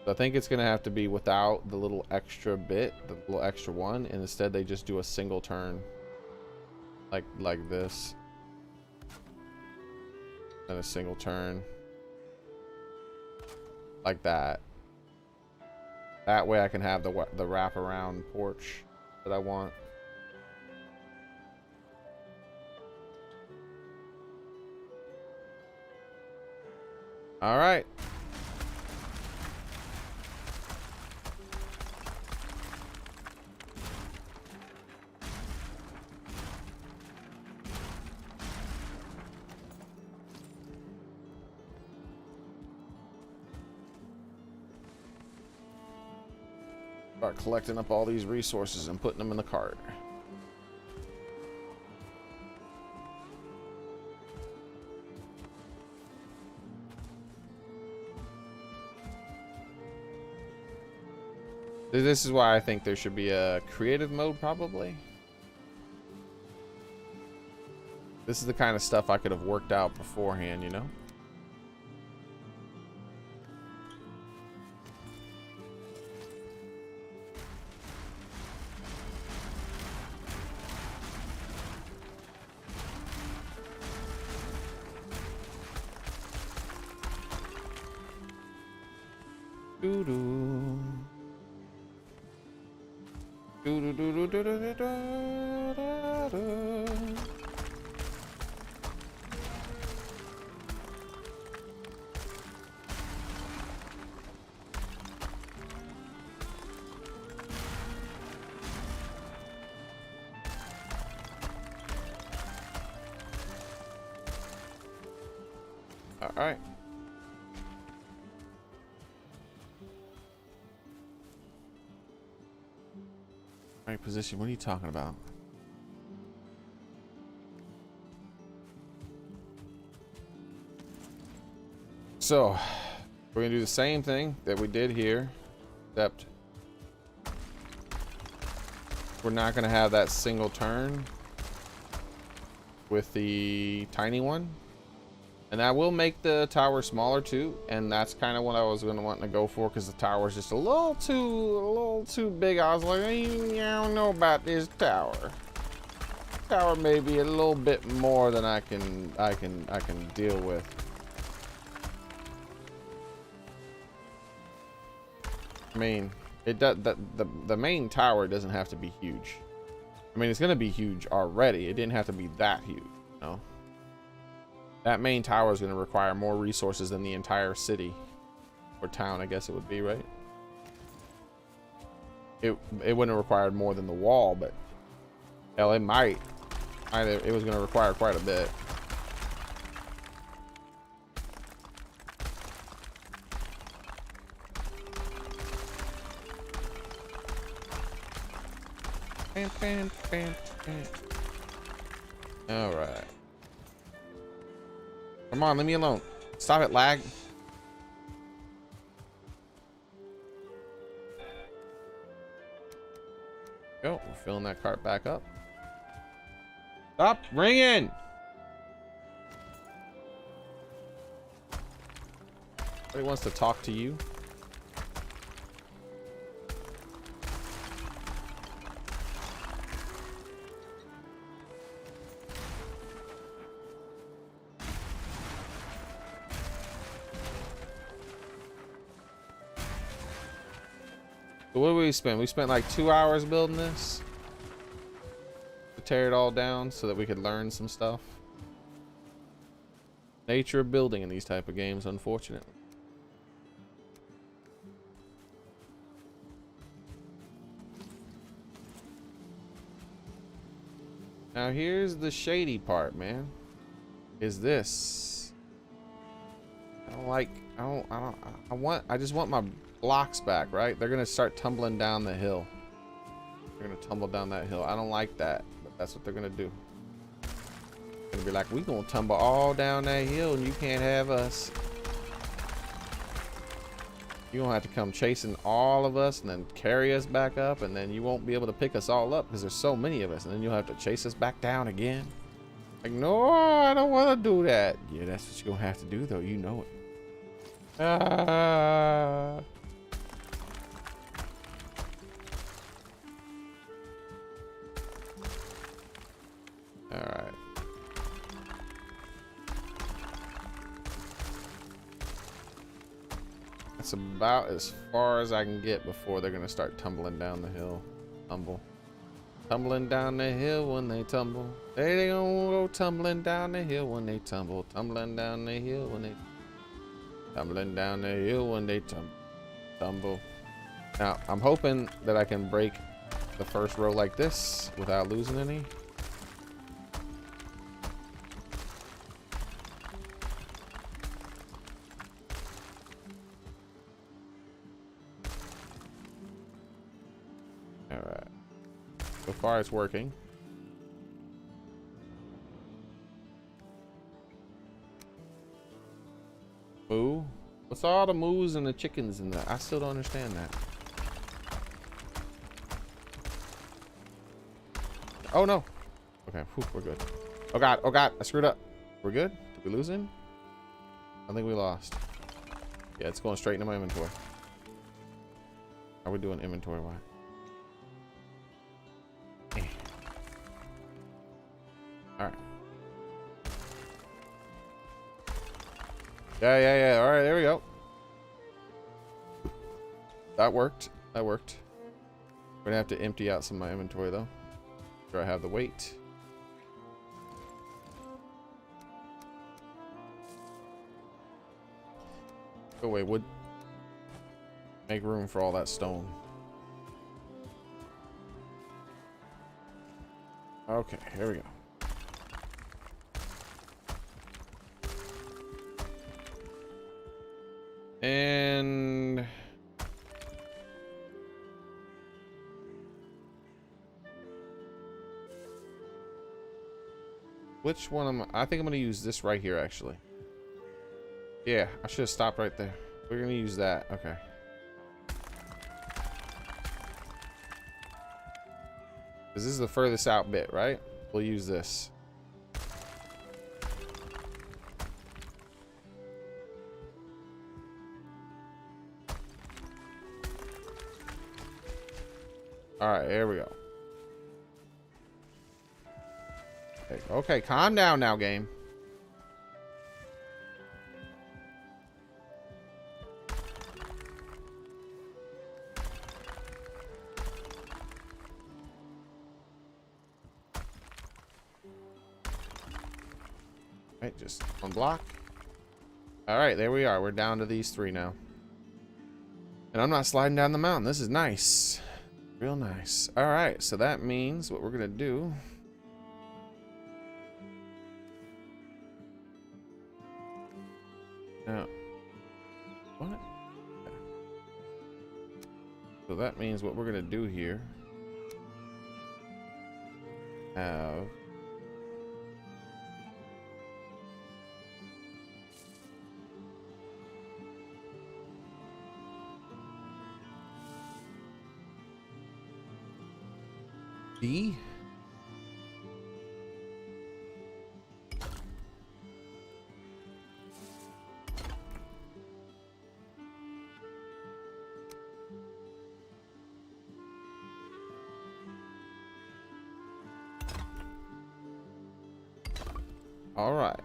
So I think it's going to have to be without the little extra bit, the little extra one, and instead they just do a single turn like this. And a single turn like that. That way I can have the wraparound porch that I want. All right. Start collecting up all these resources and putting them in the cart. This is why I think there should be a creative mode, probably. This is the kind of stuff I could have worked out beforehand, you know? Doo-doo. Doo-doo-doo-doo-doo-doo-doo-doo-doo. All right. Right position. What are you talking about? So we're gonna do the same thing that we did here, except we're not gonna have that single turn with the tiny one. And that will make the tower smaller too, and that's kind of what I was going to want to go for, because the tower is just a little too big. I was like, I don't know about this tower. Tower may be a little bit more than I can deal with. I mean, it does. The main tower doesn't have to be huge. I mean, it's going to be huge already. It didn't have to be that huge, you know? That main tower is going to require more resources than the entire city or town, I guess it would be, right? It wouldn't have required more than the wall, but hell, it might. It was going to require quite a bit. Bam, bam, bam, bam. All right. Come on, leave me alone. Stop it, lag. Go. We're filling that cart back up. Stop ringing. Somebody wants to talk to you. So what did we spend? We spent like 2 hours building this to tear it all down so that we could learn some stuff. Nature of building in these type of games, unfortunately. Now here's the shady part, man. Is this? I just want my blocks back, right? They're gonna start tumbling down the hill. They're gonna tumble down that hill. I don't like that, but that's what they're gonna do. They're gonna be like, we gonna tumble all down that hill and you can't have us. You're gonna have to come chasing all of us and then carry us back up, and then you won't be able to pick us all up because there's so many of us, and then you'll have to chase us back down again. Like, no, I don't want to do that. Yeah, that's what you're gonna have to do, though. You know it. Ah. All right. That's about as far as I can get before they're gonna start tumbling down the hill. Tumbling down the hill when they tumble. They gonna go tumbling down the hill when they tumble. Tumbling down the hill when they tumbling down the hill when they tumble. Now I'm hoping that I can break the first row like this without losing any. All right. So far it's working. Moo? What's all the moos and the chickens and the... I still don't understand that. Oh no. Okay, whew, we're good. Oh god, I screwed up. We're good? Did we lose him? I think we lost. Yeah, it's going straight into my inventory. How are we doing inventory wise? Alright. Yeah. Alright, there we go. That worked. That worked. We're gonna have to empty out some of my inventory though. Sure I have the weight. Go away, wood. Make room for all that stone. Okay, here we go. And which one am I think I'm gonna use this right here actually. Yeah, I should have stopped right there. We're gonna use that. Okay. This is the furthest out bit, right? We'll use this. All right, here we go. Okay, calm down now, game. Right, just unblock. All right, there we are. We're down to these three now. And I'm not sliding down the mountain. This is nice. Real nice. All right, so that means what we're gonna do. Now, what? So that means what we're gonna do here. Have B. All right.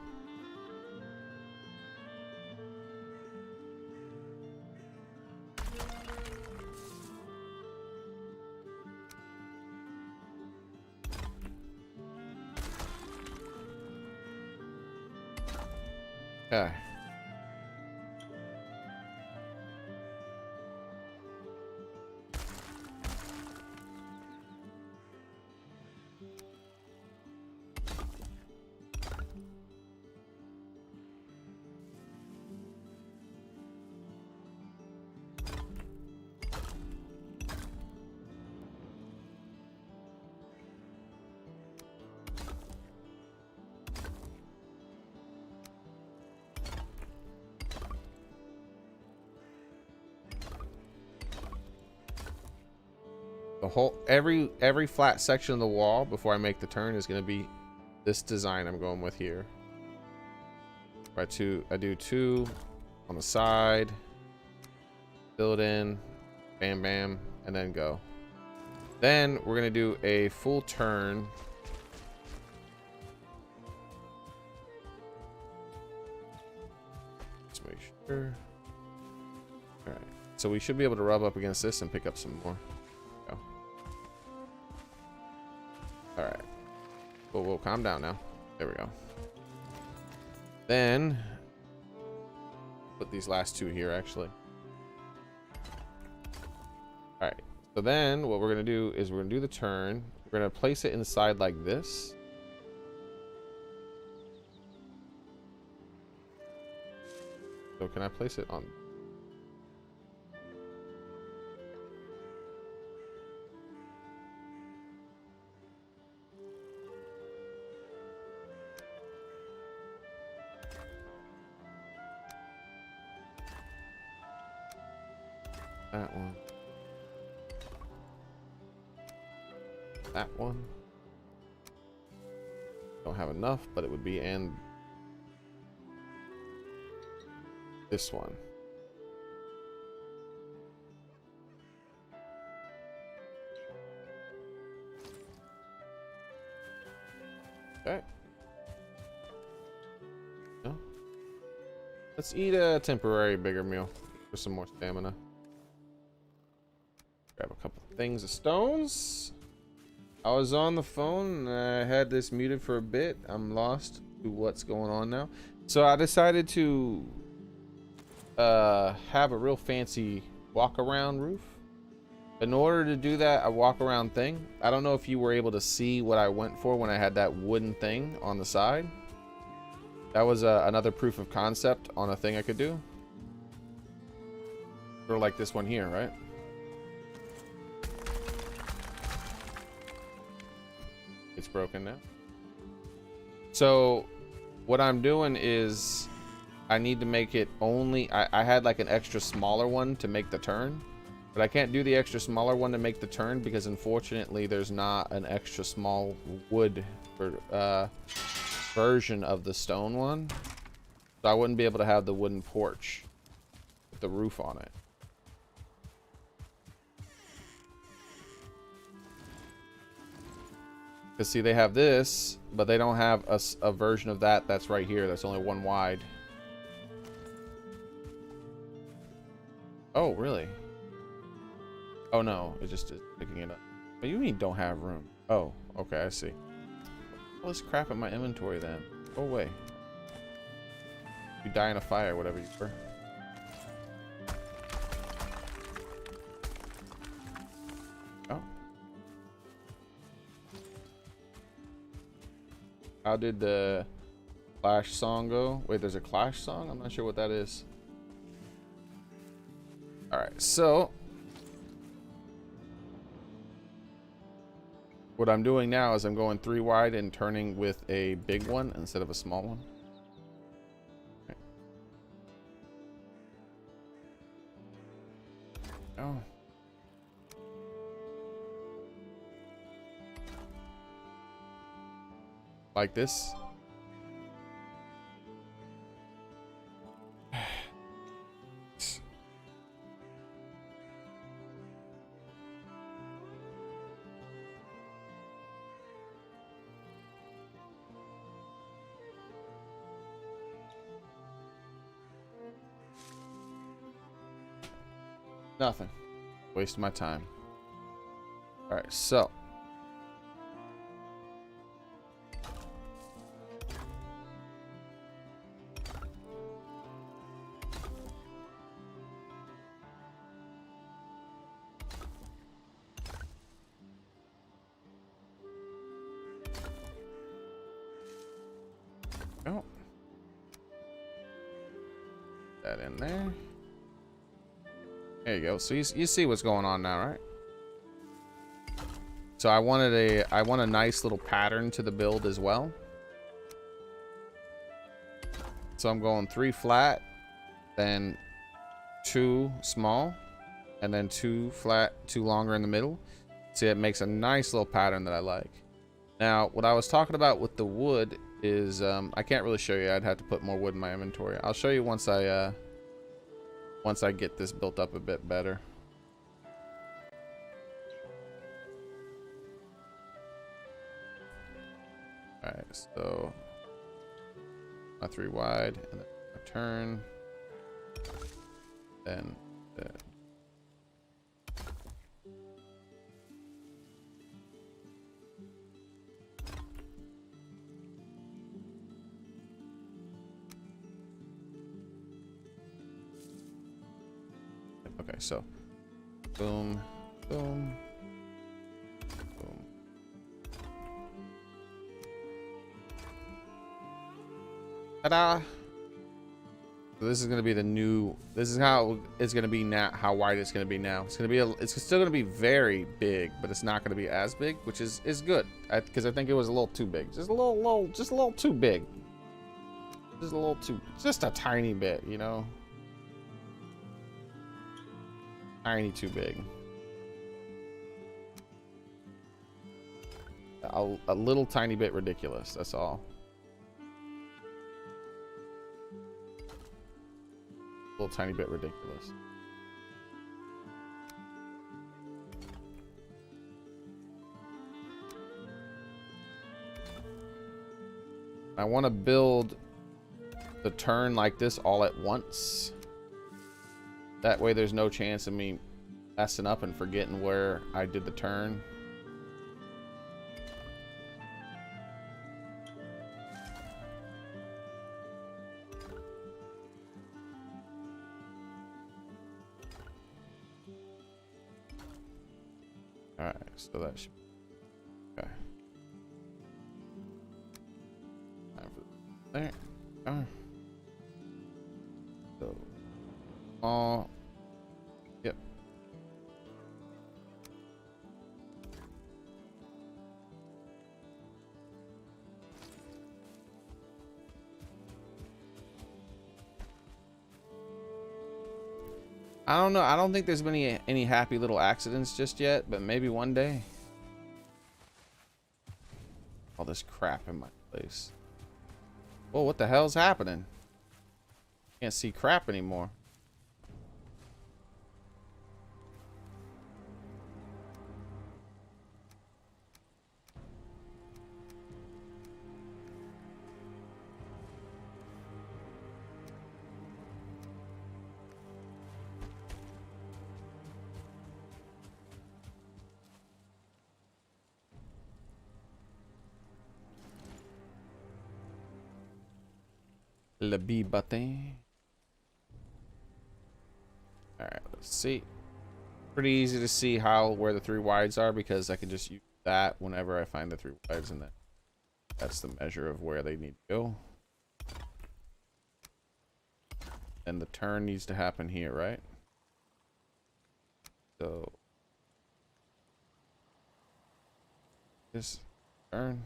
Okay. whole every flat section of the wall before I make the turn is gonna be this design I'm going with here. I do 2 on the side, build in, bam bam, and then go. Then we're gonna do a full turn. Let's make sure. All right, so we should be able to rub up against this and pick up some more. Go. All right. Whoa, calm down now. There we go. Then put these last 2 here actually. All right. So then what we're gonna do is we're gonna do the turn. We're gonna place it inside like this. So can I place it on? That one. That one. Don't have enough, but it would be and this one. Okay. No. Let's eat a temporary bigger meal for some more stamina. Grab a couple of things of stones. I was on the phone and I had this muted for a bit. I'm lost to what's going on now. So I decided to have a real fancy walk around roof. In order to do that, a walk around thing, I don't know if you were able to see what I went for when I had that wooden thing on the side. That was another proof of concept on a thing I could do. Sort of like this one here, right? It's broken now. So what I'm doing is I need to make it only, I had like an extra smaller one to make the turn, but I can't do the extra smaller one to make the turn because unfortunately there's not an extra small wood for, version of the stone one. So I wouldn't be able to have the wooden porch with the roof on it. Because see, they have this, but they don't have a version of that that's right here. That's only 1 wide. Oh, really? Oh, no. It just is picking it up. What do you mean don't have room? Oh, okay. I see. All this crap in my inventory then. Go away. You die in a fire, whatever you were. Oh. How did the Clash song go? Wait, there's a Clash song? I'm not sure what that is. Alright, so what I'm doing now is I'm going 3 wide and turning with a big one instead of a small one. Okay. Oh. Like this. Nothing. Wasting my time. All right, so oh, that in there. There you go. So you see what's going on now, right? So I want a nice little pattern to the build as well. So I'm going 3 flat, then 2 small, and then 2 flat, 2 longer in the middle. See, it makes a nice little pattern that I like. Now, what I was talking about with the wood is, I can't really show you. I'd have to put more wood in my inventory. I'll show you once I get this built up a bit better. Alright, so a 3 wide, and then a turn, then okay, so boom, boom, boom. Ta-da! So this is gonna be the new. This is how it's gonna be now. How wide it's gonna be now. It's gonna be. It's still gonna be very big, but it's not gonna be as big, which is good. Because I think it was a little too big. Just a little too big. Just a little too. Just a tiny bit, you know. Tiny too big. A little tiny bit ridiculous. That's all. A little tiny bit ridiculous. I want to build the turn like this all at once. That way there's no chance of me messing up and forgetting where I did the turn. Alright, so that should be okay. There. So yep. I don't know. I don't think there's been any happy little accidents just yet, but maybe one day. All this crap in my place. Whoa, what the hell's happening? Can't see crap anymore. Le bee button. Alright, let's see. Pretty easy to see where the 3 wides are because I can just use that whenever I find the 3 wides, and that's the measure of where they need to go. And the turn needs to happen here, right? So this turn.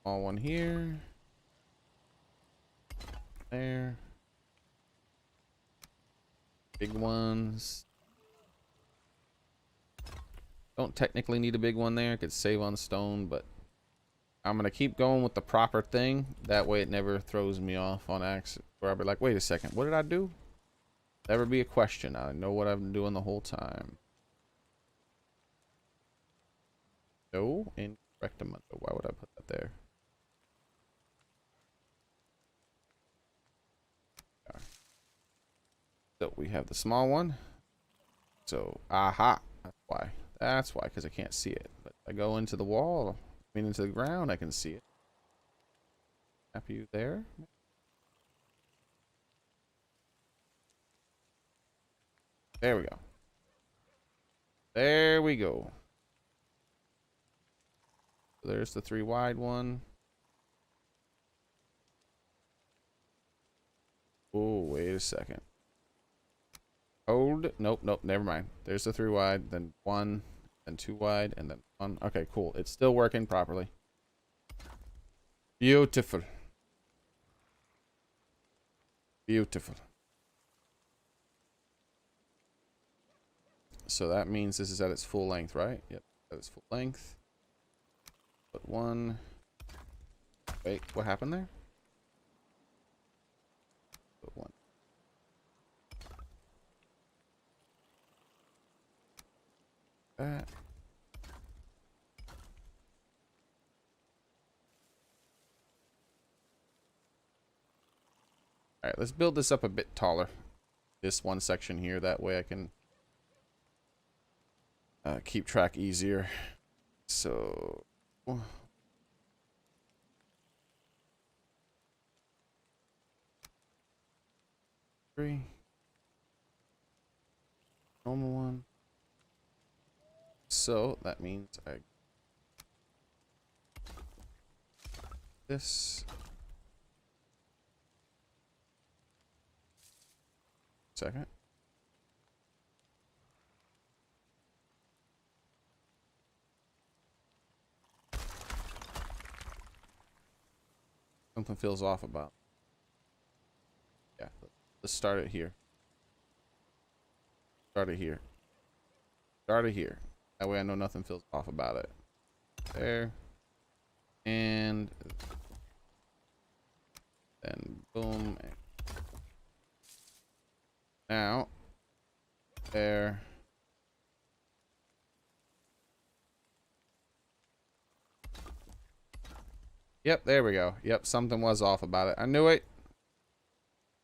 Small one here. There. Big ones. Don't technically need a big one there. Could save on stone, but I'm gonna keep going with the proper thing. That way it never throws me off on accident. Where I'll be like, wait a second, what did I do? Never be a question. I know what I've been doing the whole time. No, incorrect amount. Why would I put that there? So we have the small one. So, aha. That's why. That's why, because I can't see it. But if I go into the wall, I mean into the ground, I can see it. Tap you there. There we go. There we go. So there's the 3 wide one. Oh, wait a second. Hold. Nope, nope, never mind. There's the 3 wide, then 1, then 2 wide, and then 1. Okay, cool. It's still working properly. Beautiful. Beautiful. So that means this is at its full length, right? Yep, at its full length. Put one. Wait, what happened there? Put one. That. Alright, let's build this up a bit taller. This one section here, that way I can keep track easier. So... 3. Normal one. So that means I this second. Something feels off about. Yeah, let's start it here. Start it here. Start it here. That way I know nothing feels off about it. There. And then boom. Now. There. Yep, there we go. Yep, something was off about it. I knew it.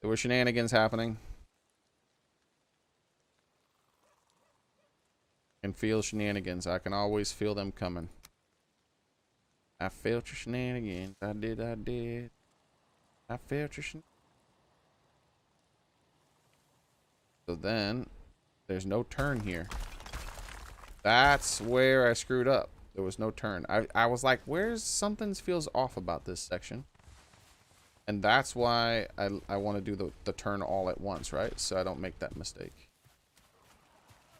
There were shenanigans happening. I can feel shenanigans. I can always feel them coming. I felt your shenanigans. I did. I felt your shenanigans. So then, there's no turn here. That's where I screwed up. There was no turn. I was like, where's something feels off about this section? And that's why I want to do the turn all at once, right? So I don't make that mistake.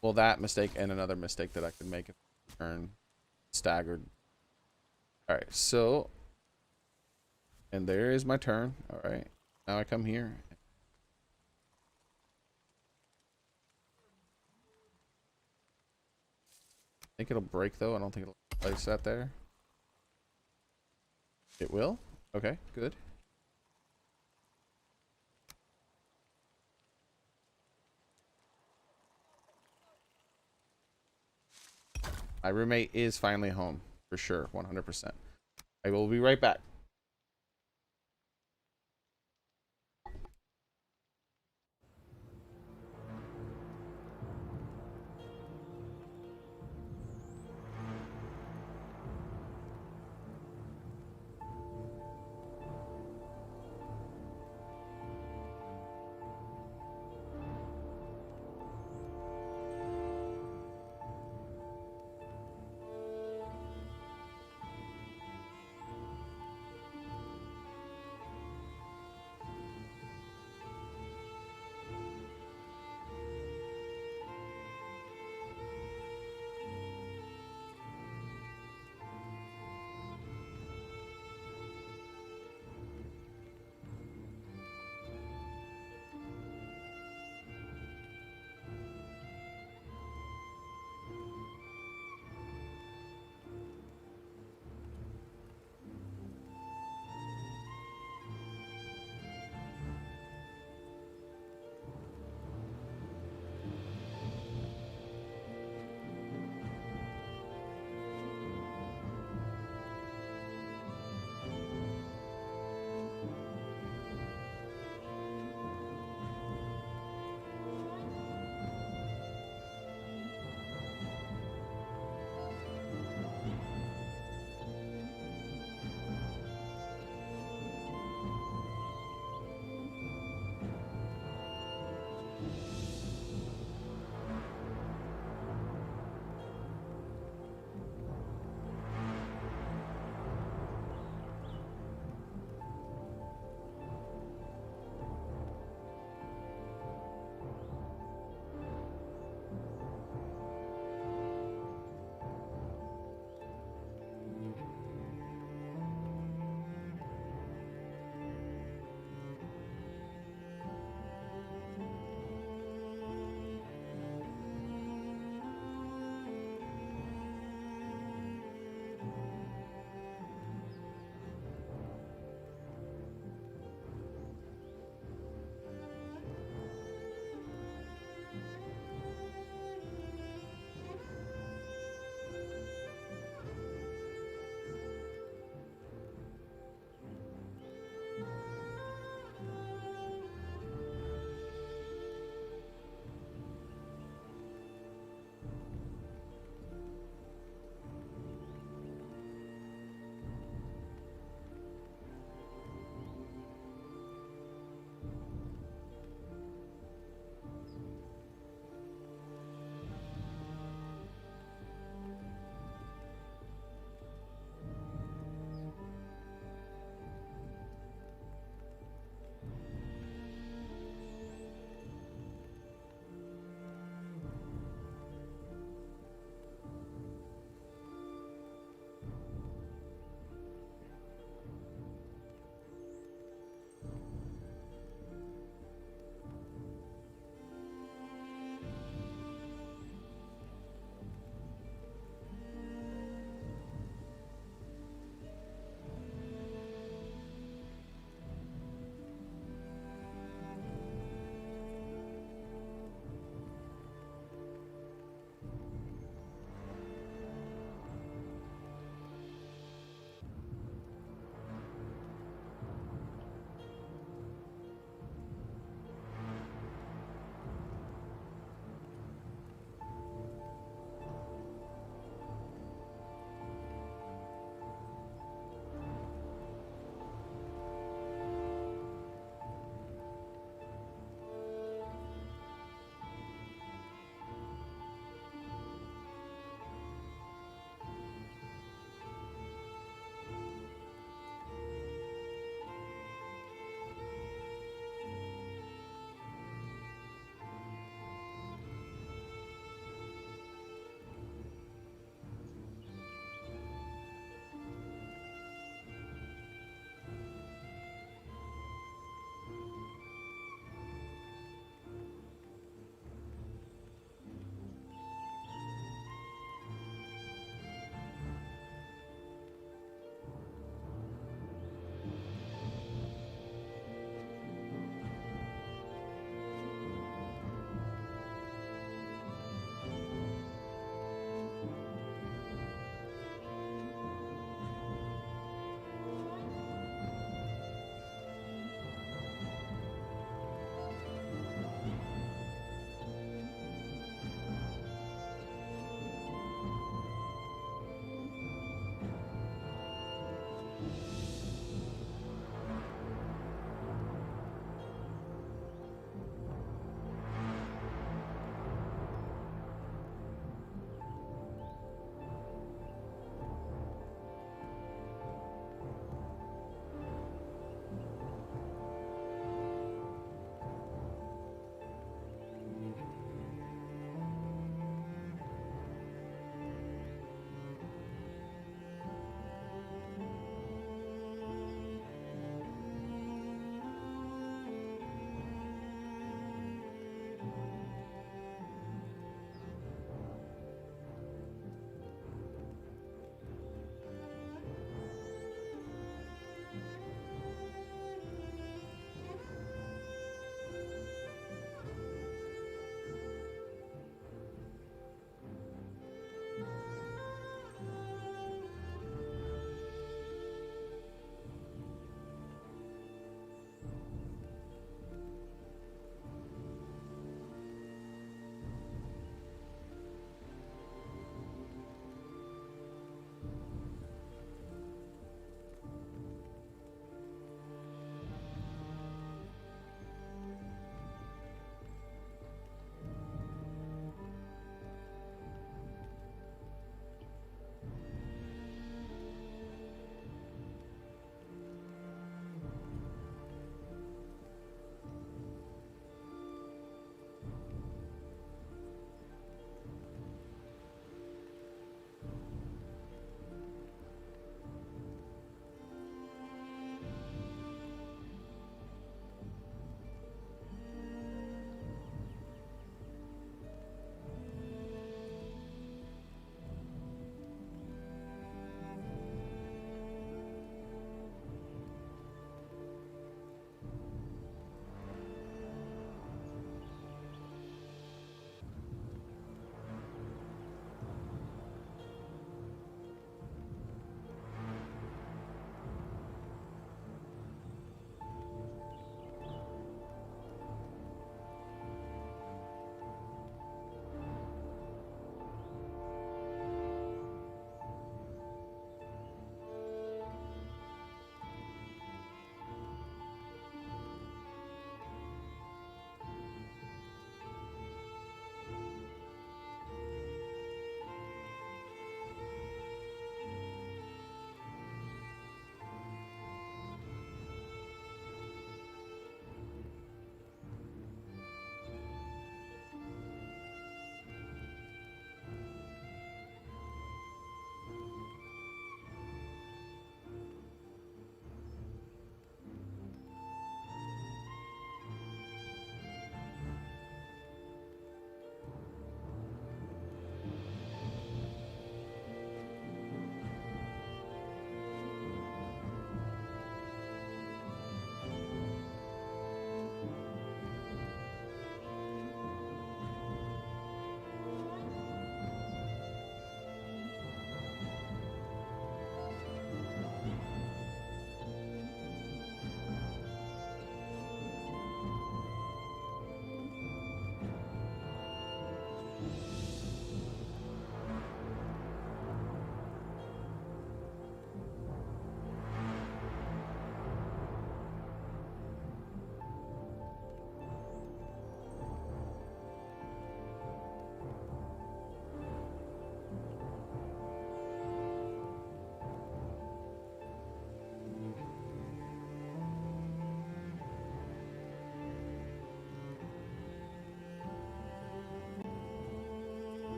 Well, that mistake and another mistake that I could make if I turn staggered. Alright, so... And there is my turn. Alright. Now I come here. I think it'll break, though. I don't think it'll place that there. It will? Okay, good. My roommate is finally home. For sure, 100%. I will be right back.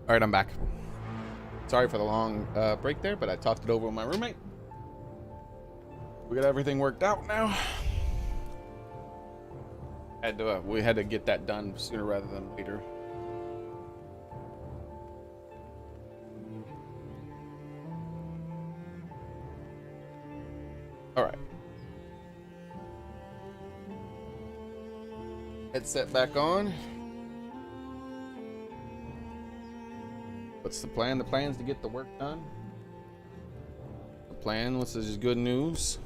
All right, I'm back. Sorry for the long break there, but I talked it over with my roommate. We got everything worked out now. We had to get that done sooner rather than later. All right. Headset back on. What's the plan? The plan is to get the work done. The plan, which is good news.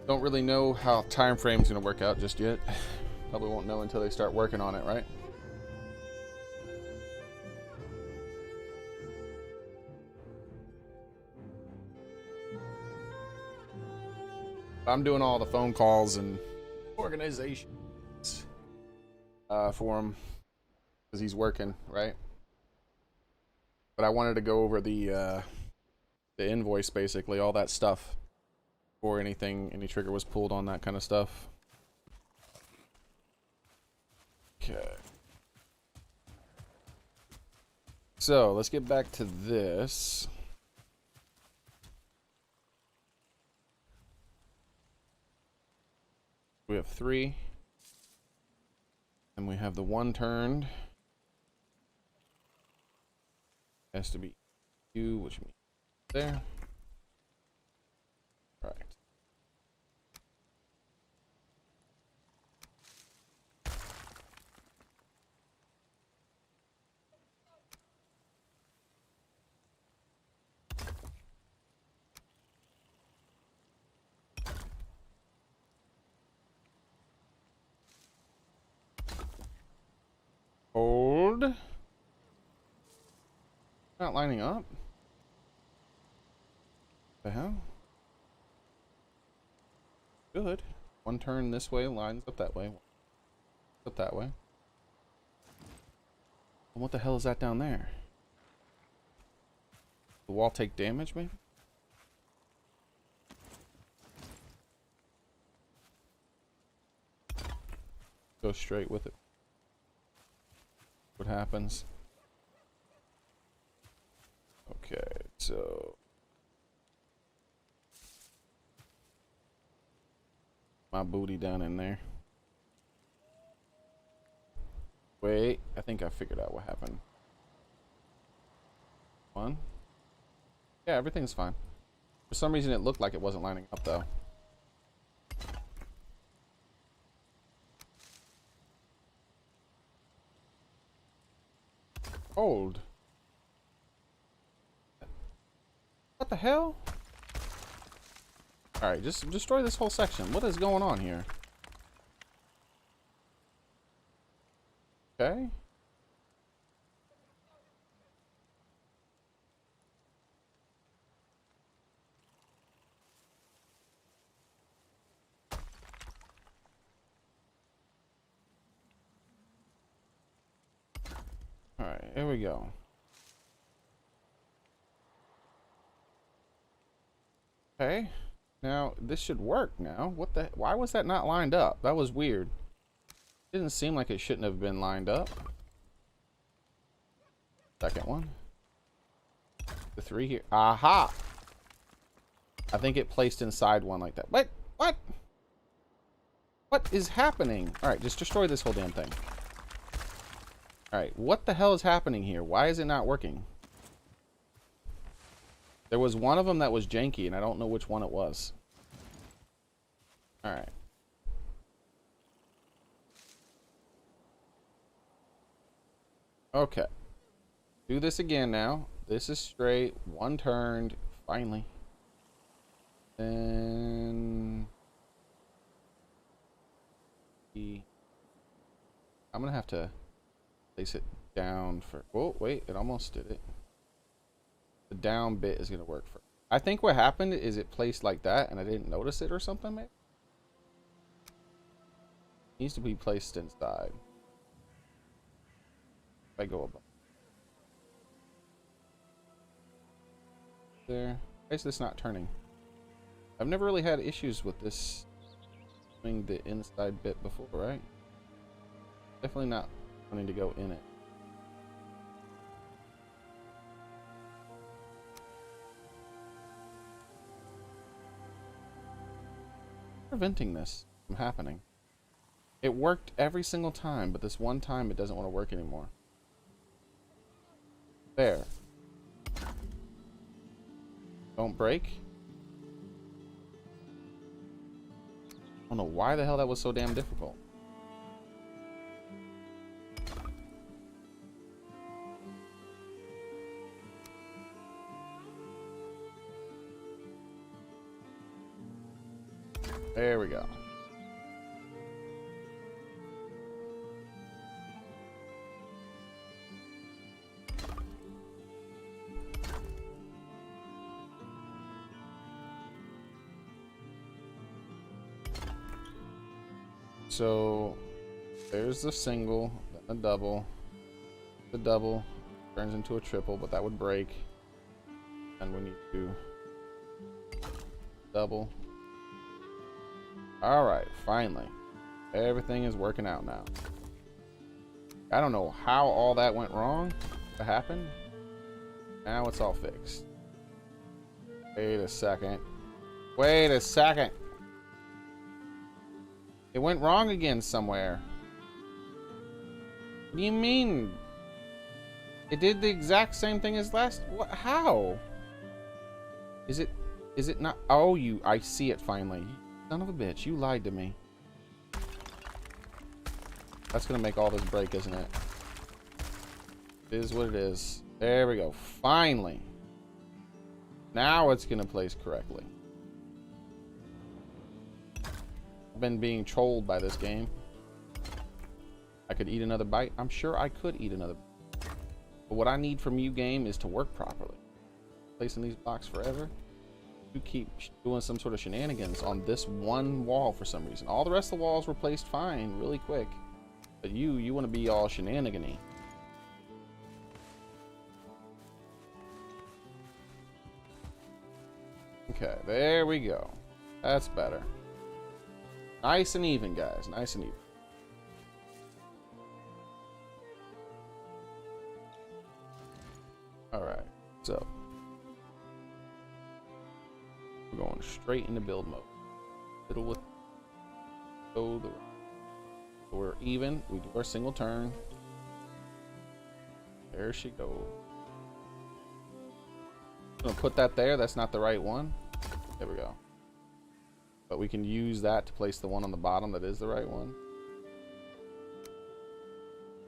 Don't really know how time frame's gonna work out just yet. Probably won't know until they start working on it, right? I'm doing all the phone calls and organizations for him because he's working, right? But I wanted to go over the invoice, basically, all that stuff, before any trigger was pulled on that kind of stuff. Okay. So let's get back to this. We have 3, and we have the 1 turned. Has to be Q, which means there. All right. Hold. Not lining up. The hell? Good. 1 turn this way, lines up that way. Up that way. And what the hell is that down there? The wall take damage, maybe? Go straight with it. What happens? Okay, so my booty down in there. Wait, I think I figured out what happened. 1. Yeah, everything's fine. For some reason it looked like it wasn't lining up though. Hold. What the hell? Alright, just destroy this whole section. What is going on here? Okay. Alright, here we go. Okay. Now, this should work now. What the... Why was that not lined up? That was weird. Didn't seem like it shouldn't have been lined up. Second one. The 3 here. Aha! I think it placed inside one like that. What? What? What is happening? Alright, just destroy this whole damn thing. Alright, what the hell is happening here? Why is it not working? There was one of them that was janky, and I don't know which one it was. Alright. Okay. Do this again now. This is straight. 1 turned. Finally. Then... I'm gonna have to place it down for... Oh, wait. It almost did it. The down bit is going to work for... I think what happened is it placed like that and I didn't notice it or something, maybe? It needs to be placed inside. If I go above. There. Why is this not turning? I've never really had issues with this doing the inside bit before, right? Definitely not wanting to go in it. preventing this from happening? It worked every single time, but this one time it doesn't want to work anymore. There. Don't break. I don't know why the hell that was so damn difficult. There we go. So there's the single, then a double. The double turns into a triple, but that would break. And we need to double. All right, finally. Everything is working out now. I don't know how all that went wrong to happen. Now it's all fixed. Wait a second. Wait a second. It went wrong again somewhere. What do you mean? It did the exact same thing as last. What? How? Is it not? Oh, I see it finally. Son of a bitch, you lied to me. That's gonna make all this break, isn't it? It is what it is. There we go. Finally. Now it's gonna place correctly. I've been being trolled by this game. I could eat another bite. I'm sure I could eat another bite. But what I need from you, game, is to work properly. Placing these blocks forever. You keep doing some sort of shenanigans on this one wall for some reason. All the rest of the walls were placed fine, really quick. But you want to be all shenanigan-y. Okay, there we go. That's better. Nice and even, guys. Nice and even. Alright, so we're going straight into build mode. Fiddle with go the so we're even. We do our single turn. There she goes. I'm gonna put that there. That's not the right one. There we go. But we can use that to place the one on the bottom that is the right one.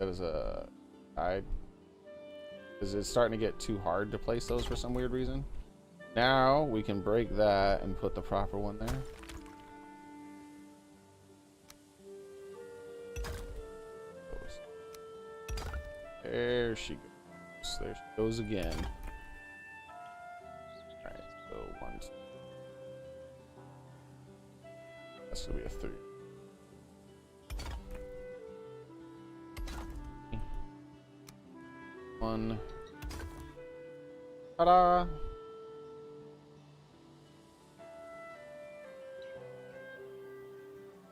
That is a guide. Because it's starting to get too hard to place those for some weird reason. Now we can break that and put the proper one there. There she goes. There she goes again. Alright, so 1, 2. That's gonna be a 3. One. Ta-da!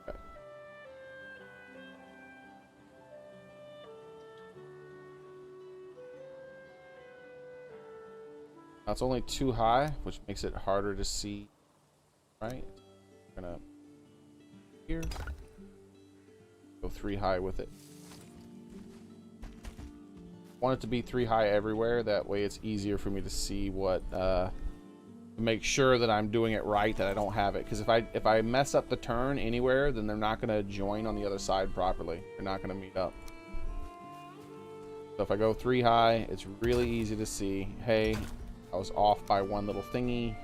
Okay. Now it's only too high, which makes it harder to see. Right? We're gonna here go 3 high with it. Want it to be 3 high everywhere, that way it's easier for me to see what make sure that I'm doing it right, that I don't have it, because if I mess up the turn anywhere, then they're not going to join on the other side properly. They're not going to meet up. So if I go 3 high, it's really easy to see, hey, I was off by one little thingy.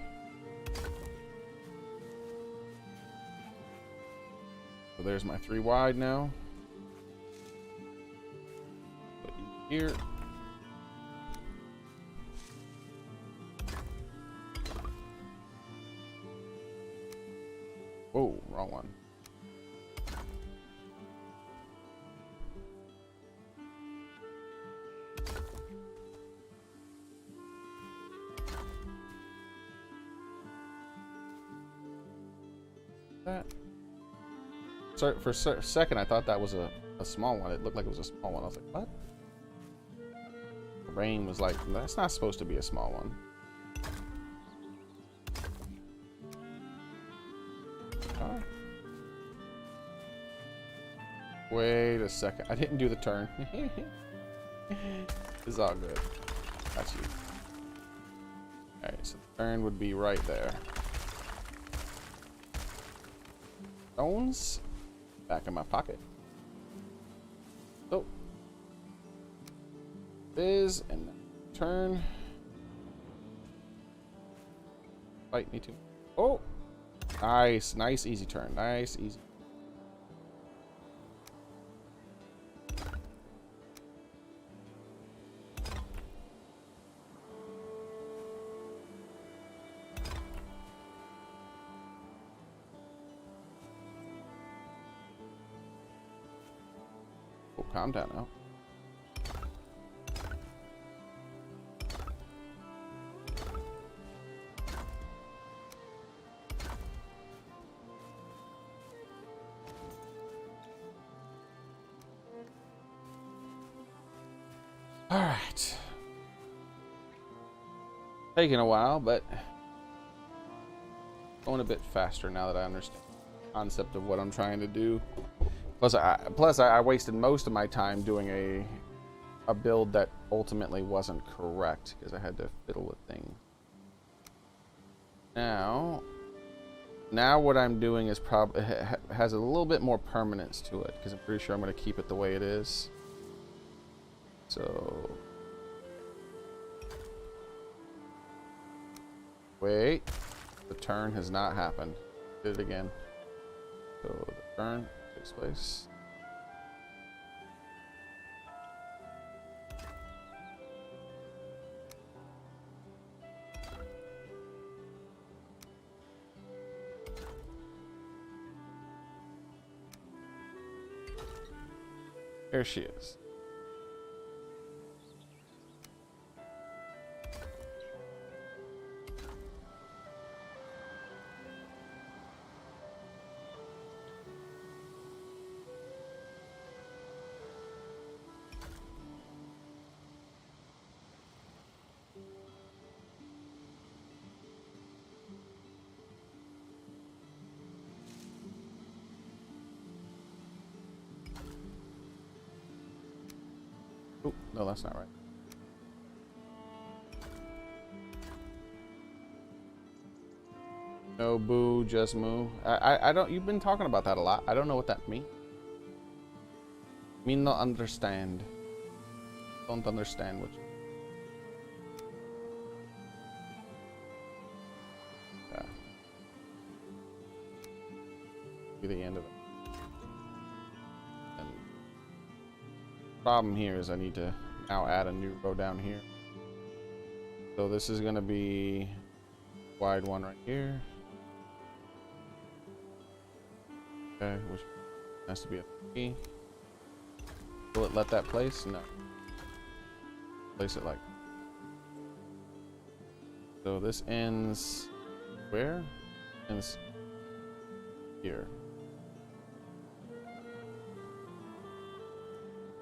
So there's my 3 wide now. Put you here. Whoa, wrong one. That. Sorry, for a second I thought that was a small one. It looked like it was a small one. I was like, what? The brain was like, that's not supposed to be a small one. Alright. Wait a second. I didn't do the turn. It's all good. Got you. Alright, so the turn would be right there. Stones. Back in my pocket. Oh. Fizz and turn. Fight me too. Oh! Nice. Nice, easy turn. Nice, easy. Oh, calm down now. All right. Taking a while, but going a bit faster now that I understand the concept of what I'm trying to do. Plus I wasted most of my time doing a build that ultimately wasn't correct because I had to fiddle with things. Now what I'm doing is probably has a little bit more permanence to it because I'm pretty sure I'm going to keep it the way it is. So wait, the turn has not happened. Did it again. So the turn takes place. There she is. Oh, no, that's not right. No boo, just moo. I don't. You've been talking about that a lot. I don't know what that means. Me not understand. Don't understand what. Yeah. Be the end of it. And problem here is I need to now add a new row down here. So this is gonna be wide one right here. Okay, which has to be a 3. Will it let that place? No. Place it like. So this ends where? Ends here.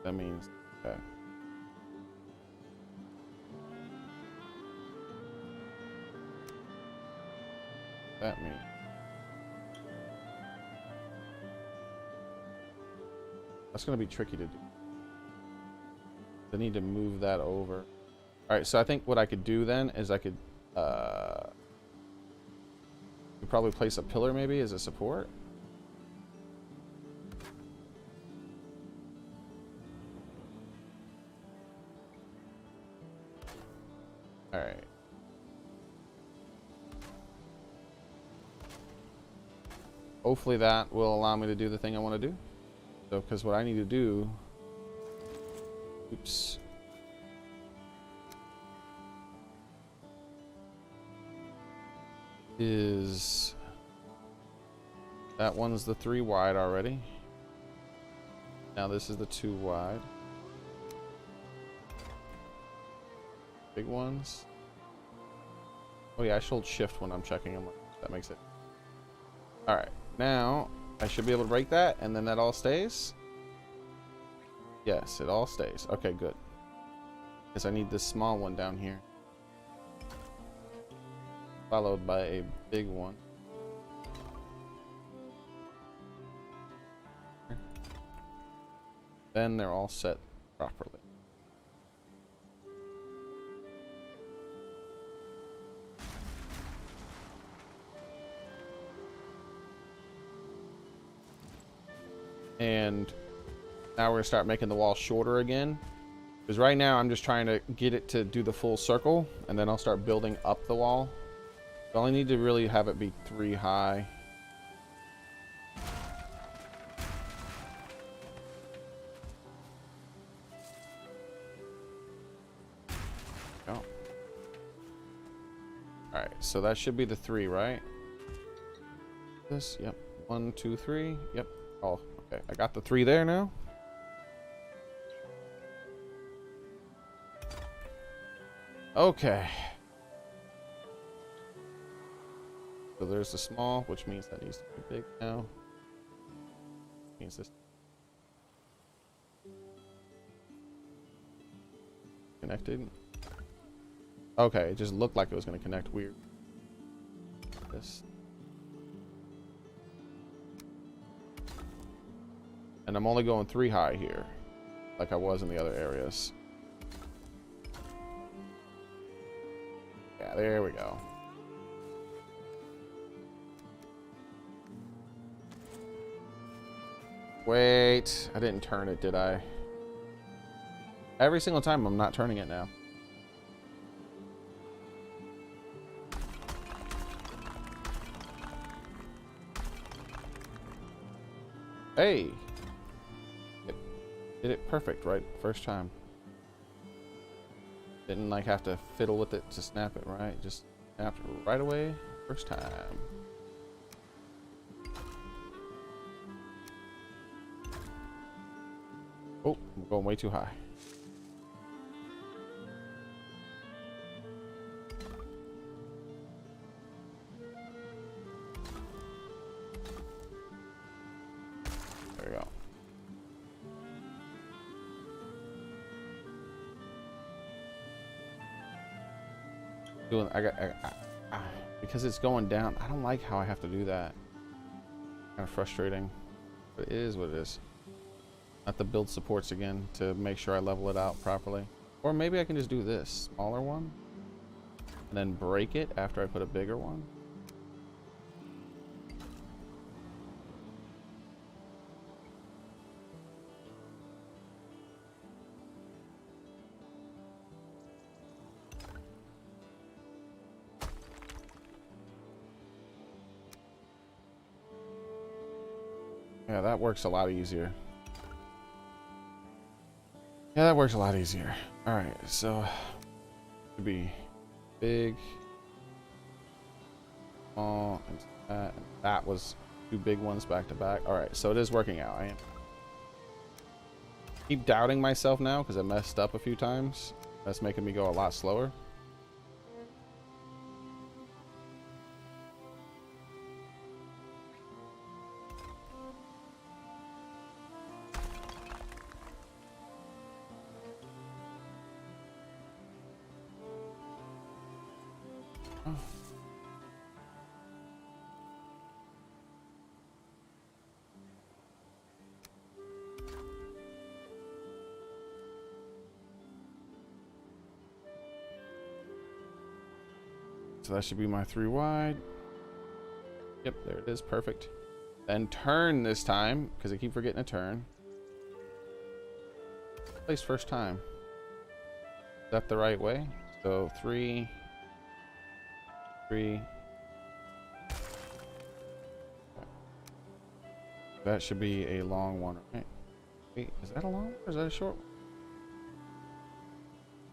That means okay. That means that's going to be tricky to do. I need to move that over. All right, so I think what I could do then is I could probably place a pillar maybe as a support. All right. Hopefully that will allow me to do the thing I want to do. So, because what I need to do, oops, is that one's the 3 wide already. Now this is the 2 wide. Big ones. Oh yeah, I should hold shift when I'm checking them. That makes it. All right, now I should be able to break that, and then that all stays. Yes, it all stays. Okay, good. Because I need this small one down here, followed by a big one. Then they're all set properly. And now we're gonna start making the wall shorter again. Because right now I'm just trying to get it to do the full circle, and then I'll start building up the wall. So I only need to really have it be 3 high. Oh. Alright, so that should be the 3, right? This, yep. 1, 2, 3. Yep. Oh, okay. I got the 3 there now. Okay. So there's the small, which means that needs to be big now. Means this connected. Okay, it just looked like it was going to connect weird. This. And I'm only going 3 high here, like I was in the other areas. Yeah, there we go. Wait, I didn't turn it, did I? Every single time I'm not turning it now. Hey! It did it perfect, right? First time. Didn't like have to fiddle with it to snap it, right? Just snapped it right away, first time. Oh, I'm going way too high. There we go. Doing, because it's going down. I don't like how I have to do that. Kind of frustrating, but it is what it is. I have to build supports again to make sure I level it out properly. Or maybe I can just do this smaller one and then break it after I put a bigger one. Yeah, that works a lot easier. Yeah, that works a lot easier. All right, so to be big, small, and that was 2 big ones back to back. All right, so it is working out. I am keep doubting myself now because I messed up a few times. That's making me go a lot slower. So that should be my 3 wide. Yep, there it is. Perfect. Then turn this time, because I keep forgetting to turn. Place first time. Is that the right way? So 3, 3. That should be a long one, right? Wait, is that a long one or is that a short one?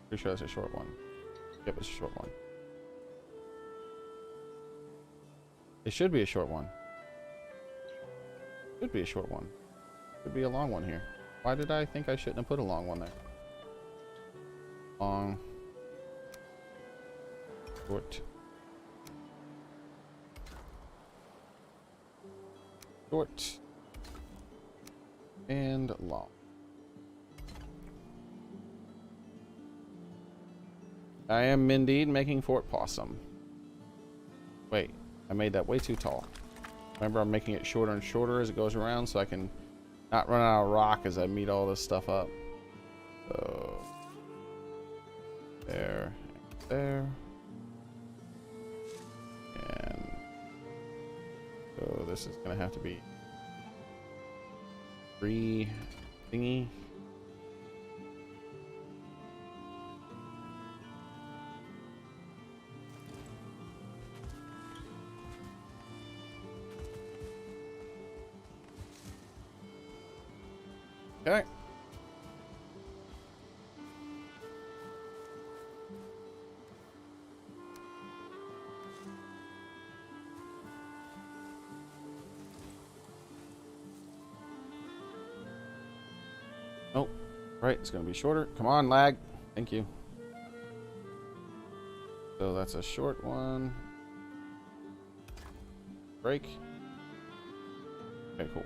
Pretty sure that's a short one. Yep, it's a short one. It should be a short one. Should be a short one. Could be a long one here. Why did I think I shouldn't have put a long one there? Long. Short. Short. And long. I am indeed making Fort Possum. Wait. I made that way too tall. Remember, I'm making it shorter and shorter as it goes around so I can Not run out of rock as I meet all this stuff up. So there, there, and so this is gonna have to be 3 thingy. Okay. Oh, right, it's gonna be shorter. Come on, lag. Thank you. So that's a short one. Break. Okay, cool.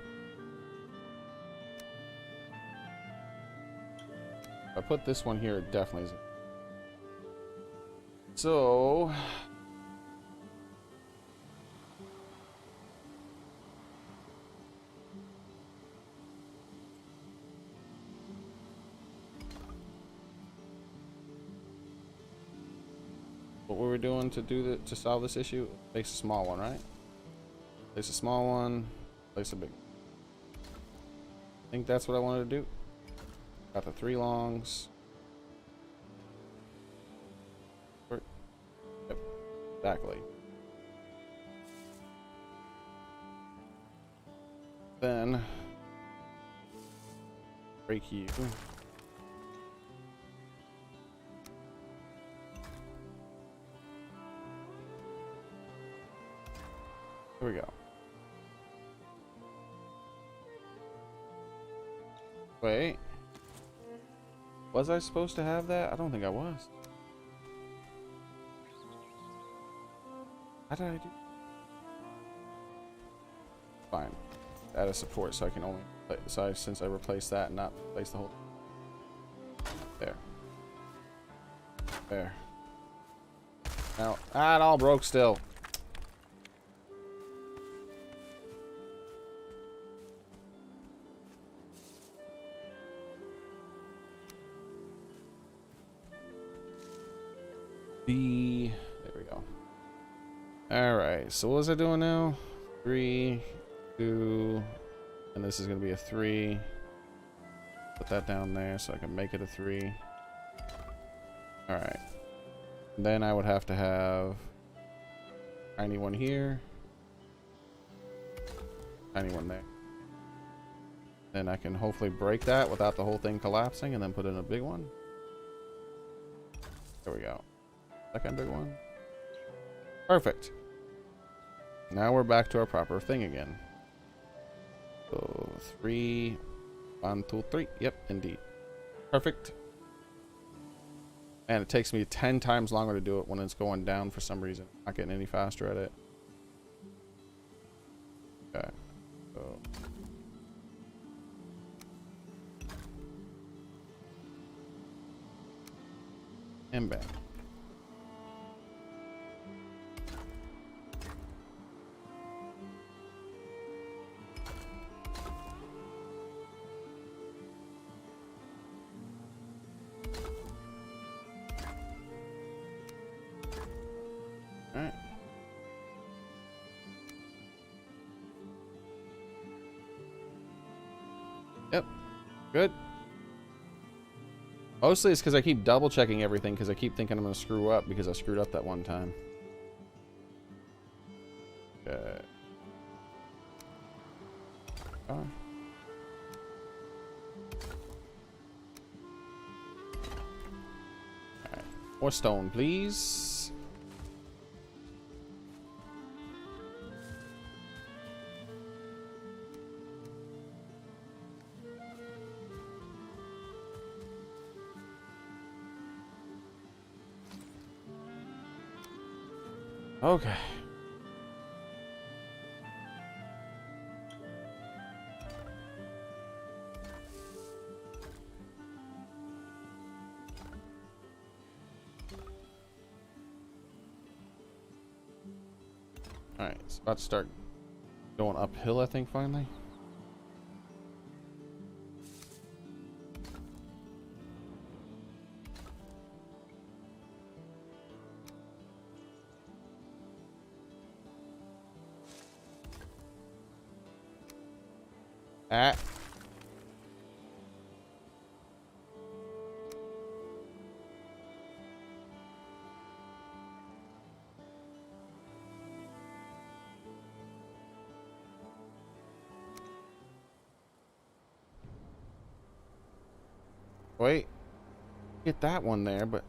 If I put this one here, it definitely is. So what were we doing to solve this issue? Place a small one, right? Place a small one, place a big one. I think that's what I wanted to do. Got the 3 longs. Yep, exactly. Then break you. Here we go. Wait. Was I supposed to have that? I don't think I was. How did I do? Fine. Add a support so I can only play, since I replaced that and not replace the whole. There. There. Now, it all broke still. There we go. Alright, so what was I doing now? 3, 2, and this is gonna be a 3. Put that down there so I can make it a 3. Alright. Then I would have to have tiny one here. Tiny one there. Then I can hopefully break that without the whole thing collapsing and then put in a big one. There we go. Second big one. Perfect. Now we're back to our proper thing again. So 3, 1, 2, 3. Yep, indeed. Perfect. And it takes me 10 times longer to do it when it's going down for some reason. Not getting any faster at it. Okay. So and back. Alright. Yep. Good. Mostly it's because I keep double checking everything because I keep thinking I'm going to screw up because I screwed up that one time. Okay. Oh. Alright. More stone, please. Okay. Alright, it's about to start going uphill, I think, finally. Ah. Wait. Get that one there, but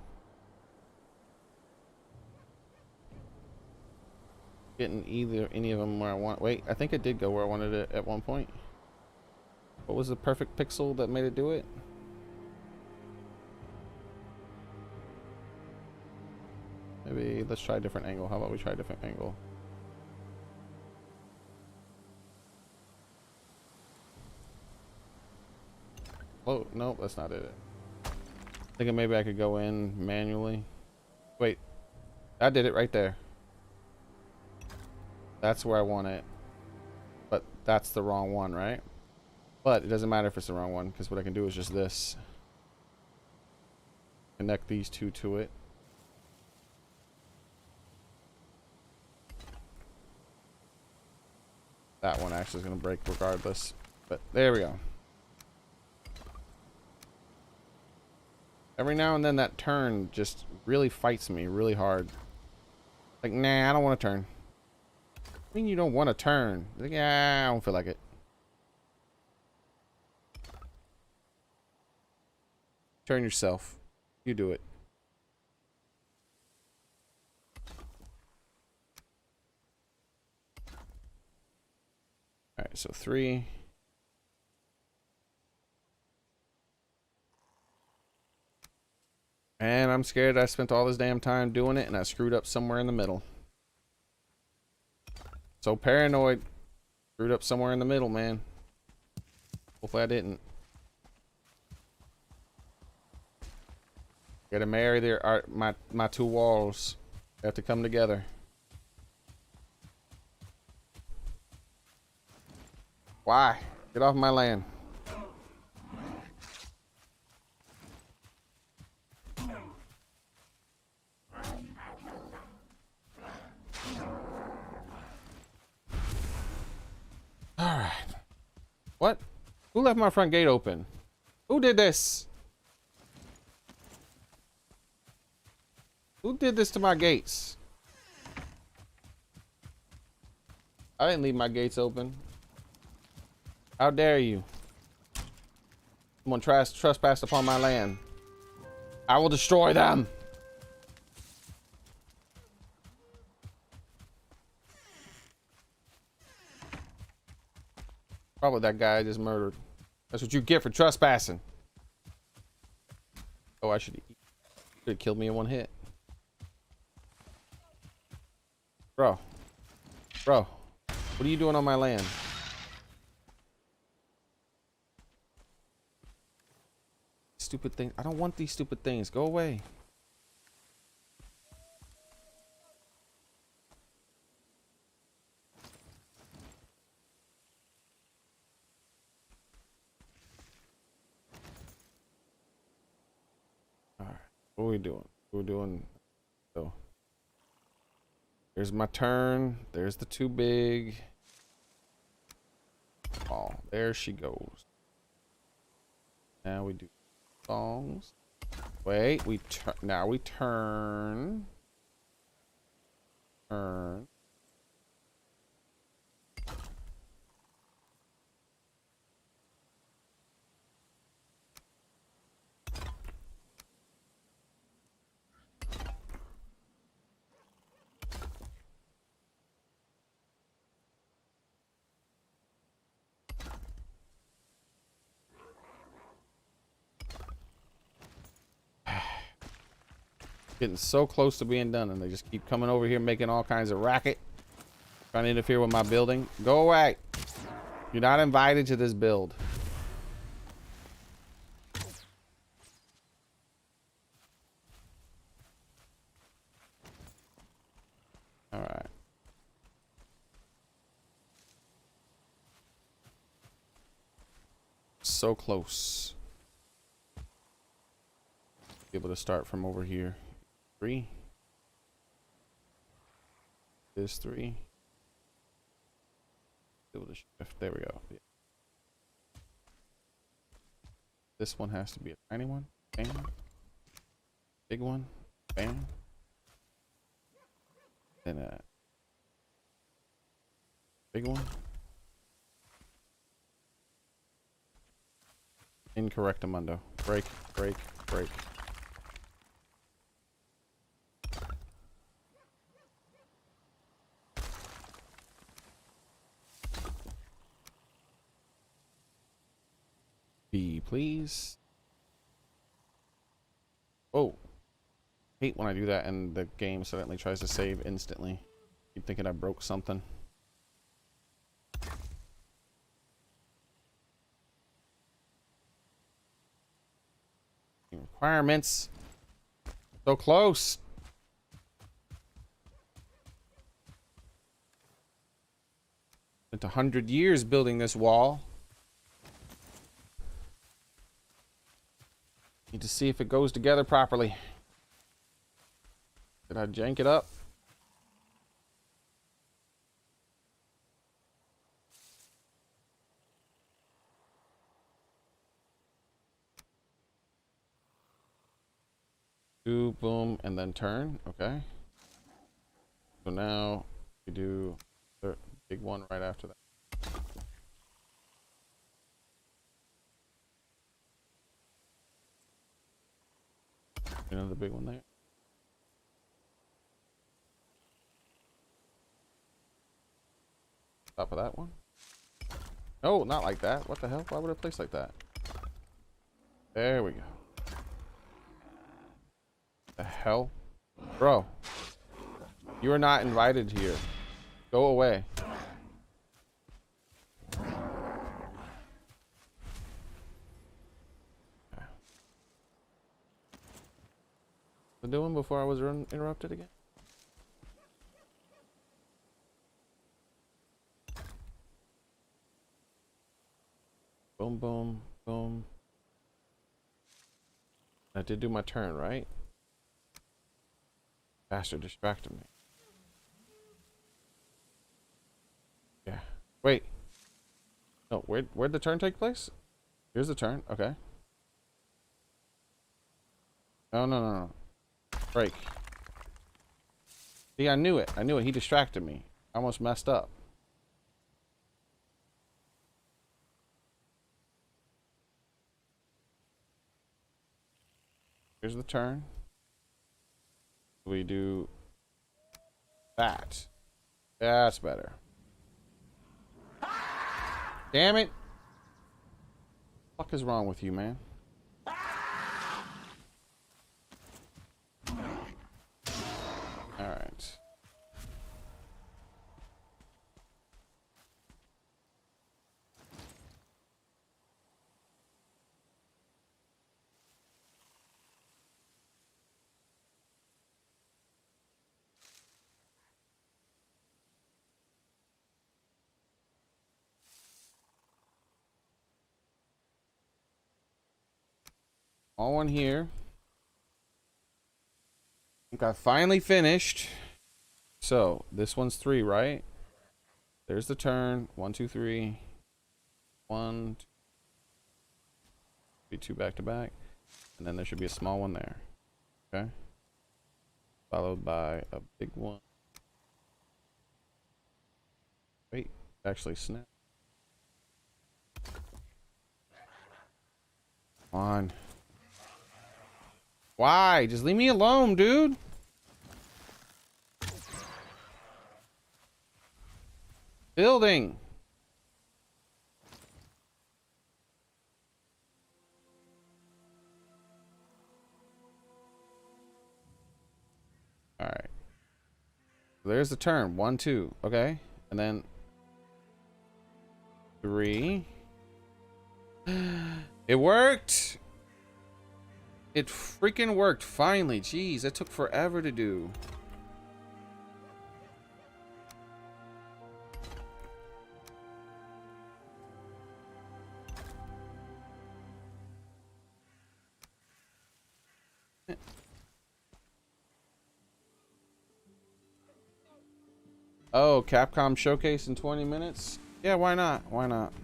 getting any of them where I want. Wait, I think it did go where I wanted it at one point. What was the perfect pixel that made it do it? Maybe let's try a different angle. How about we try a different angle? Oh, no, that's not it. Thinking maybe I could go in manually. Wait, I did it right there. That's where I want it. But that's the wrong one, right? But it doesn't matter if it's the wrong one, because what I can do is just this. Connect these two to it. That one actually is going to break regardless. But there we go. Every now and then that turn just really fights me really hard. Like, nah, I don't want to turn. I mean, you don't want to turn. Like, yeah, I don't feel like it. Turn yourself. You do it. Alright, so 3. And I'm scared I spent all this damn time doing it and I screwed up somewhere in the middle. So paranoid. Screwed up somewhere in the middle, man. Hopefully I didn't. Gotta marry my two walls. They have to come together. Why? Get off my land. Alright. What? Who left my front gate open? Who did this? Who did this to my gates? I didn't leave my gates open. How dare you? Someone tries to trespass upon my land. I will destroy them. Probably that guy I just murdered. That's what you get for trespassing. Oh, I should have killed me in one hit. Bro. Bro. What are you doing on my land? Stupid thing. I don't want these stupid things. Go away. All right. What are we doing? We're doing. So. There's my turn. There's the too big. Oh, there she goes. Now we do songs. Wait, we turn. Now we turn. Turn. Getting so close to being done, and they just keep coming over here making all kinds of racket, trying to interfere with my building. Go away. You're not invited to this build. All right. So close. Be able to start from over here. 3. This 3. Able to shift. There we go. Yeah. This one has to be a tiny one. Bam. Big one. Bam. Then a big one. Incorrect, Amundo. Break, break, break. B, please. Oh. Hate when I do that and the game suddenly tries to save instantly. Keep thinking I broke something. Requirements. So close. Spent 100 years building this wall. Need to see if it goes together properly. Did I jank it up? Do boom and then turn. Okay. So now we do the big one right after that. Another big one there. Top of that one. No, not like that. What the hell? Why would it place like that? There we go. The hell? Bro. You are not invited here. Go away. What doing before I was interrupted again? Boom, boom, boom. I did do my turn, right? Bastard distracted me. Yeah. Wait. No, where'd the turn take place? Here's the turn. Okay. No, no, no, no. Break. See, I knew it. I knew it. He distracted me. I almost messed up. Here's the turn. We do that. That's better. Damn it. What the fuck is wrong with you, man? Alright. All one here. I think I finally finished. So this one's 3, right? There's the turn. 1, 2, 3. 1, 2, 2 back to back. And then there should be a small one there. Okay. Followed by a big one. Wait, actually snap. Come on. Why? Just leave me alone, dude. Building. All right. There's the turn. 1, 2. Okay. And then 3. It worked. It freaking worked. Finally. Jeez, that took forever to do. Oh, Capcom showcase in 20 minutes? Yeah, why not? Why not?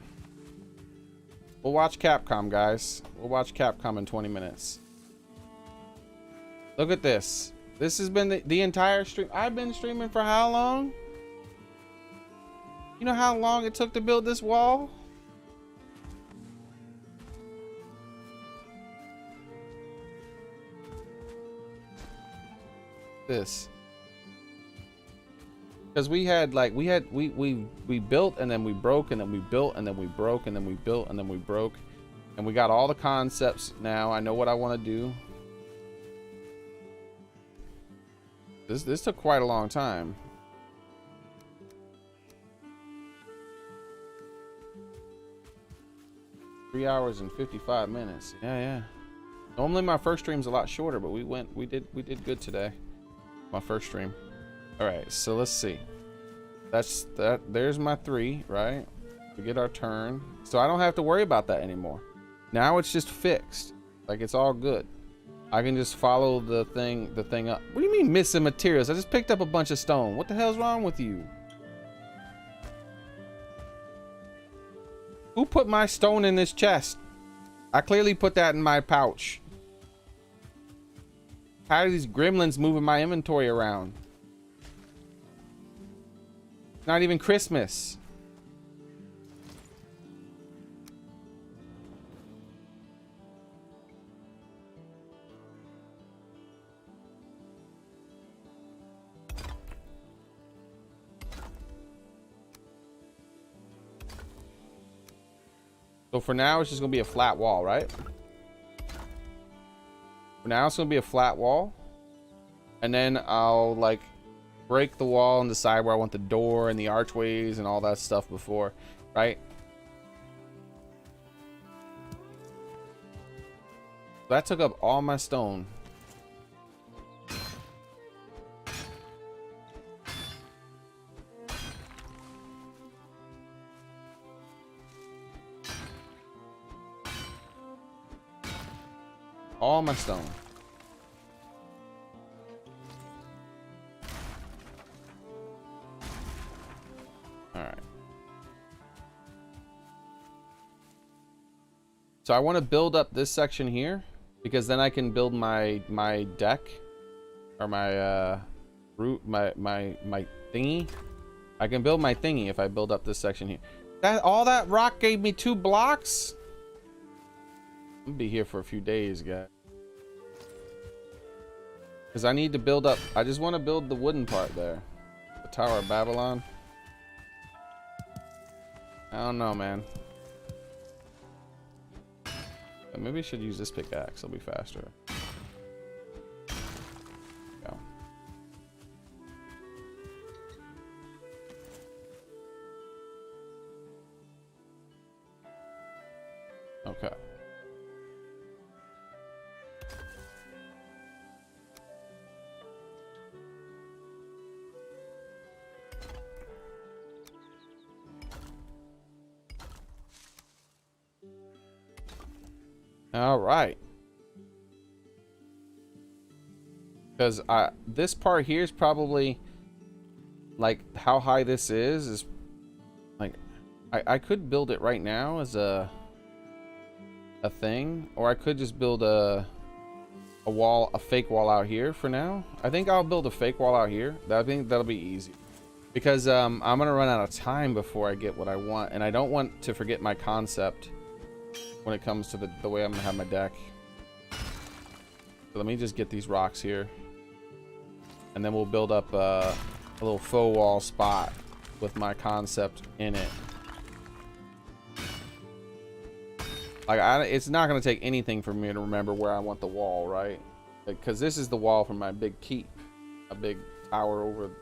We'll watch Capcom, guys. We'll watch Capcom in 20 minutes. Look at this. This has been the entire stream. I've been streaming for how long? You know how long it took to build this wall? This. Because we built and then we broke and then we built and then we broke and then we built and then we broke. And we got all the concepts now. I know what I want to do. This took quite a long time. Three hours and 55 minutes. Yeah. Normally my first stream's a lot shorter, but we did good today. My first stream. All right, so let's see. That's that. There's my 3, right? We get our turn, so I don't have to worry about that anymore. Now it's just fixed. Like it's all good. I can just follow the thing up. What do you mean missing materials? I just picked up a bunch of stone. What the hell's wrong with you? Who put my stone in this chest? I clearly put that in my pouch. How are these gremlins moving my inventory around? Not even Christmas. So for now, it's just gonna be a flat wall, right? For now, it's gonna be a flat wall. And then I'll like break the wall and decide where I want the door and the archways and all that stuff before, right? That took up all my stone. All my stone. All right. So I want to build up this section here because then I can build my deck or my my thingy. I can build my thingy if I build up this section here. All that rock gave me 2 blocks. I'm gonna be here for a few days, guys. Because I need to build up. I just want to build the wooden part there. The Tower of Babylon. I don't know, man. Maybe I should use this pickaxe. It'll be faster. Yeah. Okay. All right. Because this part here is probably like how high this is like I could build it right now as a thing, or I could just build a wall, a fake wall out here for now. I think I'll build a fake wall out here. I think that'll be easy because I'm gonna run out of time before I get what I want, and I don't want to forget my concept when it comes to the way I'm gonna have my deck. So let me just get these rocks here, and then we'll build up a little faux wall spot with my concept in it. Like it's not gonna take anything for me to remember where I want the wall, right? Because this is the wall from my big keep, a big tower over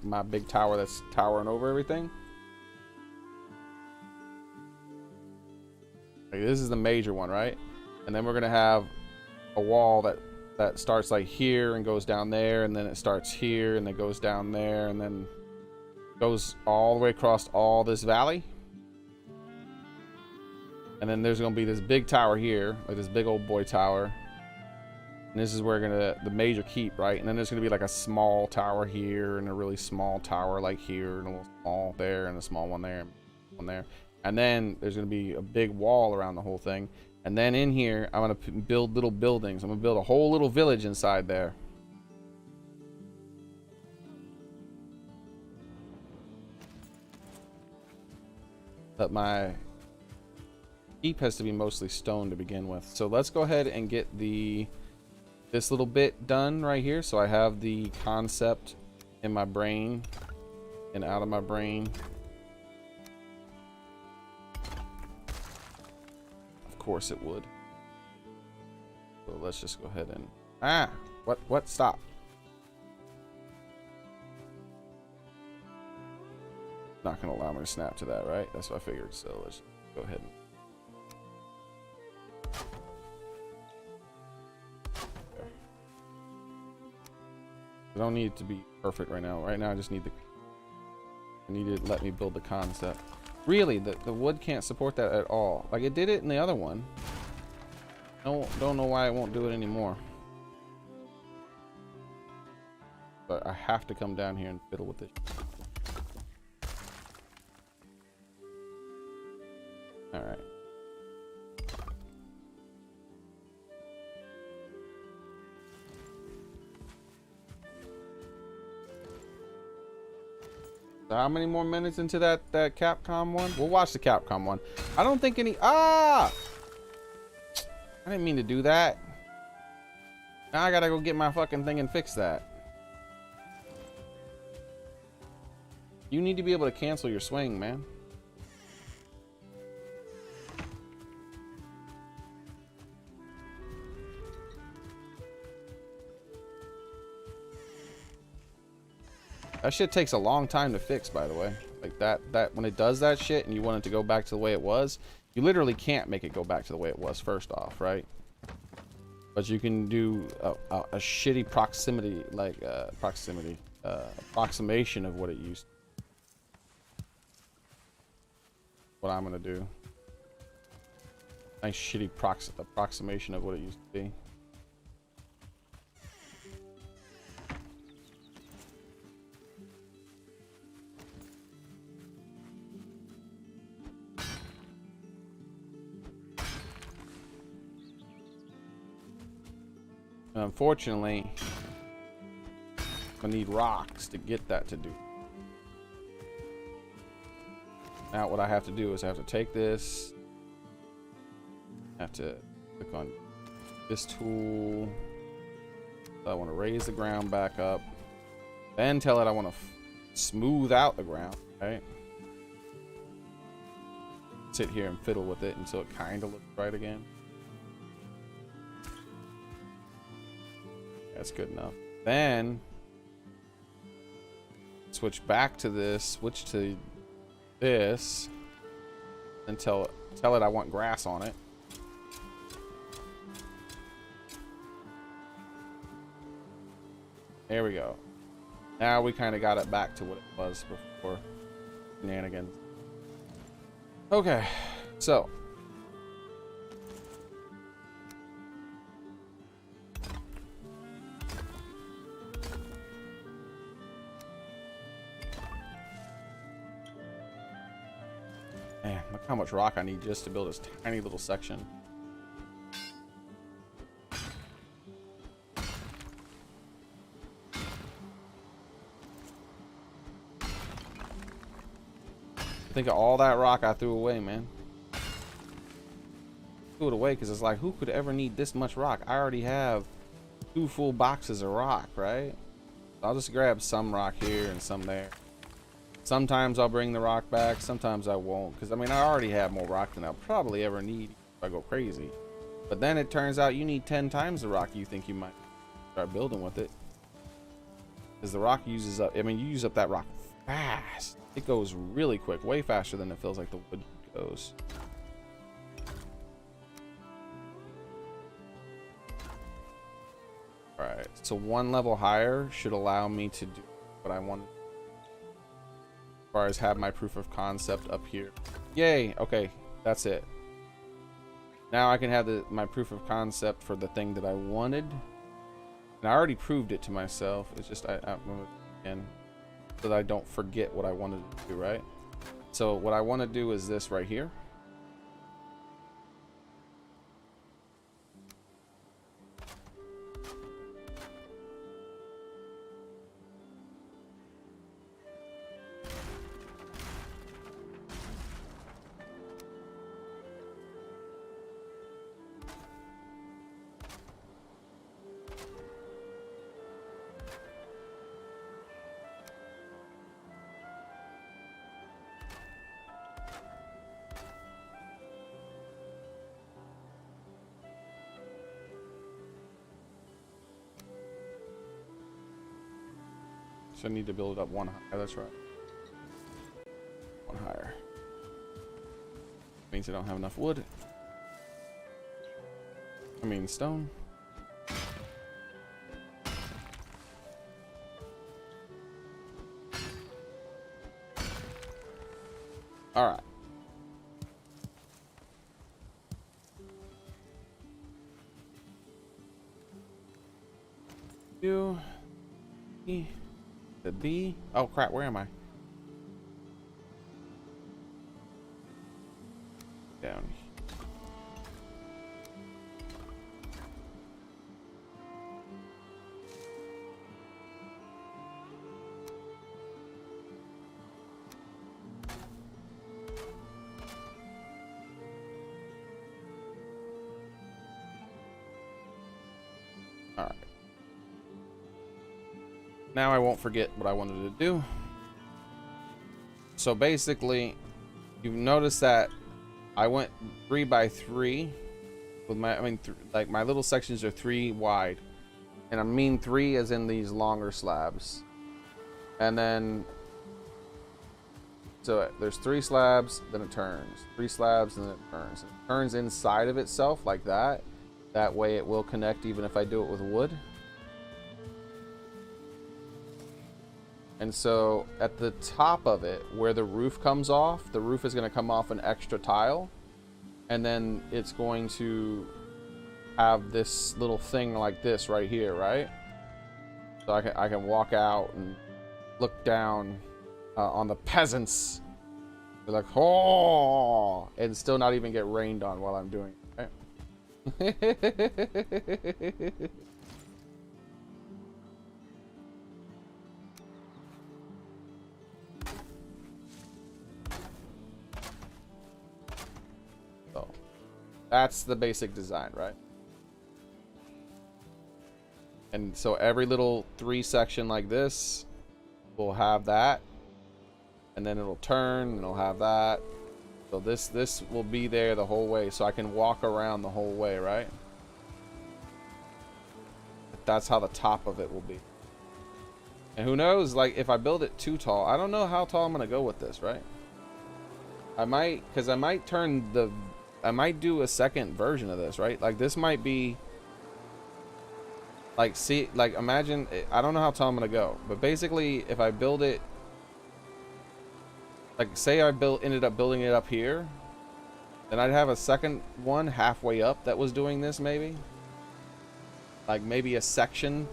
my big tower that's towering over everything. Like, this is the major one, right? And then we're gonna have a wall that starts like here and goes down there, and then it starts here and then goes down there, and then goes all the way across all this valley. And then there's gonna be this big tower here, like this big old boy tower. And this is where the major keep, right? And then there's gonna be like a small tower here, and a really small tower like here, and a little small there, and a small one there, and one there. And then there's going to be a big wall around the whole thing. And then in here, I'm going to build little buildings. I'm going to build a whole little village inside there. But my keep has to be mostly stone to begin with. So let's go ahead and get this little bit done right here. So I have the concept in my brain and out of my brain. Of course it would. So let's just go ahead and what stop. Not gonna allow me to snap to that, right? That's what I figured. So let's go ahead and I don't need it to be perfect right now. Right now I just need I need to let me build the concept. Really, the wood can't support that at all. Like it did it in the other one. Don't know why it won't do it anymore. But I have to come down here and fiddle with it. All right. So how many more minutes into that Capcom one? We'll watch the Capcom one. I don't think any. I didn't mean to do that. Now I gotta go get my fucking thing and fix that. You need to be able to cancel your swing, man. That shit takes a long time to fix, by the way. Like that when it does that shit and you want it to go back to the way it was, you literally can't make it go back to the way it was first off, right? But you can do a shitty proximity, like approximation of what it used to. What I'm gonna do. Nice shitty approximation of what it used to be. Unfortunately, I need rocks to get that to do. Now what I have to do is I have to take this, I have to click on this tool. I want to raise the ground back up, then tell it I want to smooth out the ground, right? Sit here and fiddle with it until it kind of looks right again. That's good enough. Then switch back to this, switch to this, and tell it I want grass on it. There we go. Now we kind of got it back to what it was before. Shenanigans. Okay, so man, look how much rock I need just to build this tiny little section. Think of all that rock I threw away, man. Threw it away because it's like, who could ever need this much rock? I already have 2 full boxes of rock, right? I'll just grab some rock here and some there. Sometimes I'll bring the rock back, sometimes I won't, because I mean I already have more rock than I'll probably ever need if I go crazy. But then it turns out you need 10 times the rock you think you might start building with it. Because the rock uses up, I mean you use up that rock fast. It goes really quick, way faster than it feels like the wood goes. Alright, so 1 level higher should allow me to do what I want. As far as have my proof of concept up here. Yay, okay, that's it. Now I can have my proof of concept for the thing that I wanted. And I already proved it to myself. It's just I'm again, so that I don't forget what I wanted to do, right? So what I want to do is this right here. So I need to build it up one higher. That's right. One higher. Means I don't have enough wood. I mean stone. All right. U, E, the B. Oh crap! Where am I? Down. All right. Now I won't forget what I wanted to do. So basically, you've noticed that I went 3 by 3 with my, like my little sections are 3 wide, and I mean 3 as in these longer slabs. And then, so there's 3 slabs, then it turns, 3 slabs, and then it turns. It turns inside of itself like that. That way it will connect even if I do it with wood. And so at the top of it, where the roof comes off, the roof is going to come off an extra tile. And then it's going to have this little thing like this right here, right? So I can walk out and look down on the peasants. They're like, oh, and still not even get rained on while I'm doing it, right? That's the basic design, right? And so every little 3 section like this will have that, and then it'll turn and it'll have that. So this will be there the whole way, so I can walk around the whole way, right? That's how the top of it will be. And who knows, like if I build it too tall, I don't know how tall I'm gonna go with this, right? I might, because I might turn the, I might do a second version of this, right? Like this might be like, see, like imagine, I don't know how tall I'm gonna go, but basically if I build it, like say I ended up building it up here, then I'd have a second one halfway up that was doing this, maybe like maybe a section,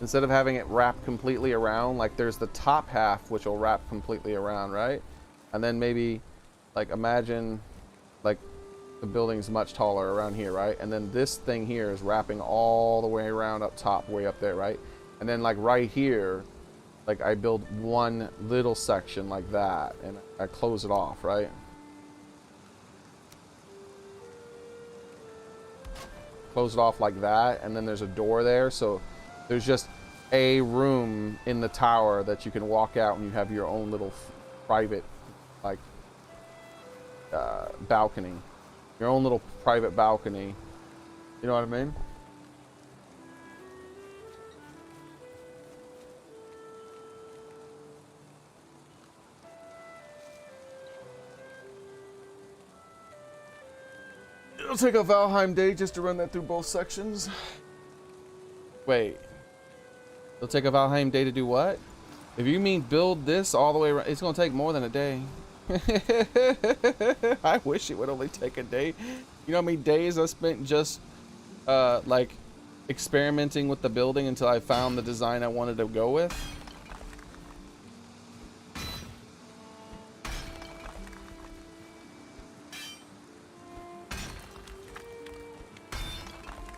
instead of having it wrap completely around. Like there's the top half which will wrap completely around, right? And then maybe like imagine like the building's much taller around here, right? And then this thing here is wrapping all the way around up top, way up there, right? And then like right here, like I build one little section like that and I close it off, right? Close it off like that, and then there's a door there, so there's just a room in the tower that you can walk out and you have your own little private like balcony. Your own little private balcony. You know what I mean? It'll take a Valheim day just to run that through both sections. Wait. It'll take a Valheim day to do what? If you mean build this all the way around, it's going to take more than a day. I wish it would only take a day. You know how many days I spent just like experimenting with the building until I found the design I wanted to go with?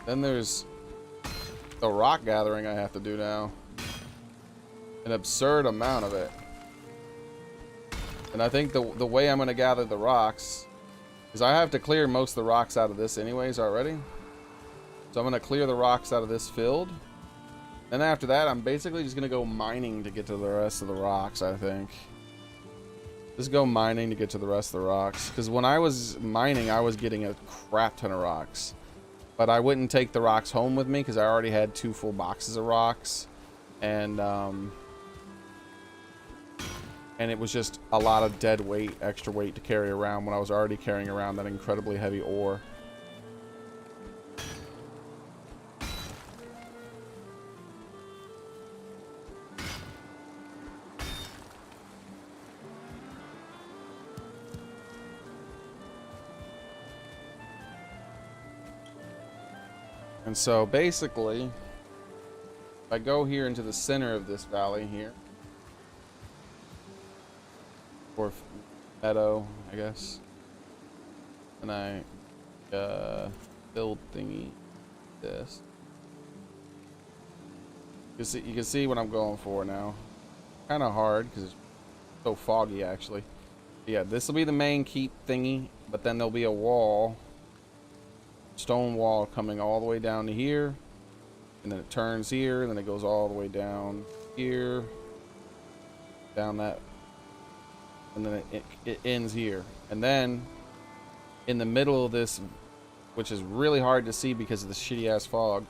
Then there's the rock gathering I have to do now. An absurd amount of it. And I think the way I'm going to gather the rocks is I have to clear most of the rocks out of this anyways already. So I'm going to clear the rocks out of this field. Then after that, I'm basically just going to go mining to get to the rest of the rocks, I think. Just go mining to get to the rest of the rocks. Because when I was mining, I was getting a crap ton of rocks. But I wouldn't take the rocks home with me because I already had 2 full boxes of rocks. And it was just a lot of dead weight, extra weight to carry around when I was already carrying around that incredibly heavy ore. And so basically, if I go here into the center of this valley here, or meadow, I guess, and I build thingy this. You can see what I'm going for now. Kind of hard because it's so foggy actually. Yeah, this will be the main keep thingy, but then there'll be a wall, stone wall coming all the way down to here, and then it turns here, and then it goes all the way down here, down that, and then it ends here. And then in the middle of this, which is really hard to see because of the shitty ass fog,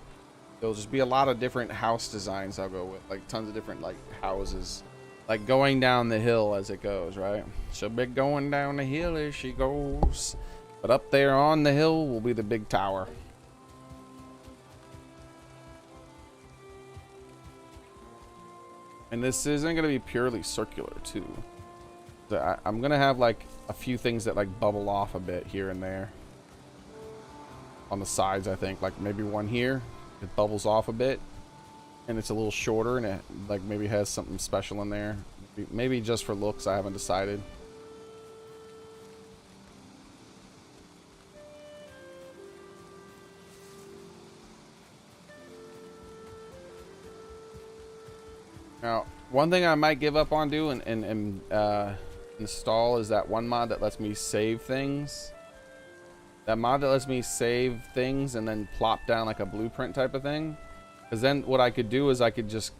there'll just be a lot of different house designs I'll go with, like tons of different like houses, like going down the hill as it goes, right? She'll be going down the hill as she goes, but up there on the hill will be the big tower. And this isn't going to be purely circular too. I'm going to have like a few things that like bubble off a bit here and there on the sides. I think like maybe one here, it bubbles off a bit and it's a little shorter and it like maybe has something special in there. Maybe just for looks, I haven't decided. Now, one thing I might give up on doing and install is that one mod that lets me save things. That mod that lets me save things and then plop down like a blueprint type of thing. Because then what I could do is I could just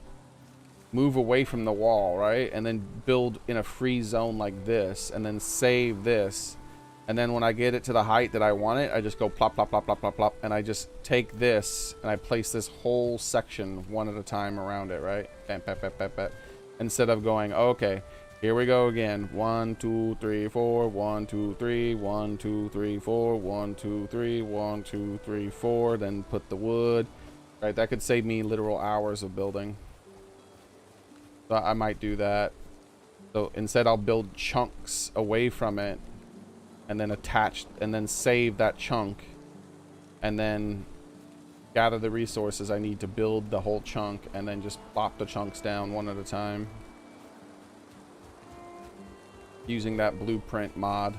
move away from the wall, right? And then build in a free zone like this and then save this. And then when I get it to the height that I want it, I just go plop, plop, plop, plop, plop, plop. And I just take this and I place this whole section one at a time around it, right? Bam, bam, bam, bam, bam. Instead of going, okay, here we go again. 1, 2, 3, 4. 1, 2, 3. 1, 2, 3, 4. 1, 2, 3. 1, 2, 3, 4. Then put the wood. Right, that could save me literal hours of building. So I might do that. So instead I'll build chunks away from it and then attach and then save that chunk and then gather the resources I need to build the whole chunk and then just plop the chunks down one at a time using that blueprint mod.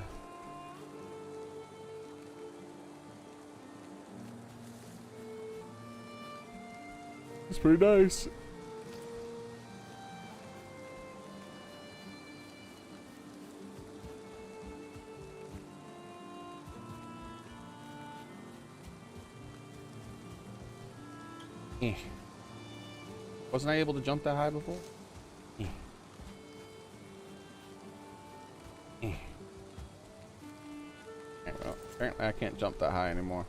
It's pretty nice. Wasn't I able to jump that high before? Well, apparently I can't jump that high anymore.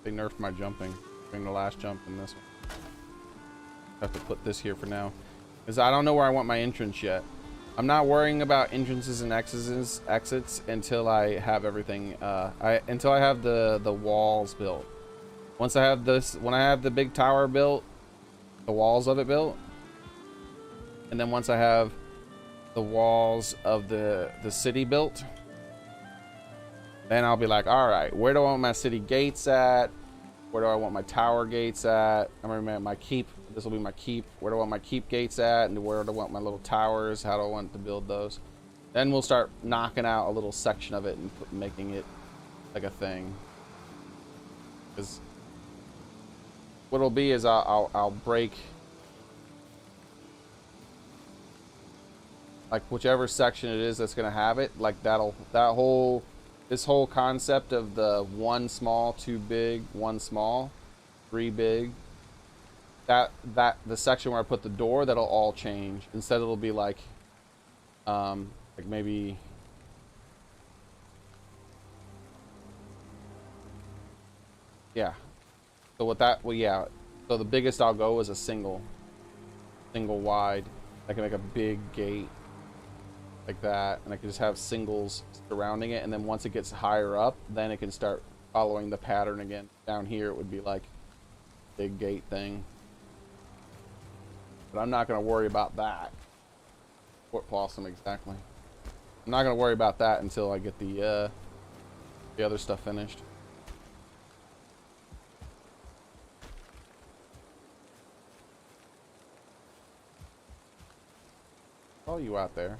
They nerfed my jumping during the last jump in this one. I have to put this here for now because I don't know where I want my entrance yet. I'm not worrying about entrances and exits until I have everything until I have the walls built. Once I have this, when I have the big tower built, the walls of it built, and then once I have the walls of the city built, then I'll be like, all right, where do I want my city gates at? Where do I want my tower gates at? I'm gonna my keep. This will be my keep. Where do I want my keep gates at? And where do I want my little towers? How do I want to build those? Then we'll start knocking out a little section of it and making it like a thing. Because what'll be is I'll break like whichever section it is that's gonna have it. Like this whole concept of the one small, two big, one small, three big. That the section where I put the door, that'll all change. Instead, it'll be like maybe. Yeah. So with that, well, yeah. So the biggest I'll go is a single wide. I can make a big gate like that, and I can just have singles surrounding it. And then once it gets higher up, then it can start following the pattern again. Down here, it would be like big gate thing. But I'm not going to worry about that. Fort Possum, exactly. I'm not going to worry about that until I get the other stuff finished. Oh, you out there.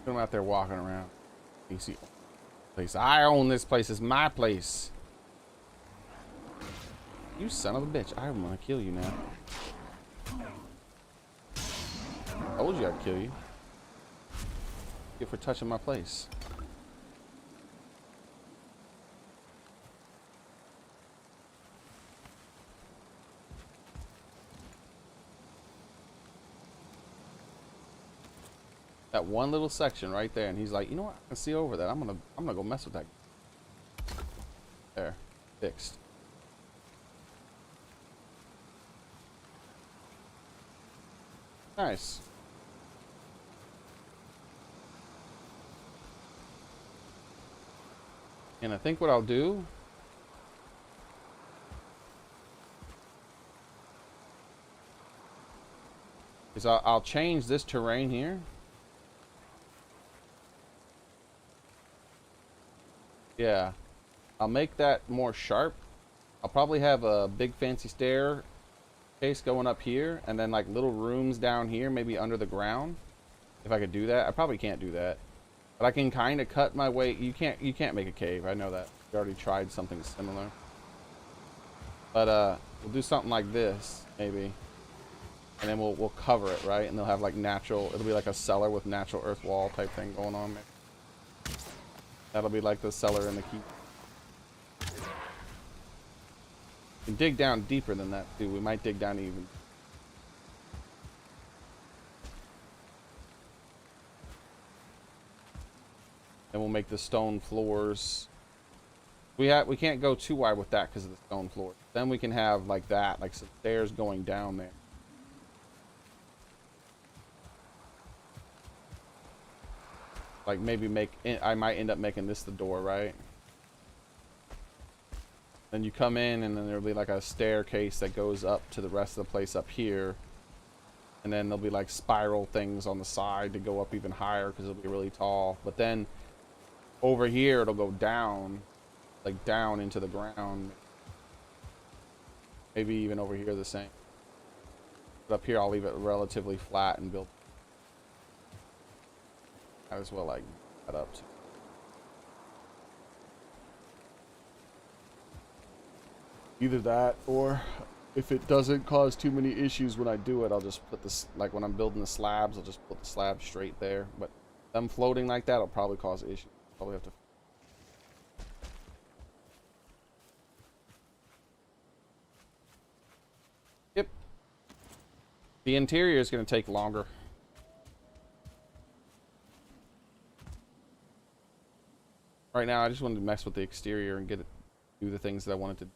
I'm out there walking around. You see, place. I own this place. It's my place. You son of a bitch! I'm gonna kill you now. I told you I'd kill you. Get for touching my place. That one little section right there, and he's like, you know what? I can see over that. I'm gonna go mess with that. There, fixed. Nice. And I think what I'll do is I'll change this terrain here. Yeah, I'll make that more sharp. I'll probably have a big fancy staircase going up here, and then like little rooms down here, maybe under the ground. If I could do that, I probably can't do that, but I can kind of cut my way. You can't make a cave. I know that. We already tried something similar, but we'll do something like this maybe, and then we'll cover it, right? And they'll have like natural. It'll be like a cellar with natural earth wall type thing going on. Maybe. That'll be like the cellar and the keep. You can dig down deeper than that too. We might dig down even. And we'll make the stone floors. We can't go too wide with that because of the stone floor. Then we can have like that, like some stairs going down there. Like maybe I might end up making this the door, right? Then you come in, and then there'll be like a staircase that goes up to the rest of the place up here. And then there'll be like spiral things on the side to go up even higher because it'll be really tall. But then over here, it'll go down, like down into the ground. Maybe even over here the same. But up here, I'll leave it relatively flat and build. Might as well like that up too. Either that, or if it doesn't cause too many issues when I do it, I'll just put this, like when I'm building the slabs, I'll just put the slab straight there. But them floating like that will probably cause issues. Probably have to. Yep. The interior is going to take longer. Right now, I just wanted to mess with the exterior and get it, do the things that I wanted to.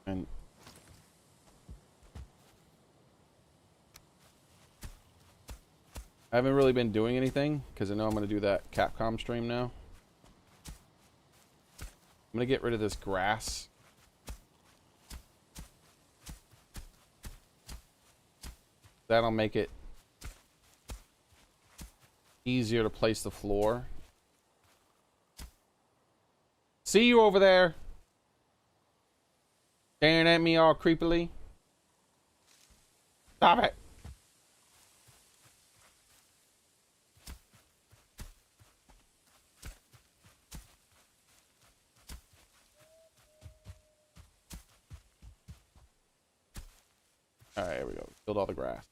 And I haven't really been doing anything because I know I'm going to do that Capcom stream now. I'm going to get rid of this grass. That'll make it easier to place the floor. See you over there. Staring at me all creepily. Stop it. All right, here we go. Build all the grass.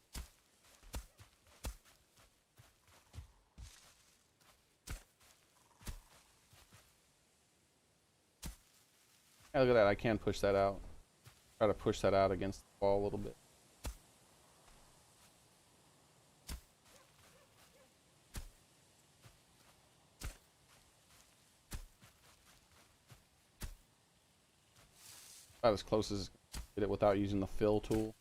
Yeah, look at that. I can push that out. Try to push that out against the wall a little bit. About as close as get it without using the fill tool.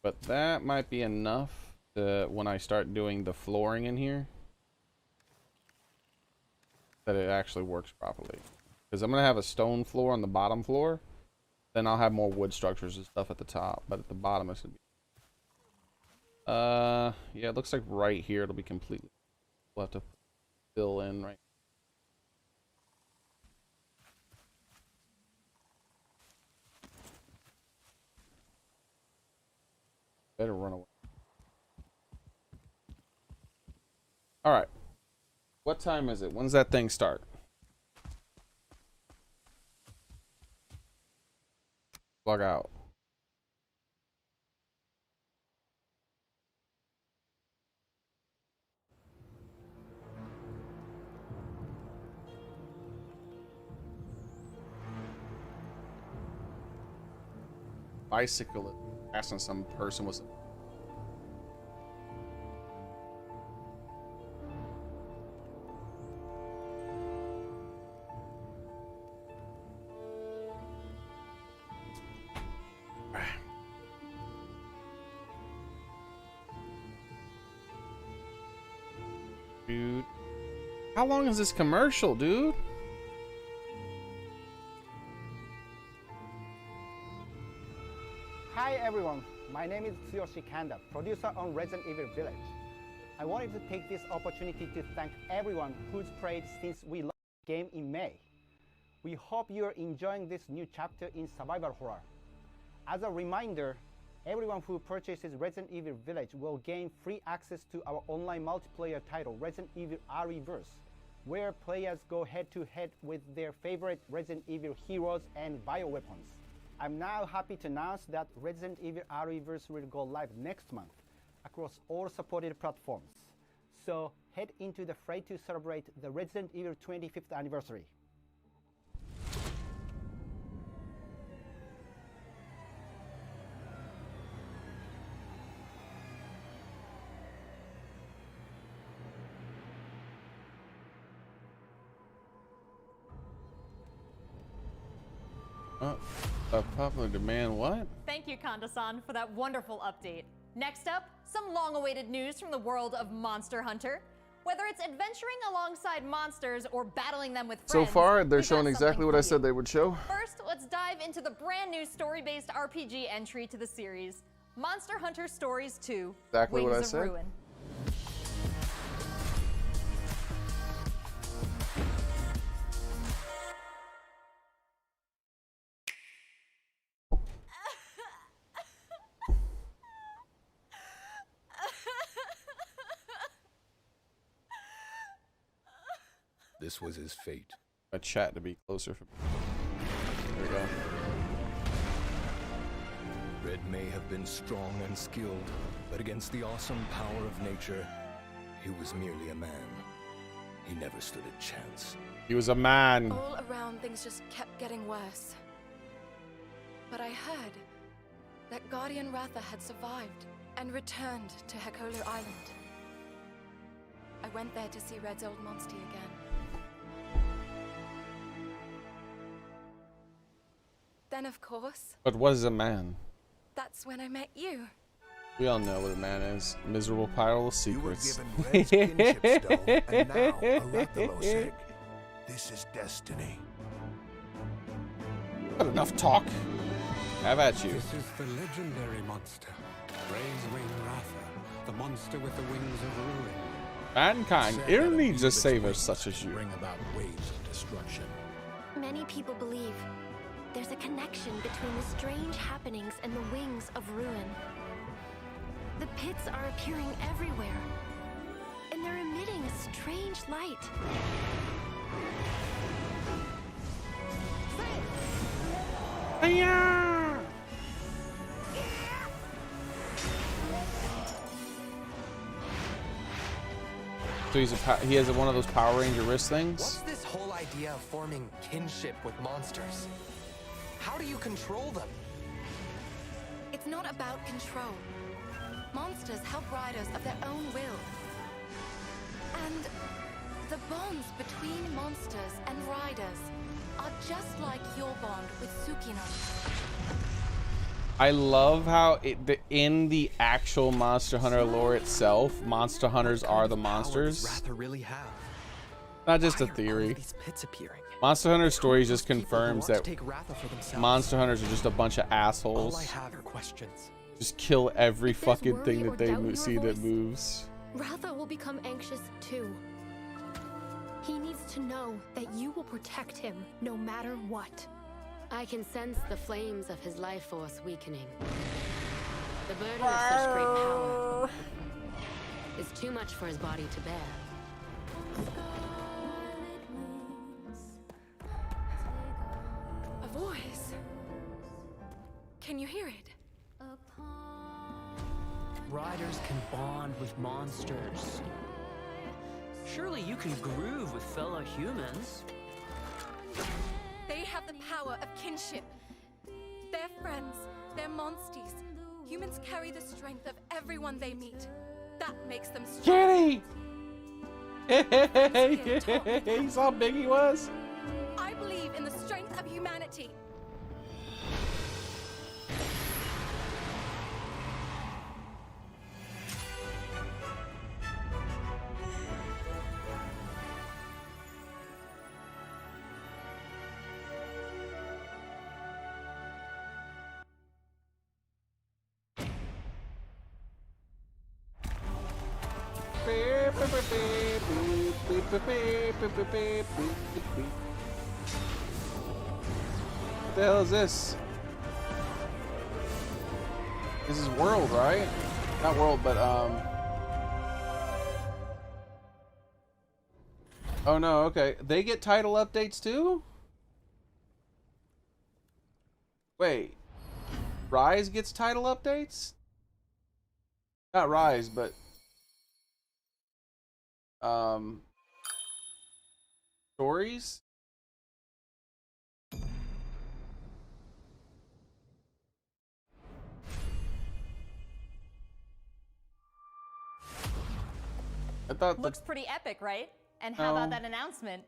But that might be enough to, when I start doing the flooring in here, that it actually works properly. Because I'm going to have a stone floor on the bottom floor. Then I'll have more wood structures and stuff at the top. But at the bottom it's going to be... yeah, it looks like right here it'll be completely... We'll have to fill in right. Better run away. Alright. What time is it? When's that thing start? Log out. Bicycle asking some person was dude. How long is this commercial, dude? Hi everyone, my name is Xearrik, producer on Resident Evil Village. I wanted to take this opportunity to thank everyone who's played since we launched the game in May. We hope you're enjoying this new chapter in survival horror. As a reminder, everyone who purchases Resident Evil Village will gain free access to our online multiplayer title, Resident Evil REverse, where players go head-to-head with their favorite Resident Evil heroes and bioweapons. I'm now happy to announce that Resident Evil REverse will go live next month across all supported platforms. So head into the fray to celebrate the Resident Evil 25th anniversary. A popular demand what? Thank you, Kanda-san, for that wonderful update. Next up, some long-awaited news from the world of Monster Hunter. Whether it's adventuring alongside monsters or battling them with friends, so far, they're showing exactly what I said they would show. First, let's dive into the brand new story-based RPG entry to the series, Monster Hunter Stories 2, Exactly Wings what I of said. Ruin. This was his fate. My chat to be closer for me. There we go. Red may have been strong and skilled, but against the awesome power of nature, he was merely a man. He never stood a chance. He was a man. All around, things just kept getting worse. But I heard that Guardian Ratha had survived and returned to Hekola Island. I went there to see Red's old monster again. Then, of course, But what is a man? that's when I met you. We all know what a man is. Miserable pile of secrets. You were given Red's kinship stone, and now a Rathalos egg. This is destiny. Not enough talk. Have at you. This is the legendary monster, Ray's Wing Ratha, the monster with the wings of ruin. Mankind ill needs a savior such as you. Bring about waves of destruction. Many people believe there's a connection between the strange happenings and the wings of ruin. The pits are appearing everywhere, and they're emitting a strange light. Hiya! So he has one of those Power Ranger wrist things. What's this whole idea of forming kinship with monsters? How do you control them? It's not about control. Monsters help riders of their own will. And the bonds between monsters and riders are just like your bond with Tsukino. I love how in the actual Monster Hunter lore itself, monster hunters are the monsters. Ratha really have. Not just a Why are all theory. of these pits appearing? Monster Hunter stories just Those people who confirms want that to take Ratha for themselves. monster hunters are just a bunch of All assholes. I have are questions. Just kill every If there's fucking thing worry or that they doubt in your see that voice, moves. Ratha will become anxious too. He needs to know that you will protect him no matter what. I can sense the flames of his life force weakening. The burden of such great power is too much for his body to bear. A voice. Can you hear it? Riders can bond with monsters. Surely you can groove with fellow humans. They have the power of kinship. They're friends. They're monsties. Humans carry the strength of everyone they meet. That makes them strong. Kitty! You saw how big he was? I believe in the strength of humanity. What the hell is this? This is World, right? Not World, but oh no, okay. They get title updates too? Wait. Rise gets title updates? Not Rise, but stories? I thought Looks pretty epic, right? And how about that announcement?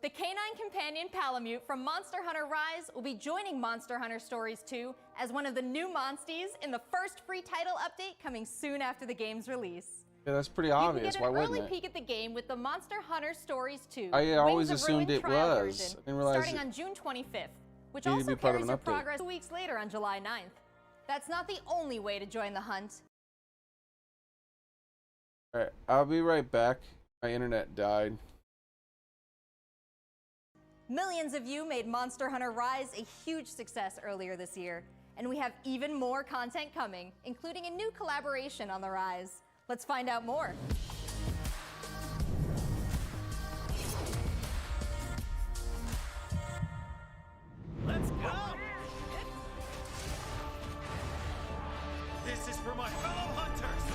The canine companion Palamute from Monster Hunter Rise will be joining Monster Hunter Stories 2 as one of the new monsties in the first free title update coming soon after the game's release. yeah, that's pretty obvious. You Why can get an wouldn't early it? peek at the game with the Monster Hunter Stories 2 I always Wings of assumed Ruin it trial was. version, I didn't realize starting it on June 25th, which needed to also be part of carries an your update. progress 2 weeks later on July 9th. That's not the only way to join the hunt. Alright, I'll be right back. My internet died. Millions of you made Monster Hunter Rise a huge success earlier this year, and we have even more content coming, including a new collaboration on the Rise. Let's find out more. Let's go! This is for my fellow hunters!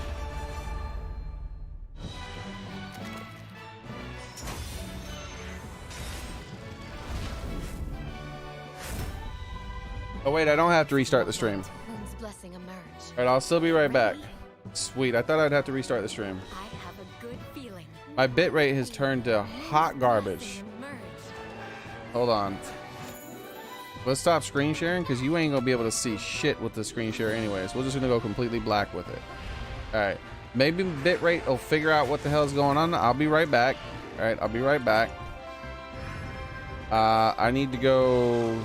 Oh wait, I don't have to restart the stream. Moon's blessing emerge. Alright, I'll still be right back. Sweet, I thought I'd have to restart the stream. I have a good feeling. My bitrate has turned to hot garbage. Hold on. Let's stop screen sharing because you ain't gonna be able to see shit with the screen share anyways. We're just gonna go completely black with it. Alright. Maybe bitrate will figure out what the hell's going on. I'll be right back. Alright, I'll be right back. I need to go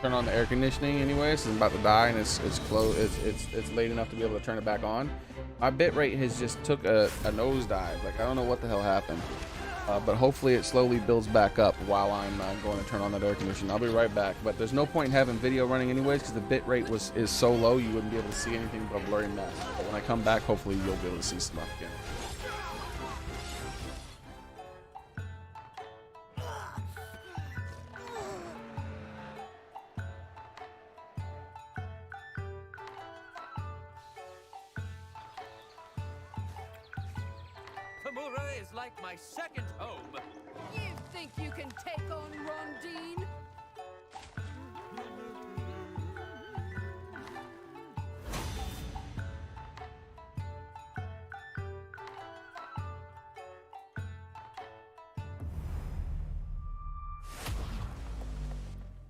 turn on the air conditioning anyways. I'm about to die and it's close. It's late enough to be able to turn it back on. My bitrate has just took a nosedive. Like, I don't know what the hell happened. But hopefully it slowly builds back up while I'm going to turn on that air conditioner. I'll be right back. But there's no point in having video running anyways because the bitrate is so low you wouldn't be able to see anything but a blurry mess. But when I come back, hopefully you'll be able to see stuff again. Tamura is like my second home. You think you can take on Rondine?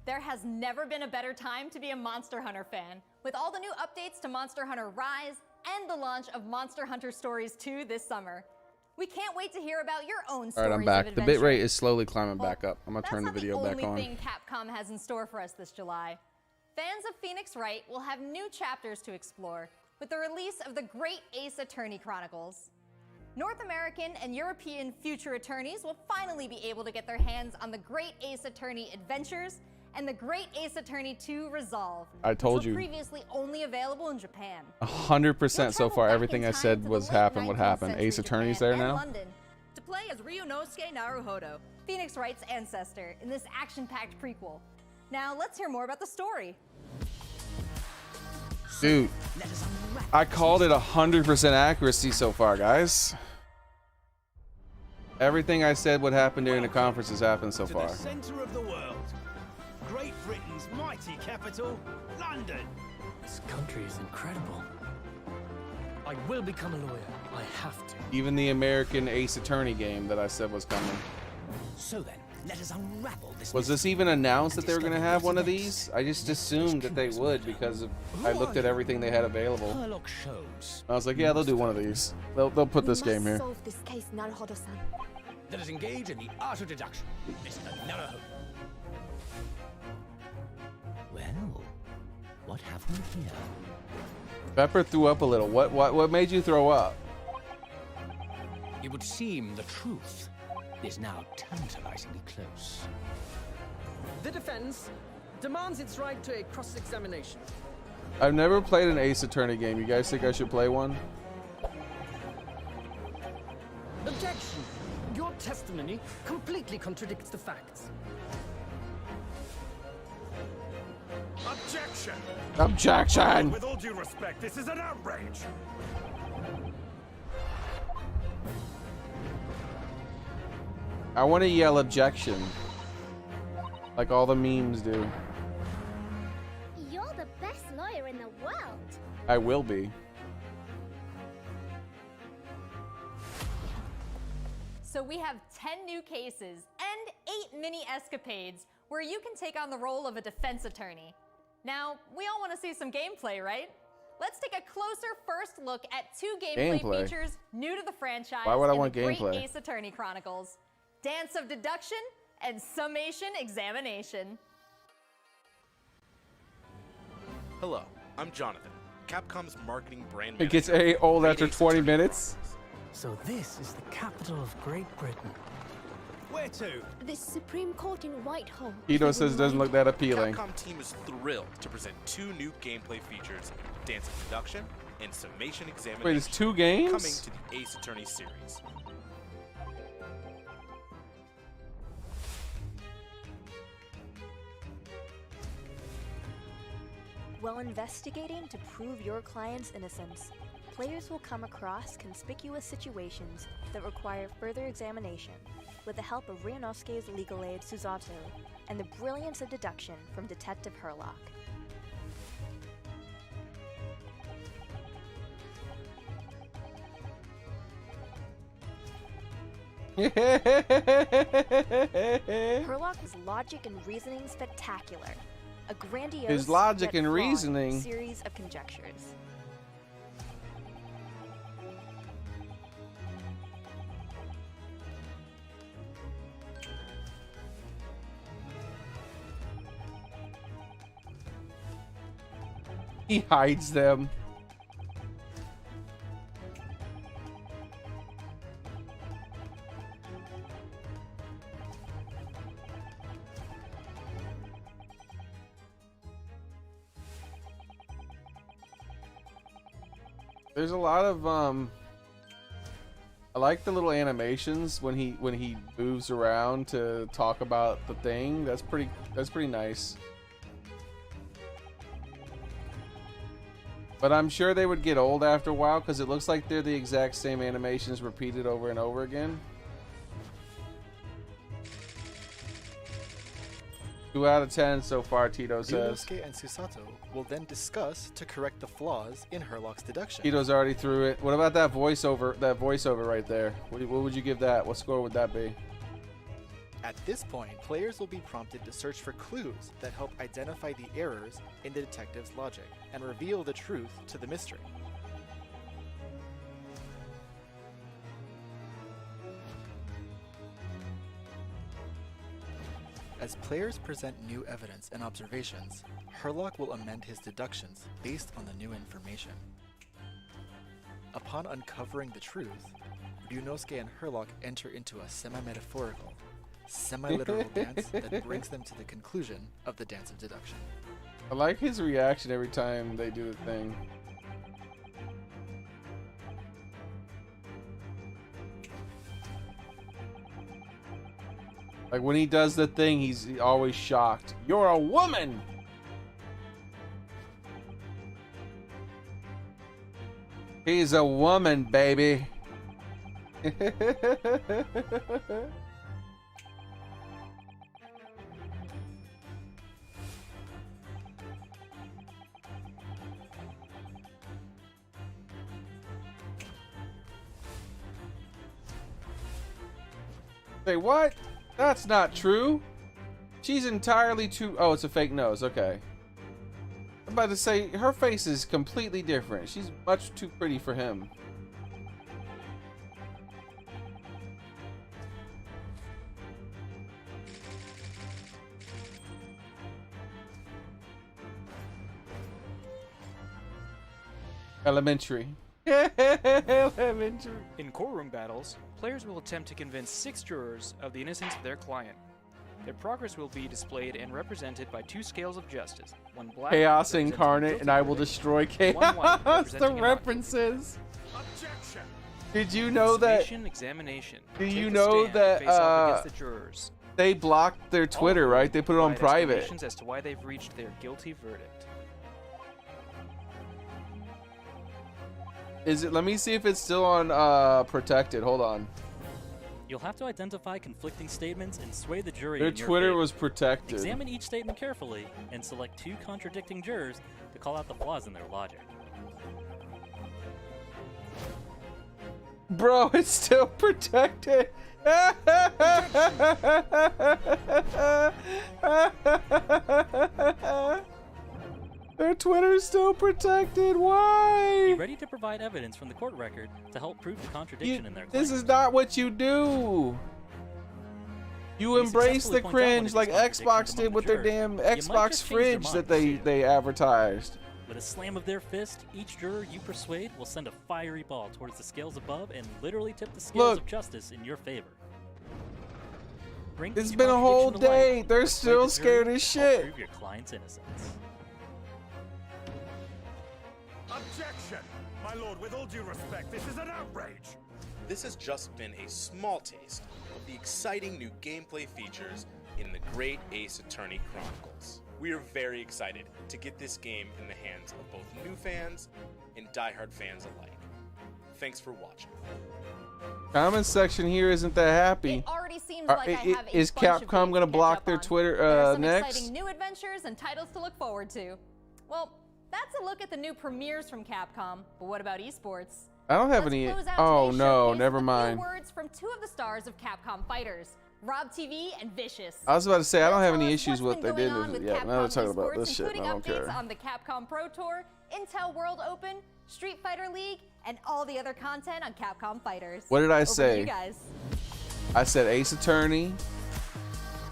There has never been a better time to be a Monster Hunter fan. With all the new updates to Monster Hunter Rise and the launch of Monster Hunter Stories 2 this summer. We can't wait to hear about your own stories. All right, I'm back. Of the adventure. bitrate is slowly climbing back up. I'm gonna turn the video back on. That's not the only thing Capcom has in store for us this July. Fans of Phoenix Wright will have new chapters to explore with the release of the Great Ace Attorney Chronicles. North American and European future attorneys will finally be able to get their hands on the Great Ace Attorney Adventures and the Great Ace Attorney 2 Resolve. I told which were you. Previously only available in Japan. 100% so far. Everything I said was happened. What happened? Ace Attorney's there now. London, to play as Ryunosuke Naruhodo, Phoenix Wright's ancestor, in this action-packed prequel. Now let's hear more about the story. Dude, I called it 100% accuracy so far, guys. Everything I said would happen during the conference has happened so far. The center of the world. Great Britain's mighty capital, London. This country is incredible. I will become a lawyer. I have to. Even the American Ace Attorney game that I said was coming. So then, let us unravel this. Was this even announced that they were going to have one of these? I just assumed that they would because I looked at everything they had available. Herlock shows. I was like, yeah, they'll do one of these. They'll put this game here. Solve this case, Naruhodo-san. Let us engage in the art of deduction, Mr. Naruhodo. Well, what have we here? Pepper threw up a little. What made you throw up? It would seem the truth is now tantalizingly close. The defense demands its right to a cross-examination. I've never played an Ace Attorney game. You guys think I should play one? Objection! Your testimony completely contradicts the facts. Objection! Objection! With all due respect, this is an outrage! I want to yell objection. Like all the memes do. You're the best lawyer in the world. I will be. So we have 10 new cases and 8 mini escapades where you can take on the role of a defense attorney. Now, we all want to see some gameplay, right? Let's take a closer first look at 2 gameplay features new to the franchise. Why would I in want the gameplay? Great Ace Attorney Chronicles: Dance of Deduction and Summation Examination. Hello, I'm Jonathan, Capcom's marketing brand It gets manager. old Great after Ace 20 Attorney minutes. So this is the capital of Great Britain. Where to? The Supreme Court in Whitehall. Ito says it doesn't look that appealing. Capcom team is thrilled to present 2 new gameplay features, Dance of Deduction and Summation Examination. Wait, it's 2 games? Coming to the Ace Attorney series. While investigating to prove your client's innocence, players will come across conspicuous situations that require further examination with the help of Ryunosuke's legal aid Suzato and the brilliance of deduction from Detective Herlock. Herlock's logic and reasoning spectacular. A grandiose His logic yet and flawed reasoning. series of conjectures. He hides them. There's a lot of I like the little animations when he moves around to talk about the thing. That's pretty nice. But I'm sure they would get old after a while because it looks like they're the exact same animations repeated over and over again. 2 out of 10 so far, Tito says. Ryunosuke and Susato will then discuss to correct the flaws in Herlock's deduction. Tito's already through it. What about that voiceover? That voiceover right there. What would you give that? What score would that be? At this point, players will be prompted to search for clues that help identify the errors in the detective's logic and reveal the truth to the mystery. As players present new evidence and observations, Herlock will amend his deductions based on the new information. Upon uncovering the truth, Ryunosuke and Herlock enter into a semi-metaphorical, semi-literal dance that brings them to the conclusion of the dance of deduction. I like his reaction every time they do the thing. Like when he does the thing, he's always shocked. You're a woman! He's a woman, baby. Say what? That's not true. She's entirely too... Oh, it's a fake nose. Okay. I'm about to say, her face is completely different. She's much too pretty for him. Elementary. Elementary. In courtroom battles, players will attempt to convince 6 jurors of the innocence of their client. Their progress will be displayed and represented by 2 scales of justice. One black Chaos incarnate, and I will destroy chaos. The references. Objection. Did you know that? Examination. Do you know that they blocked their Twitter, right? They put it on private. As to why they've reached their guilty verdict. Is it? Let me see if it's still on protected. Hold on. You'll have to identify conflicting statements and sway the jury. Their in your Twitter favor. was protected. Examine each statement carefully and select 2 contradicting jurors to call out the flaws in their logic. Bro, it's still protected. Their Twitter's still protected. Why? Be ready to provide evidence from the court record to help prove the contradiction in their claim. This is not what you do. You embrace the cringe like Xbox did with their damn Xbox fridge that they advertised. With a slam of their fist, each juror you persuade will send a fiery ball towards the scales above and literally tip the scales of justice in your favor. It's been a whole day. They're still scared as shit. Prove your client's innocence. Objection! My lord, with all due respect, this is an outrage! This has just been a small taste of the exciting new gameplay features in the Great Ace Attorney Chronicles. We are very excited to get this game in the hands of both new fans and diehard fans alike. Thanks for watching. Comment section here isn't that happy. It already seems like I have a Is bunch of Capcom games gonna to block catch their up on. Twitter There are some next? exciting new adventures and titles to look forward to. Well, that's a look at the new premieres from Capcom. But what about esports? I don't have any. Oh no, never mind. Words from 2 of the stars of Capcom fighters, Rob TV and Vicious. I was about to say I don't have any issues What's with what been they going on did. with Yeah, Capcom now they're talking about esports, this shit. including I don't updates care. on the Capcom Pro Tour, Intel World Open, Street Fighter League, and all the other content on Capcom Fighters. What did I Over to say? you guys. I said Ace Attorney.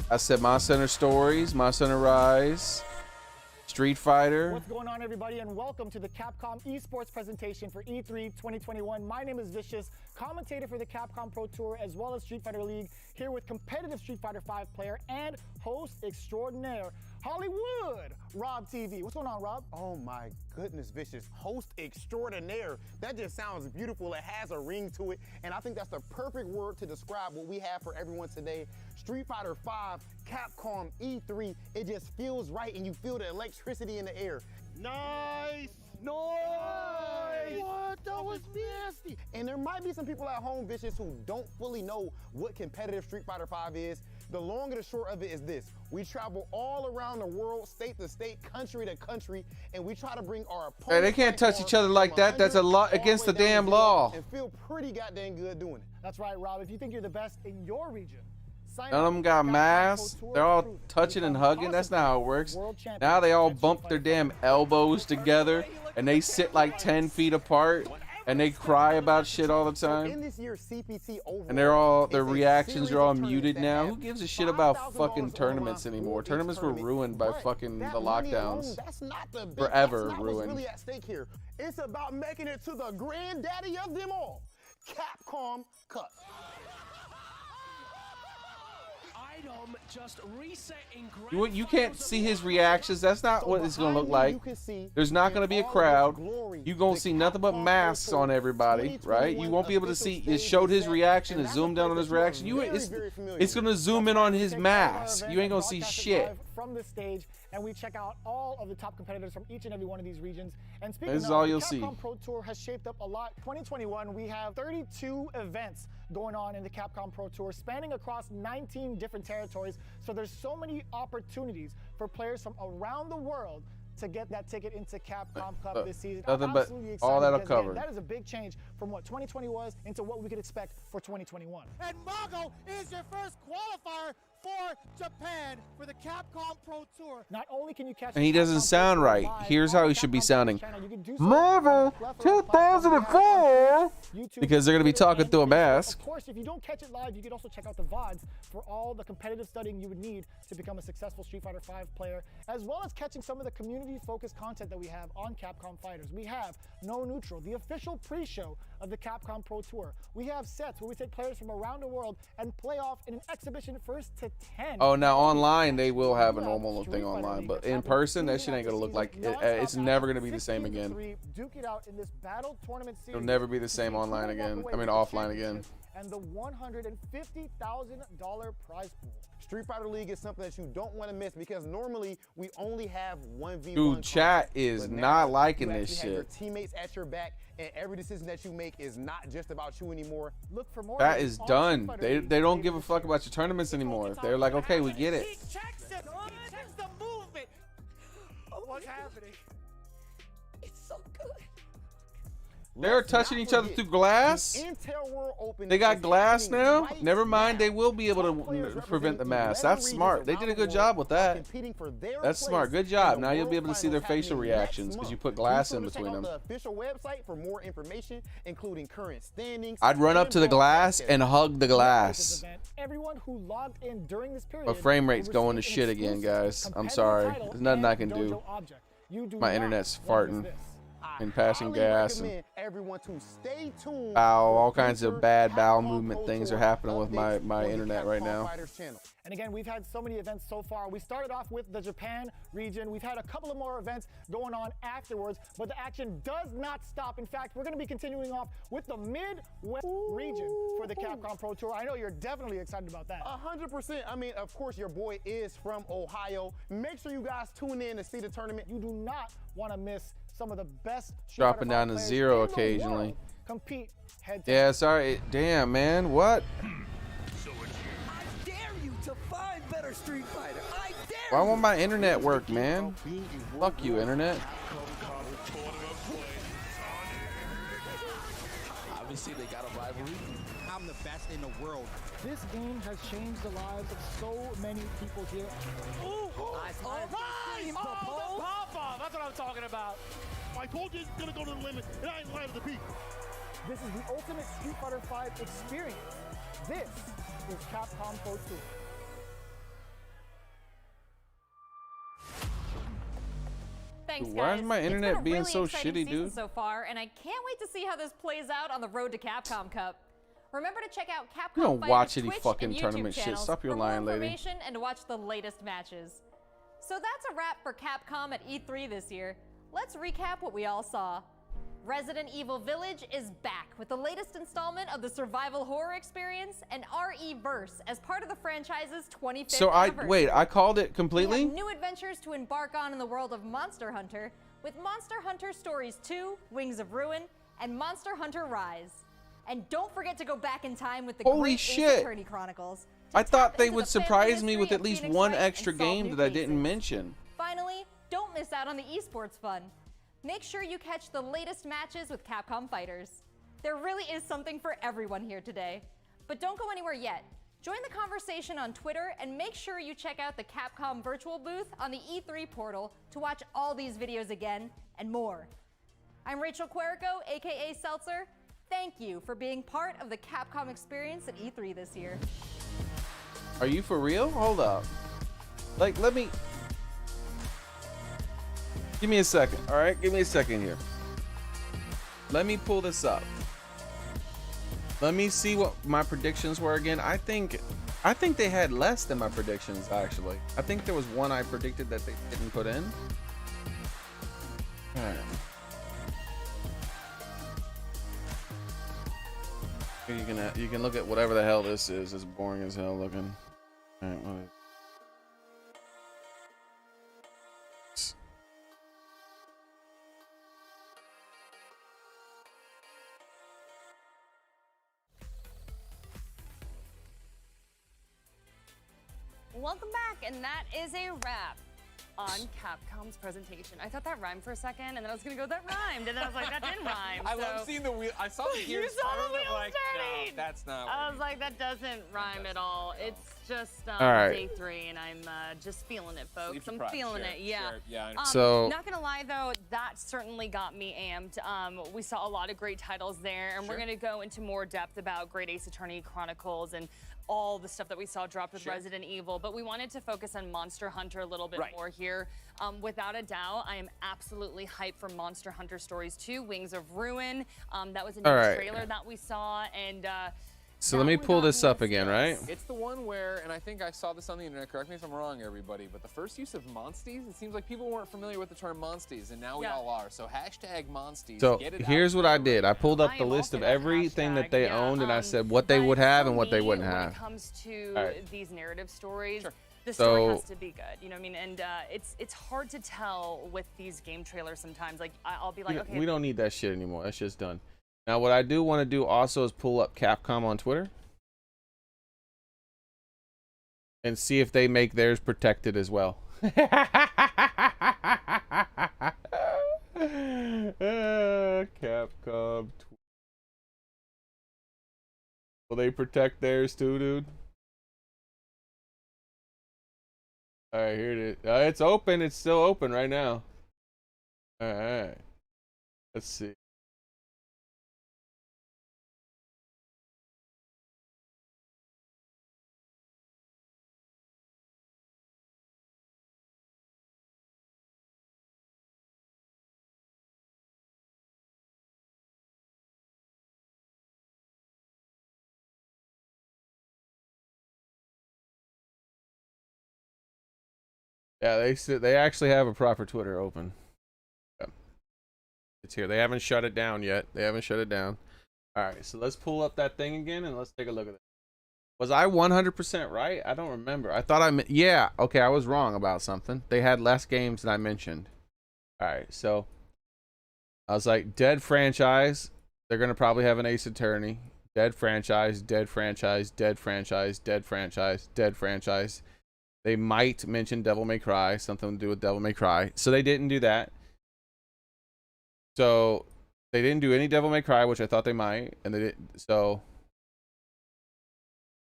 I said Monster Hunter Stories, Monster Hunter Rise, Street Fighter. What's going on, everybody, and welcome to the Capcom esports presentation for E3 2021. My name is Vicious, commentator for the Capcom Pro Tour as well as Street Fighter League, here with competitive Street Fighter V player and host extraordinaire Hollywood, Rob TV. What's going on, Rob? Oh my goodness, Vicious. Host extraordinaire. That just sounds beautiful. It has a ring to it. And I think that's the perfect word to describe what we have for everyone today. Street Fighter V, Capcom E3. It just feels right and you feel the electricity in the air. Nice! Nice! What? That was nasty. And there might be some people at home, Vicious, who don't fully know what competitive Street Fighter V is. The long and the short of it is this. We travel all around the world, state to state, country to country, and we try to bring our opponents. Hey, they can't touch each other like that. That's a lot against the damn law. And feel pretty goddamn good doing it. That's right, Rob. If you think you're the best in your region, none of them got masks. They're all touching and hugging. That's not how it works. Now they all bump their damn elbows together and they sit like 10 feet apart and they cry about shit all the time. And their reactions are all muted now. Who gives a shit about fucking tournaments anymore? Tournaments were ruined by fucking the lockdowns. Forever ruined. Really at stake here. It's about making it to the granddaddy of them all, Capcom Cup. Just resetting You can't see his reactions. That's not what it's gonna look like. There's not gonna be a crowd. You gonna see nothing but masks on everybody, right? You won't be able to see. It showed his reaction and zoomed down on his reaction. It's gonna zoom in on his mask. You ain't gonna see shit. From this stage, and we check out all of the top competitors from each and every one of these regions. And speaking this is of, all the you'll Capcom see. Pro Tour has shaped up a lot. 2021, we have 32 events going on in the Capcom Pro Tour, spanning across 19 different territories. So there's so many opportunities for players from around the world to get that ticket into Capcom Cup this season. Nothing but all that'll cover. That is a big change from what 2020 was into what we could expect for 2021. And Mago is your first qualifier for Japan for the Capcom Pro Tour. Not only can you catch And he doesn't sound right. Here's how he should be sounding. Marvel 2004! Because they're going to be talking through a mask. Of course, if you don't catch it live, you can also check out the VODs for all the competitive studying you would need to become a successful Street Fighter V player, as well as catching some of the community-focused content that we have on Capcom Fighters. We have No Neutral, the official pre-show of the Capcom Pro Tour. We have sets where we take players from around the world and play off in an exhibition first to 10. Oh, now online they will have a normal thing online, but in person that shit ain't gonna look like it's never gonna be the same again. Duke it out in this battle tournament series. It'll never be the same online again. I mean offline again. And the $150,000 prize pool. Street Fighter League is something that you don't want to miss because normally we only have 1v1. Dude, chat is not liking this shit. Your teammates at your back, and every decision that you make is not just about you anymore. Look for more. That is done. They don't give a fuck about your tournaments anymore. They're like, okay, we get it. He checks it. He checks the movement. What's happening? It's so good. They're touching each other through glass. They got glass now. Never mind, they will be able to prevent the mask. That's smart. They did a good job with that. That's smart. Good job. Now you'll be able to see their facial reactions because you put glass in between them. The official website for more information, including current standings. I'd run up to the glass and hug the glass. Everyone who logged in during this period. My frame rate's going to shit again, guys. I'm sorry. There's nothing I can do. My internet's farting and passing gas and everyone to stay tuned. all kinds of bad bowel movement things are happening with my internet right now. And again, we've had so many events so far. We started off with the Japan region. We've had a couple of more events going on afterwards, but the action does not stop. In fact, we're going to be continuing off with the Midwest region for the Capcom Pro Tour. I know you're definitely excited about that. 100%. I mean, of course, your boy is from Ohio. Make sure you guys tune in to see the tournament. You do not want to miss some of the best dropping down to 0 occasionally. Compete head to yeah, sorry. Damn, man. What? To find better Street Fighter. I dare. Why won't my internet work, man? Fuck you, internet. Obviously, they got a rivalry. I'm the best in the world. This game has changed the lives of so many people here. Ooh, nice. The pop-off. That's what I'm talking about. I told you it's gonna go to the limit, and I ain't lying to the people. This is the ultimate Street Fighter V experience. This is Capcom Pro Tour. Thanks, guys. Why is my internet being really so shitty, dude? So far, and I can't wait to see how this plays out on the road to Capcom Cup. Remember to check out Capcom You don't watch any Twitch fucking and YouTube tournament shit. channels Stop your for more lying, lady. information and to watch the latest matches. So that's a wrap for Capcom at E3 this year. Let's recap what we all saw. Resident Evil Village is back with the latest installment of the survival horror experience and RE-verse as part of the franchise's 25th So anniversary. I called it We completely? have new adventures to embark on in the world of Monster Hunter with Monster Hunter Stories 2, Wings of Ruin, and Monster Hunter Rise. And don't forget to go back in time with the Holy great shit. Ace Attorney Chronicles. I thought they into would the family surprise me history with of at least Phoenix one Wright extra and solve game new that I didn't cases. mention. Finally, don't miss out on the esports fun. Make sure you catch the latest matches with Capcom Fighters. There really is something for everyone here today. But don't go anywhere yet. Join the conversation on Twitter and make sure you check out the Capcom virtual booth on the E3 portal to watch all these videos again and more. I'm Rachel Querico, aka Seltzer. Thank you for being part of the Capcom experience at E3 this year. Are you for real? Hold up. Like, let me... Give me a second, all right? Give me a second here. Let me pull this up. Let me see what my predictions were again. I think they had less than my predictions, actually. I think there was one I predicted that they didn't put in. All right. You can look at whatever the hell this is. It's boring as hell looking. All right, what is Welcome back, and that is a wrap on Capcom's presentation. I thought that rhymed for a second, and then I was gonna go, that rhymed, and then I was like, that didn't rhyme. I love seeing the wheel. I saw the You gears saw the turn, I'm wheels like, turning! no, that's not. I was like, that doesn't rhyme at all. It's just All right. day 3, and I'm just feeling it, folks. Sleep I'm deprived. feeling Sure, it, yeah. sure, yeah. So- not gonna lie though, that certainly got me amped. We saw a lot of great titles there, and we're gonna go into more depth about Great Ace Attorney Chronicles and all the stuff that we saw dropped with Resident Evil, but we wanted to focus on Monster Hunter a little bit more here. Without a doubt, I am absolutely hyped for Monster Hunter Stories 2, Wings of Ruin. That was a new trailer that we saw, and So let me pull this up again, right? It's the one where, and I think I saw this on the internet, correct me if I'm wrong, everybody, but the first use of monsties, it seems like people weren't familiar with the term monsties, and now we all are. So hashtag monsties. So get it here's out what I did. I pulled up the list of everything that they owned, and I said what they would have and what they wouldn't when have. it comes to these narrative stories, the So- story has to be good. You know what I mean? And it's hard to tell with these game trailers sometimes. Like I'll be like, okay, We don't need that shit anymore. That shit's done. Now, what I do want to do also is pull up Capcom on Twitter and see if they make theirs protected as well. Capcom. Will they protect theirs too, dude? All right, here it is. It's open. It's still open right now. All right. Let's see. Yeah, they actually have a proper Twitter open. Yeah. It's here. They haven't shut it down yet. They haven't shut it down. All right, so let's pull up that thing again and let's take a look at it. Was I 100% right? I don't remember. I thought yeah, okay, I was wrong about something. They had less games than I mentioned. All right, so I was like, dead franchise. They're going to probably have an Ace Attorney. Dead franchise, dead franchise, dead franchise, dead franchise, dead franchise. They might mention Devil May Cry, something to do with Devil May Cry. So they didn't do that. So they didn't do any Devil May Cry, which I thought they might, and they didn't. So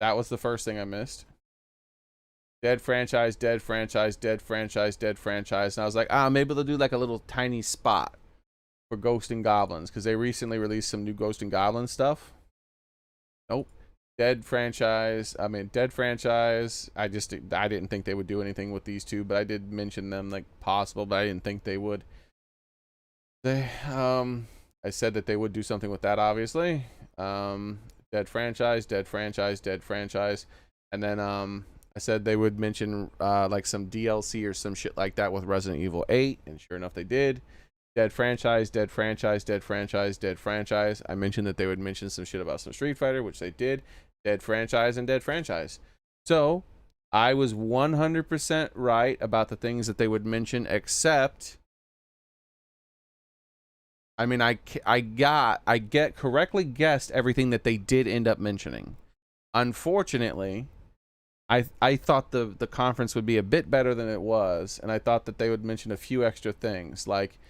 that was the first thing I missed. Dead franchise, dead franchise, dead franchise, dead franchise. And I was like, maybe they'll do like a little tiny spot for Ghost and Goblins, because they recently released some new Ghost and Goblin stuff. Nope. Dead franchise. Dead franchise. I didn't think they would do anything with these two, but I did mention them like possible, but I didn't think they would. I said that they would do something with that, obviously. Dead franchise, dead franchise, dead franchise. And then I said they would mention like some DLC or some shit like that with Resident Evil 8, and sure enough, they did. Dead franchise, dead franchise, dead franchise, dead franchise. I mentioned that they would mention some shit about some Street Fighter, which they did. Dead franchise and dead franchise. So I was 100% right about the things that they would mention, except, I mean, I correctly guessed everything that they did end up mentioning. Unfortunately, I thought the conference would be a bit better than it was, and I thought that they would mention a few extra things, like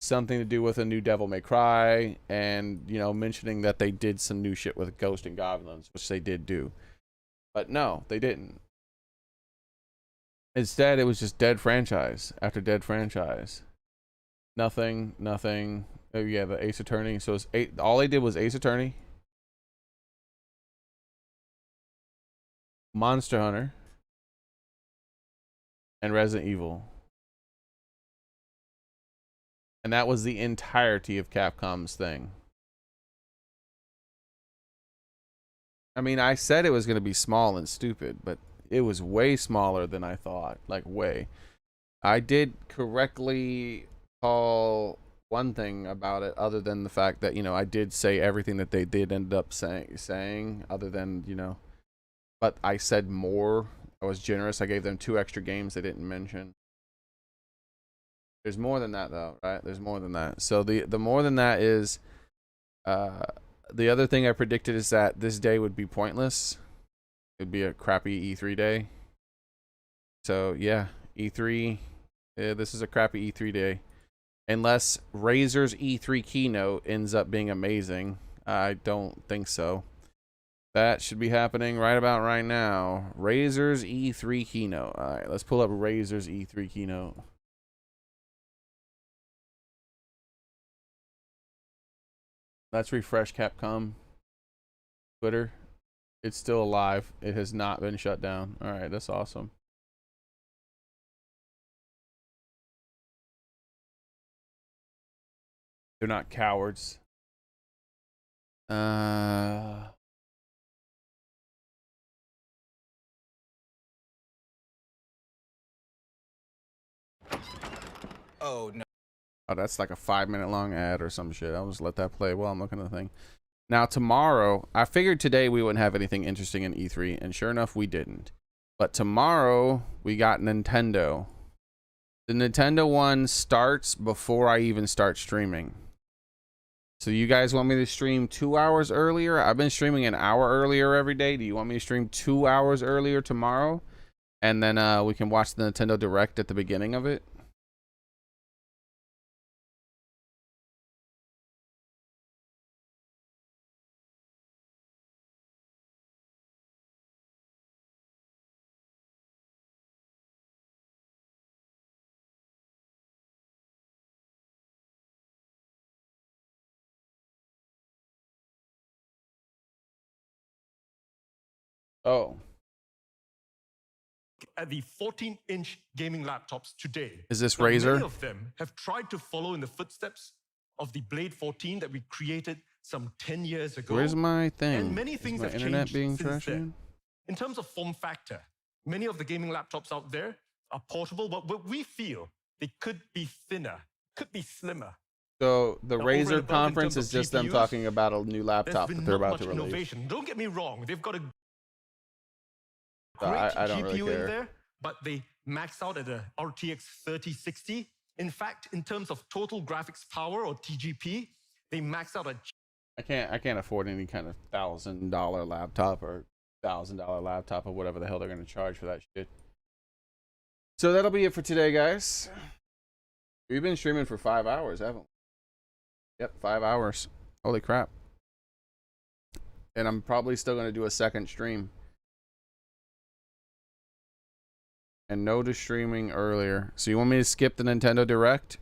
something to do with a new Devil May Cry, and, you know, mentioning that they did some new shit with Ghost and Goblins, which they did do. But no, they didn't. Instead, it was just dead franchise after dead franchise. Nothing. Oh yeah, the Ace Attorney. So it's all they did was Ace Attorney, Monster Hunter, and Resident Evil. And that was the entirety of Capcom's thing. I mean, I said it was going to be small and stupid, but it was way smaller than I thought. Like, way. I did correctly call one thing about it, other than the fact that, you know, I did say everything that they did end up saying, other than, you know, but I said more. I was generous. I gave them 2 extra games they didn't mention. There's more than that, though, right? There's more than that. So the more than that is, the other thing I predicted is that this day would be pointless. It'd be a crappy E3 day. So yeah, E3. Yeah, this is a crappy E3 day. Unless Razer's E3 keynote ends up being amazing. I don't think so. That should be happening right about right now. Razer's E3 keynote. All right, let's pull up Razer's E3 keynote. Let's refresh Capcom Twitter. It's still alive. It has not been shut down. All right, that's awesome. They're not cowards. Oh no. Oh, that's like a 5-minute long ad or some shit. I'll just let that play while I'm looking at the thing. Now, tomorrow, I figured today we wouldn't have anything interesting in E3, and sure enough, we didn't. But tomorrow, we got Nintendo. The Nintendo one starts before I even start streaming. So you guys want me to stream 2 hours earlier? I've been streaming an hour earlier every day. Do you want me to stream 2 hours earlier tomorrow? And then we can watch the Nintendo Direct at the beginning of it? Oh. At the 14-inch gaming laptops today. Is this now, Razer? Many of them have tried to follow in the footsteps of the Blade 14 that we created some 10 years ago. Where's my thing? And many things Is my have internet changed being since trash then. again? In terms of form factor, many of the gaming laptops out there are portable, but we feel they could be thinner, could be slimmer. So the Now, over and Razer above, in conference terms is of just them GPUs, talking about a new laptop There's that been they're not about much to release. innovation. Don't get me wrong; they've got a So great I don't GPU really in care. there, but they max out at a RTX 3060. In fact, in terms of total graphics power or TGP, they max out at. I can't afford any kind of $1,000 laptop or $1,000 laptop or whatever the hell they're gonna charge for that shit. So that'll be it for today, guys. We've been streaming for 5 hours, haven't we? Yep, 5 hours. Holy crap. And I'm probably still gonna do a second stream. And no to streaming earlier. So you want me to skip the Nintendo Direct?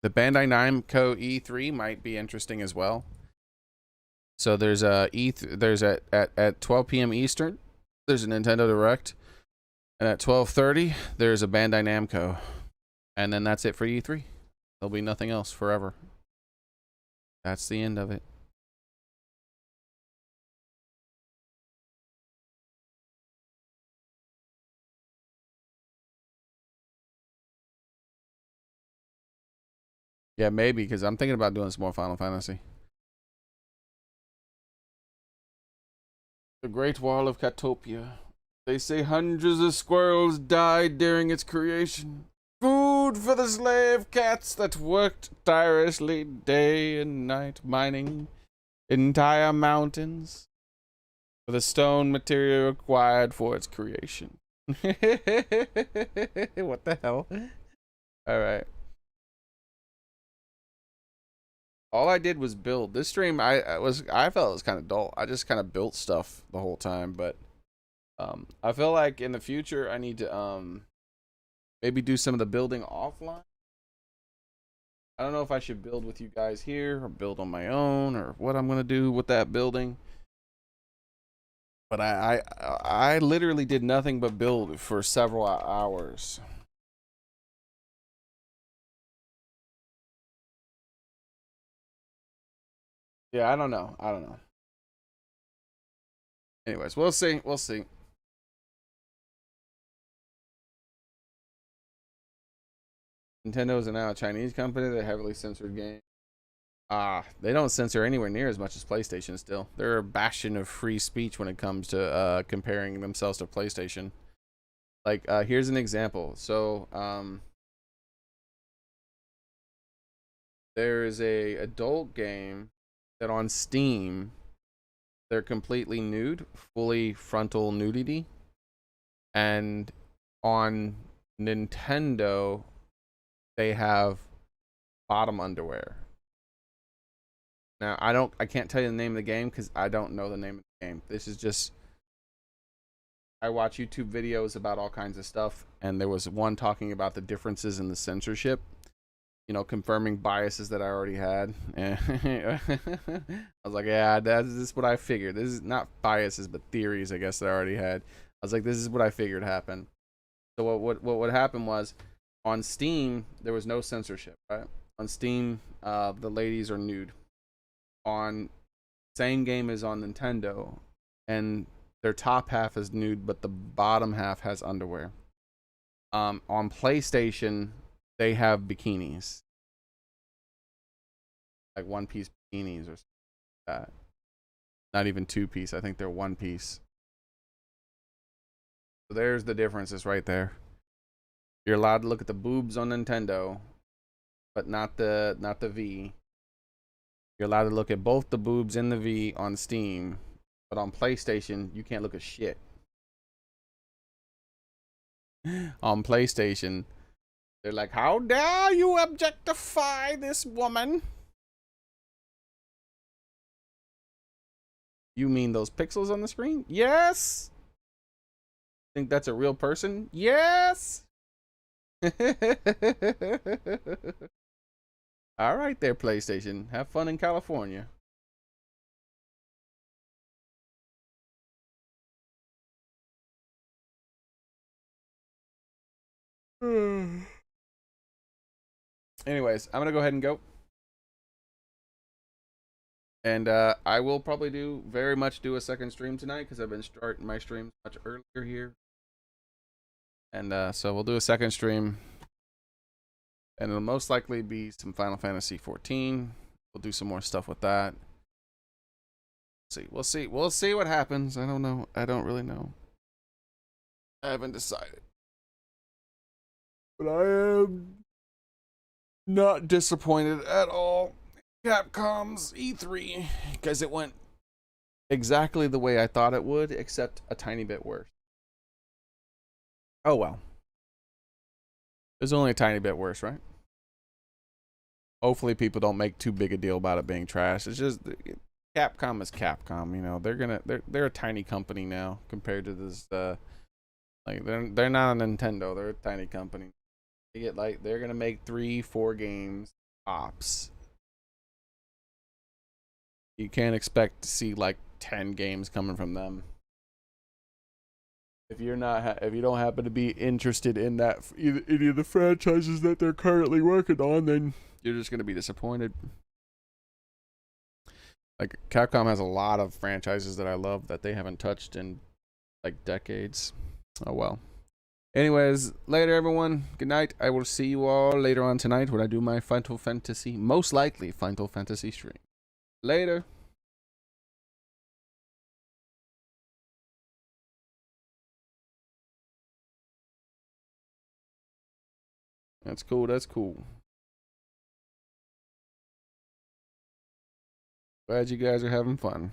The Bandai Namco E3 might be interesting as well. So there's a at 12 p.m. Eastern, there's a Nintendo Direct, and at 12:30 there's a Bandai Namco, and then that's it for E3. There'll be nothing else forever. That's the end of it. Yeah, maybe, because I'm thinking about doing some more Final Fantasy. The Great Wall of Catopia. They say hundreds of squirrels died during its creation. Food for the slave cats that worked tirelessly day and night, mining entire mountains for the stone material required for its creation. What the hell? All right. All I did was build. This stream, I felt it was kind of dull. I just kind of built stuff the whole time, but I feel like in the future I need to maybe do some of the building offline. I don't know if I should build with you guys here or build on my own or what I'm gonna do with that building. But I literally did nothing but build for several hours. Yeah, I don't know. I don't know. Anyways, we'll see. We'll see. Nintendo is now a Chinese company that heavily censored games. They don't censor anywhere near as much as PlayStation still. They're a bastion of free speech when it comes to comparing themselves to PlayStation. Like, here's an example. So, there is a adult game that on Steam, they're completely nude, fully frontal nudity. And on Nintendo, they have bottom underwear. Now, I can't tell you the name of the game because I don't know the name of the game. This is just, I watch YouTube videos about all kinds of stuff, and there was one talking about the differences in the censorship, you know, confirming biases that I already had. I was like, yeah, this is what I figured. This is not biases, but theories, I guess, that I already had. I was like, this is what I figured happened. So what happened was, on Steam, there was no censorship, right? On Steam, the ladies are nude. On same game as on Nintendo, and their top half is nude, but the bottom half has underwear. On PlayStation, they have bikinis, like one-piece bikinis or something like that. Not even two-piece. I think they're one-piece. So there's the differences right there. You're allowed to look at the boobs on Nintendo, but not the V. You're allowed to look at both the boobs and the V on Steam, but on PlayStation, you can't look at shit. On PlayStation, they're like, how dare you objectify this woman? You mean those pixels on the screen? Yes. Think that's a real person? Yes. All right there, PlayStation. Have fun in California. Anyways, I'm gonna go ahead and go. And I will probably very much do a second stream tonight because I've been starting my streams much earlier here. And so we'll do a second stream. And it'll most likely be some Final Fantasy 14. We'll do some more stuff with that. We'll see what happens. I don't know. I don't really know. I haven't decided. But I am not disappointed at all. Capcom's E3, because it went exactly the way I thought it would, except a tiny bit worse. Oh well. It's only a tiny bit worse, right? Hopefully people don't make too big a deal about it being trash. It's just Capcom is Capcom, you know. They're a tiny company now compared to this like they're not a Nintendo, they're a tiny company. They're gonna make 3-4 games tops. You can't expect to see like 10 games coming from them. If you don't happen to be interested in any of the franchises that they're currently working on, then you're just gonna be disappointed. Like Capcom has a lot of franchises that I love that they haven't touched in like decades. Oh well. Anyways, later everyone. Good night. I will see you all later on tonight when I do my Final Fantasy, most likely Final Fantasy stream. Later. That's cool. That's cool. Glad you guys are having fun.